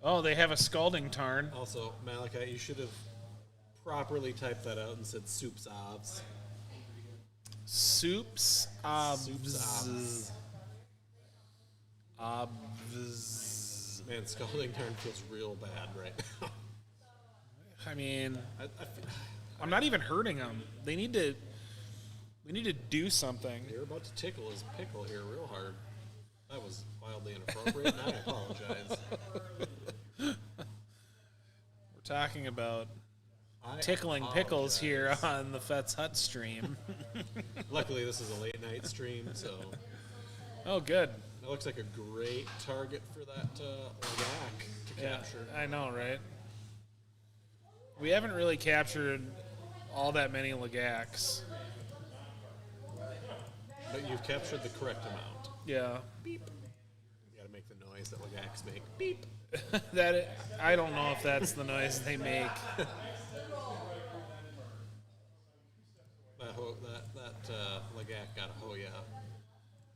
Oh, they have a Scalding Tarn. Also, Malachi, you should have properly typed that out and said soups obs. Soups. Soups Obs. Man, Scalding Tarn feels real bad right now. I mean, I feel, I'm not even hurting them. We need to do something. you're about to tickle his pickle here real hard. That was wildly inappropriate, and I apologize. We're talking about I tickling pickles here apologize. on the Fets Hut stream. Luckily, this is a late night stream, so Oh, good. that looks like a great target for that Lagac to Yeah, capture. I know, right? We haven't really captured all that many Lagacs. But you've captured the correct amount. Yeah. You gotta make the noise that Lagacs make. Beep. I don't know if that's the noise they make. That Lagac got a Hoya.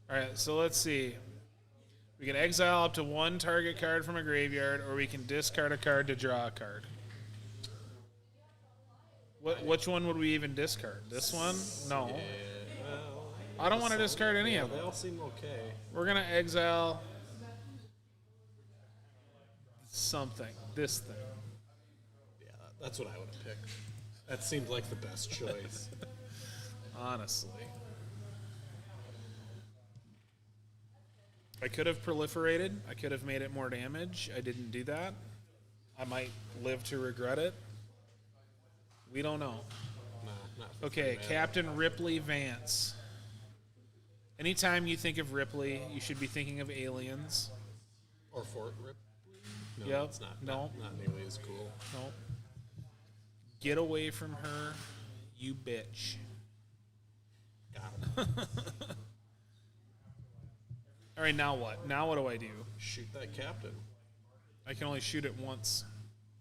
All right, so let's see. We can exile up to 1 target card from a graveyard, or we can discard a card to draw a card. Which one would we even discard? This one? No. Yeah, well, I don't want to discard any yeah, of they them. all seem okay. We're gonna exile something. This thing. Yeah, that's what I would have picked. That seemed like the best choice. Honestly. I could have proliferated. I could have made it more damage. I didn't do that. I might live to regret it. We don't know. Nah, not for Okay, free, man. Captain Ripley Vance. Anytime you think of Ripley, you should be thinking of aliens. Or Fort Ripley? No, Yep, it's not. no. Not nearly as cool. No. Get away from her, you bitch. Got him. All right, now what? Now what do I do? Shoot that captain. I can only shoot it once.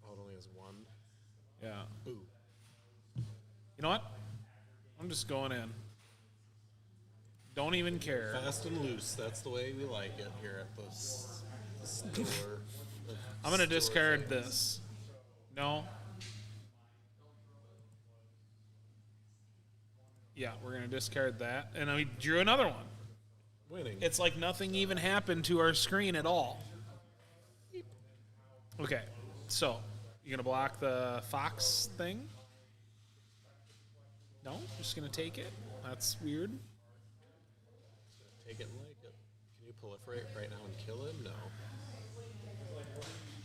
Oh, it only has one. Yeah. Boo. You know what? I'm just going in. Don't even care. Fast and loose. That's the way we like it here at the store. I'm going to discard this. No. Yeah, we're going to discard that. And we drew another one. Winning. It's like nothing even happened to our screen at all. Okay, so you gonna block the fox thing? No, just gonna take it. That's weird. Take it and like it. Can you proliferate right now and kill him? No.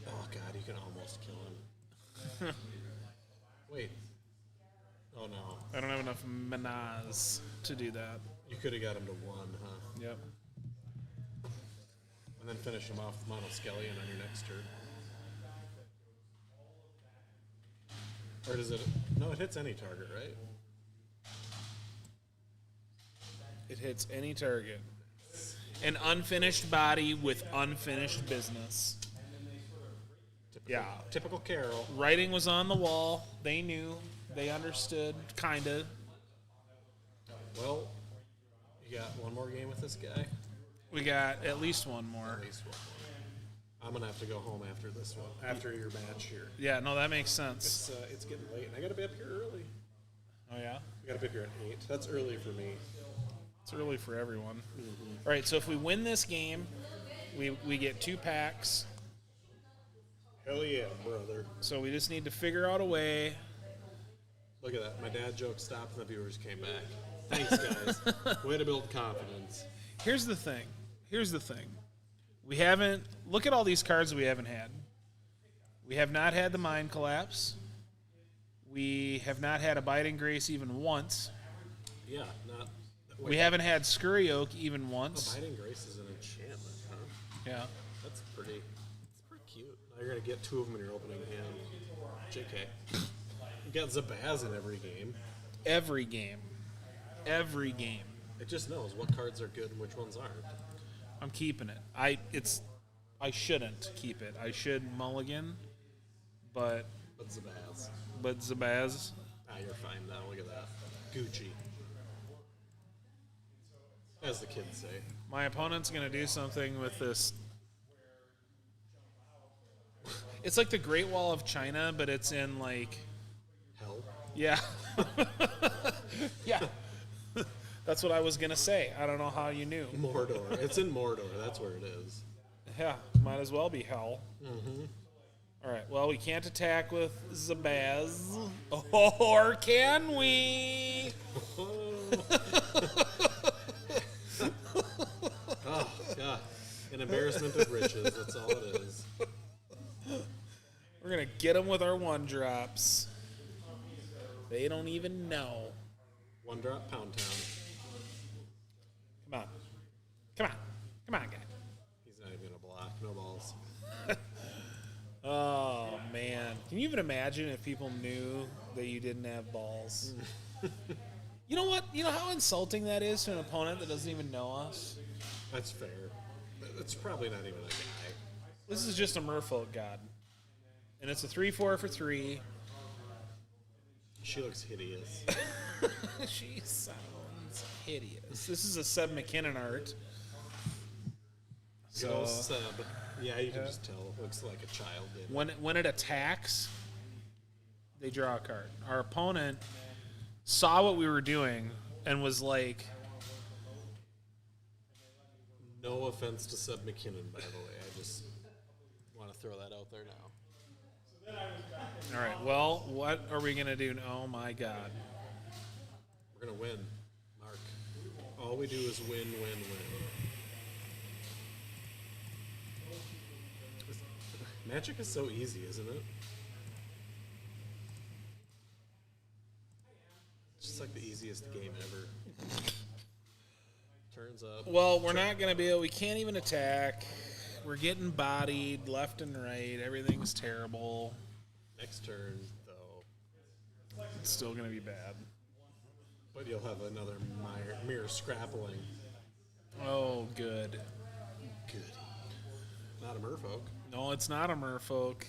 Oh god, you can almost kill him. Wait. Oh no. I don't have enough manas to do that. You could have got him to one, huh? Yep. And then finish him off with Monoskellion on your next turn. Or does it? No, it hits any target, right? It hits any target. An unfinished body with unfinished business. Yeah. Typical Carol. Writing was on the wall. They knew. They understood. Kinda. Well, you got one more game with this guy? We got at least one more. At least one more. I'm gonna have to go home after this one. After your match here. Yeah, no, that makes sense. It's getting late, and I gotta be up here early. Oh, yeah? I gotta be up here at 8. That's early for me. It's early for everyone. All right, so if we win this game, we get 2 packs. Hell yeah, brother. So we just need to figure out a way. Look at that. My dad joke stopped and the viewers came back. Thanks, guys. Way to build confidence. Here's the thing. We haven't. Look at all these cards we haven't had. We have not had the Mind Collapse. We have not had a Biding Grace even once. Yeah, not. We haven't had Scurry Oak even once. Abiding Grace is an enchantment, huh? Yeah. That's pretty cute. Now you're gonna get 2 of them in your opening hand. JK. You got Zabaz in every game. Every game. It just knows what cards are good and which ones aren't. I'm keeping it. I shouldn't keep it. I should mulligan, but But Zabaz. Zabaz. Ah, you're fine now. Look at that. Gucci. As the kids say. My opponent's gonna do something with this. It's like the Great Wall of China, but it's in like, Hell. yeah, yeah. That's what I was gonna say. I don't know how you knew. Mordor. It's in Mordor. That's where it is. Yeah, might as well be hell. Mm-hmm. All right. Well, we can't attack with Zabaz, or can we? Oh, God. An embarrassment of riches. That's all it is. We're gonna get them with our 1-drops. They don't even know. 1-drop Pound Town. Come on, guy. He's not even going to block. No balls. Oh man, can you even imagine if people knew that you didn't have balls? You know what? You know how insulting that is to an opponent that doesn't even know us? That's fair. It's probably not even a guy. This is just a merfolk god. And it's a 3/4 for 3. She looks hideous. She sounds hideous. This is a Seb McKinnon art. So, So Seb. Yeah, you can just tell. Looks like a child did. when it attacks, they draw a card. Our opponent saw what we were doing and was like, No offense to Seb McKinnon, by the way. I just want to throw that out there now. all right, well, what are we going to do? Oh, my God. We're going to win, Mark. All we do is win, win, win. Magic is so easy, isn't it? It's just like the easiest game ever. Turns up. Well, we're not going to be able, we can't even attack. We're getting bodied left and right. Everything's terrible. Next turn, though. It's still going to be bad. But you'll have another mirror scrappling. Oh, good. Goody. Not a merfolk. No, it's not a merfolk.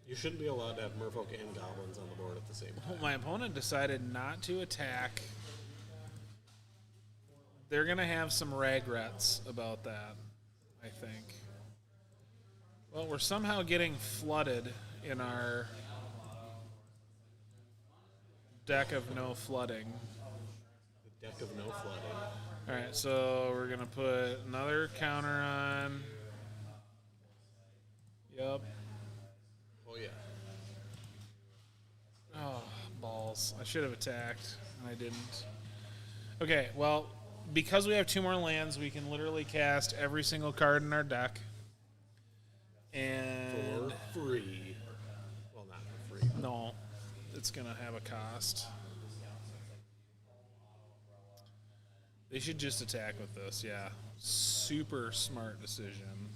You shouldn't be allowed to have merfolk and goblins on the board at the same time. My opponent decided not to attack. They're going to have some regrets about that, I think. Well, we're somehow getting flooded in our deck of no flooding. The deck of no flooding. All right, so we're going to put another counter on. Yep. Oh, yeah. Oh, balls. I should have attacked, and I didn't. Okay, well, because we have 2 more lands, we can literally cast every single card in our deck. And For free. Well, not for free. no, it's going to have a cost. They should just attack with this, yeah. Super smart decision.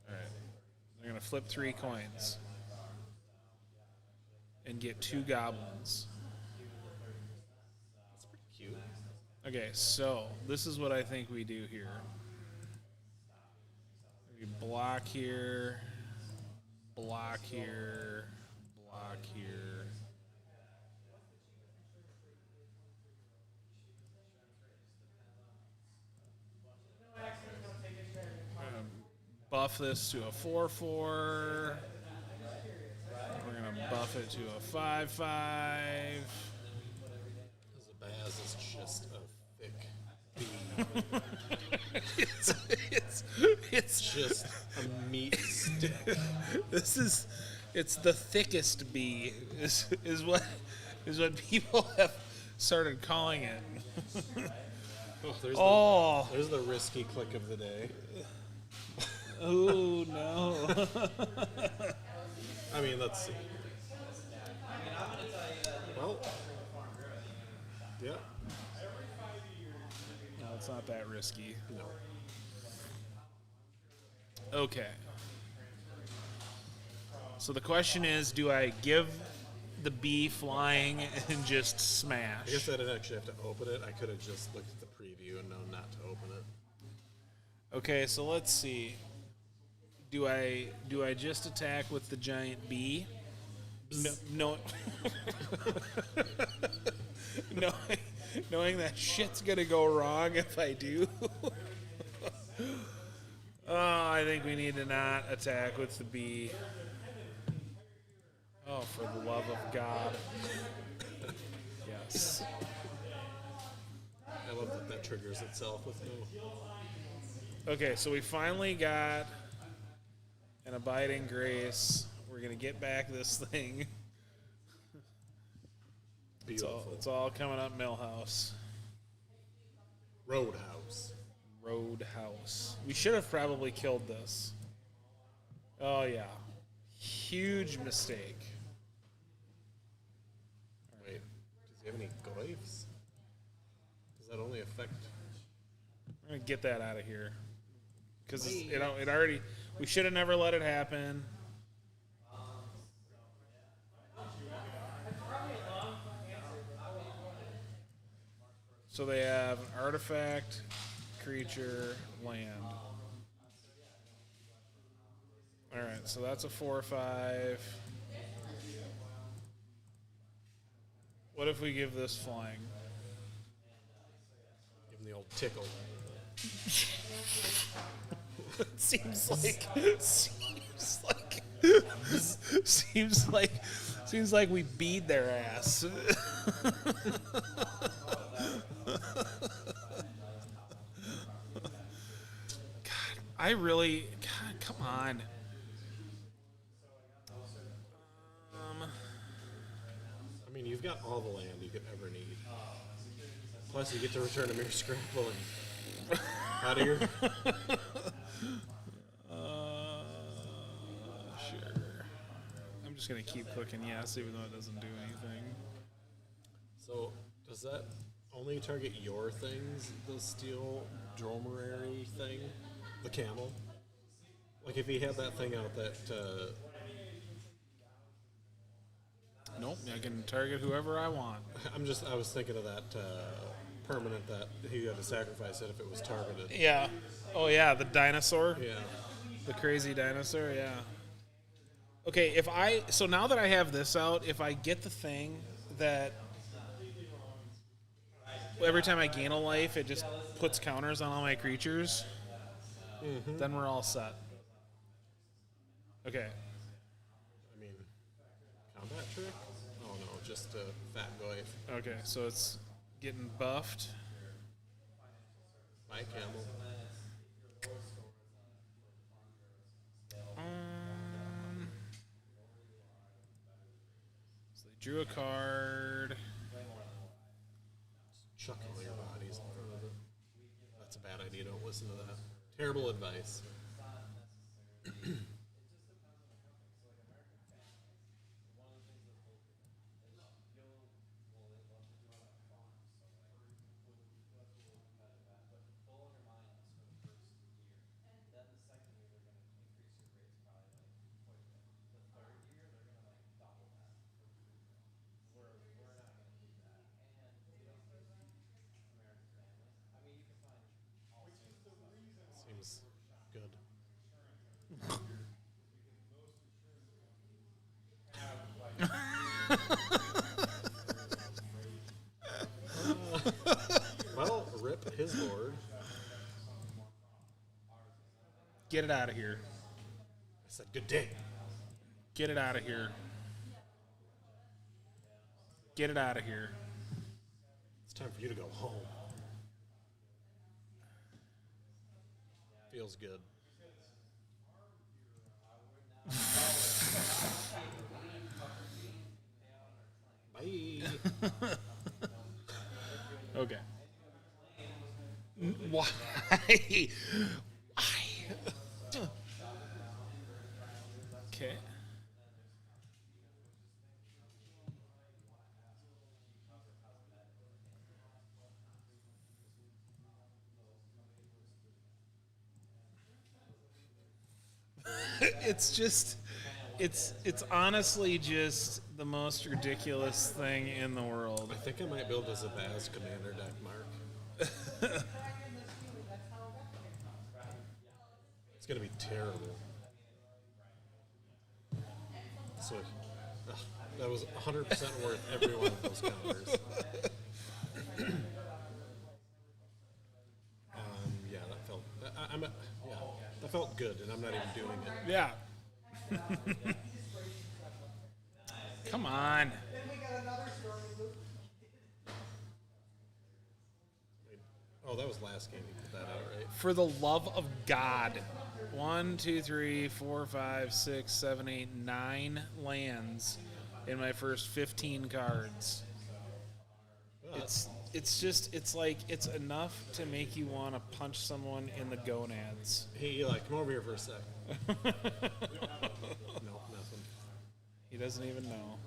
All right. They're going to flip 3 coins and get 2 goblins. That's pretty cute. Okay, so this is what I think we do here. We block here, block here, block here. Buff this to a 4/4. We're gonna buff it to a 5/5. Zabaz is just a thick bean. It's Just a meat stick. it's the thickest bee is what people have started calling it. Oh, there's the risky click of the day. Oh no. I mean, let's see. Well, yeah, No, it's not that risky. no. Okay. So the question is, do I give the bee flying and just smash? I guess I didn't actually have to open it. I could have just looked at the preview and known not to open it. Okay, so let's see. Do I just attack with the giant bee? No. Knowing that shit's gonna go wrong if I do. Oh, I think we need to not attack with the bee. Oh, for the love of God. Yes. I love that that triggers itself with no. Okay, so we finally got an abiding grace. We're gonna get back this thing. Beautiful. It's all coming up Millhouse. Roadhouse. Roadhouse. We should have probably killed this. Oh yeah. Huge mistake. Wait, does he have any goyfs? Does that only affect? I'm gonna get that out of here. Because it already, we should have never let it happen. So they have an artifact, creature, land. Alright, so that's a 4/5. What if we give this flying? Give him the old tickle. Seems like seems like we beat their ass. God, come on. I mean, you've got all the land you could ever need. Plus, you get to return to Mere Scrapple and out of here. Sure. I'm just gonna keep clicking yes, even though it doesn't do anything. So, does that only target your things, the steel dromorary thing? The camel? Like, if he had that thing out that, Nope, I can target whoever I want. I was thinking of that, permanent that he had to sacrifice it if it was targeted. Yeah. Oh yeah, the dinosaur. Yeah. The crazy dinosaur, yeah. Okay, so now that I have this out, if I get the thing that every time I gain a life, it just puts counters on all my creatures, then we're all set. Okay. I mean, combat trick? Oh no, just a fat boy. Okay, so it's getting buffed. Bye, camel. So they drew a card. Chuck all your bodies in front of it. That's a bad idea. Don't listen to that. Terrible advice. Seems good. Well, rip his board. Get it out of here. I said, good day. Get it out of here. Get it out of here. It's time for you to go home. Feels good. Bye. Okay. Why? Why? Okay. It's honestly just the most ridiculous thing in the world. I think I might build a Zabaz commander deck, Mark. It's gonna be terrible. So, that was 100% worth every one of those counters. Yeah, that felt. Yeah, that felt good, and I'm not even doing it. Yeah. Come on. Oh, that was last game. You put that out, right? For the love of God. 1, 2, 3, 4, 5, 6, 7, 8, 9 lands in my first 15 cards. It's like it's enough to make you want to punch someone in the gonads. Hey, Eli, come over here for a sec. No, nothing. He doesn't even know.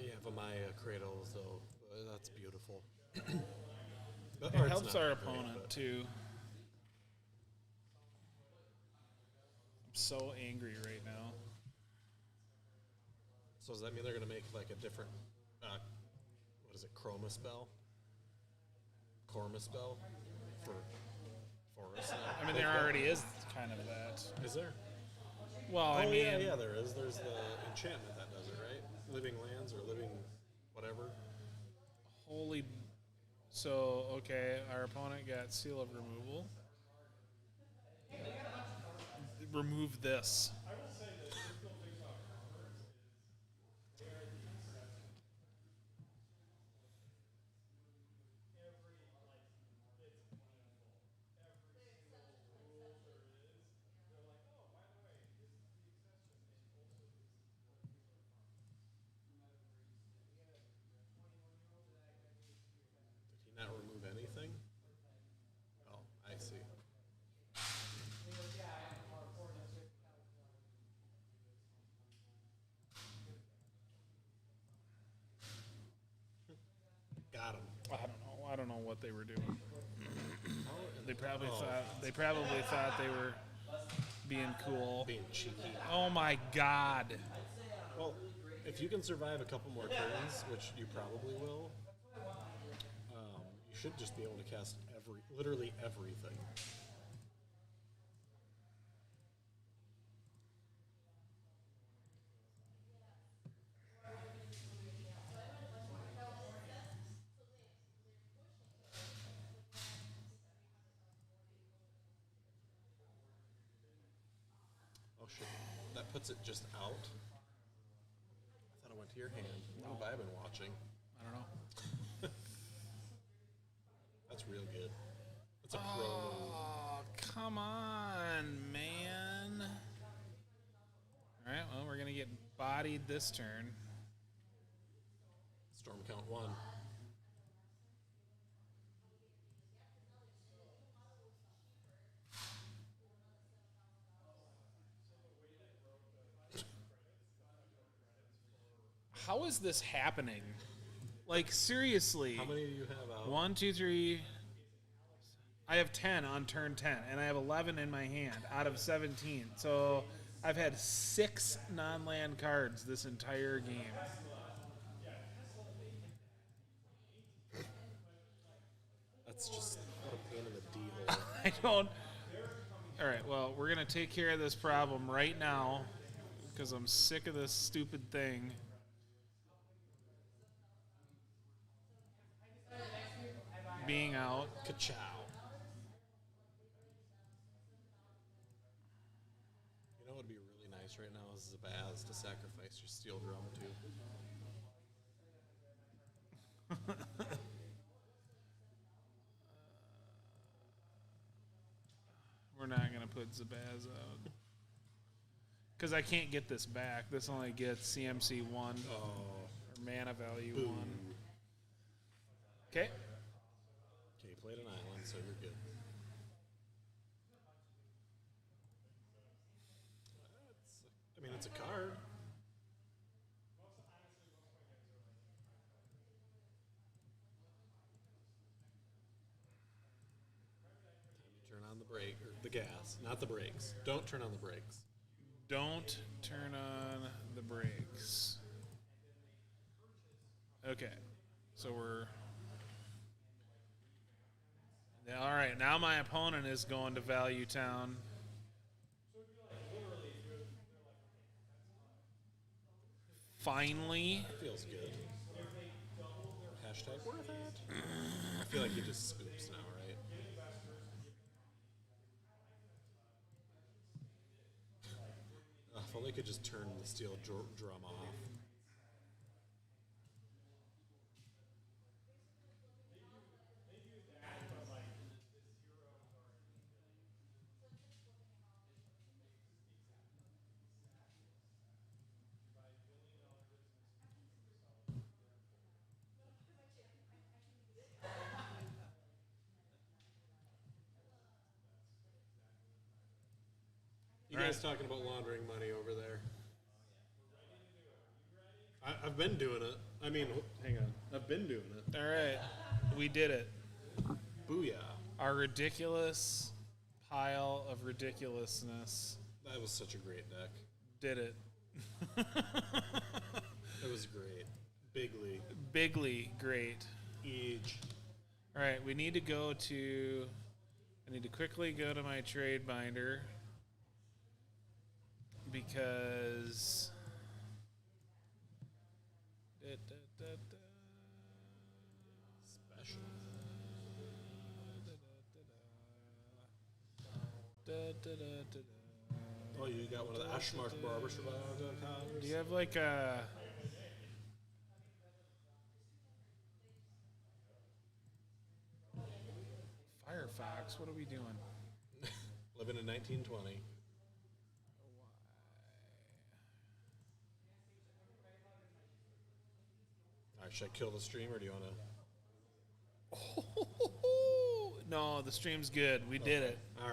Yeah, Vamaya Cradle, so that's beautiful. The It art's helps not our great, opponent but too. I'm so angry right now. So does that mean they're going to make like a different, what is it, Chroma spell? Corma spell for Forest? I mean, there already is kind of that. Is there? Well, I Oh, mean, yeah, there is. There's the enchantment that does it, right? Living lands or living whatever. holy. So, okay, our opponent got Seal of Removal. Remove this. Did he not remove anything? Oh, I see. Got him. I don't know what they were doing. They probably thought they were being cool. Being cheeky. Oh my god. Well, if you can survive a couple more turns, which you probably will, you should just be able to cast literally everything. Oh shit, that puts it just out. I thought it went to your hand. What have I been watching? I don't know. That's real good. That's a pro move. Oh, come on, man. Alright, well, we're going to get bodied this turn. Storm count 1. How is this happening? Like, seriously. How many do you have out? 1, 2, 3. I have 10 on turn 10, and I have 11 in my hand out of 17. So I've had 6 non-land cards this entire game. That's just what a pain in the D-hole. I don't. All right, well, we're going to take care of this problem right now because I'm sick of this stupid thing. Being out. Ka-chow. You know what would be really nice right now is Zabaz to sacrifice your steel drum to. We're not going to put Zabaz out. Because I can't get this back. This only gets CMC 1 Oh, or mana value boo. 1. Okay. Okay, you played an island, so you're good. It's a card. Turn on the brake, or the gas, not the brakes. Don't turn on the brakes. Don't turn on the brakes. Okay. So we're... All right, now my opponent is going to Value Town. Finally. Feels good. Hashtag worth it. I feel like he just scoops now, right? If only could just turn the steel drum off. You guys talking about laundering money over there? I've been doing it. I mean, hang on. I've been doing it. All right. We did it. Booyah. Our ridiculous pile of ridiculousness That was such a great deck. did it. It was great. Bigly. Bigly great. Huge. All right, we need to go to... I need to quickly go to my trade binder. because Special. Oh, you got one of the Ashmark Barber Survivors. Do you have like a Firefox? What are we doing? Living in 1920. All right, should I kill the stream or do you want to? No, the stream's good. We did it. All right.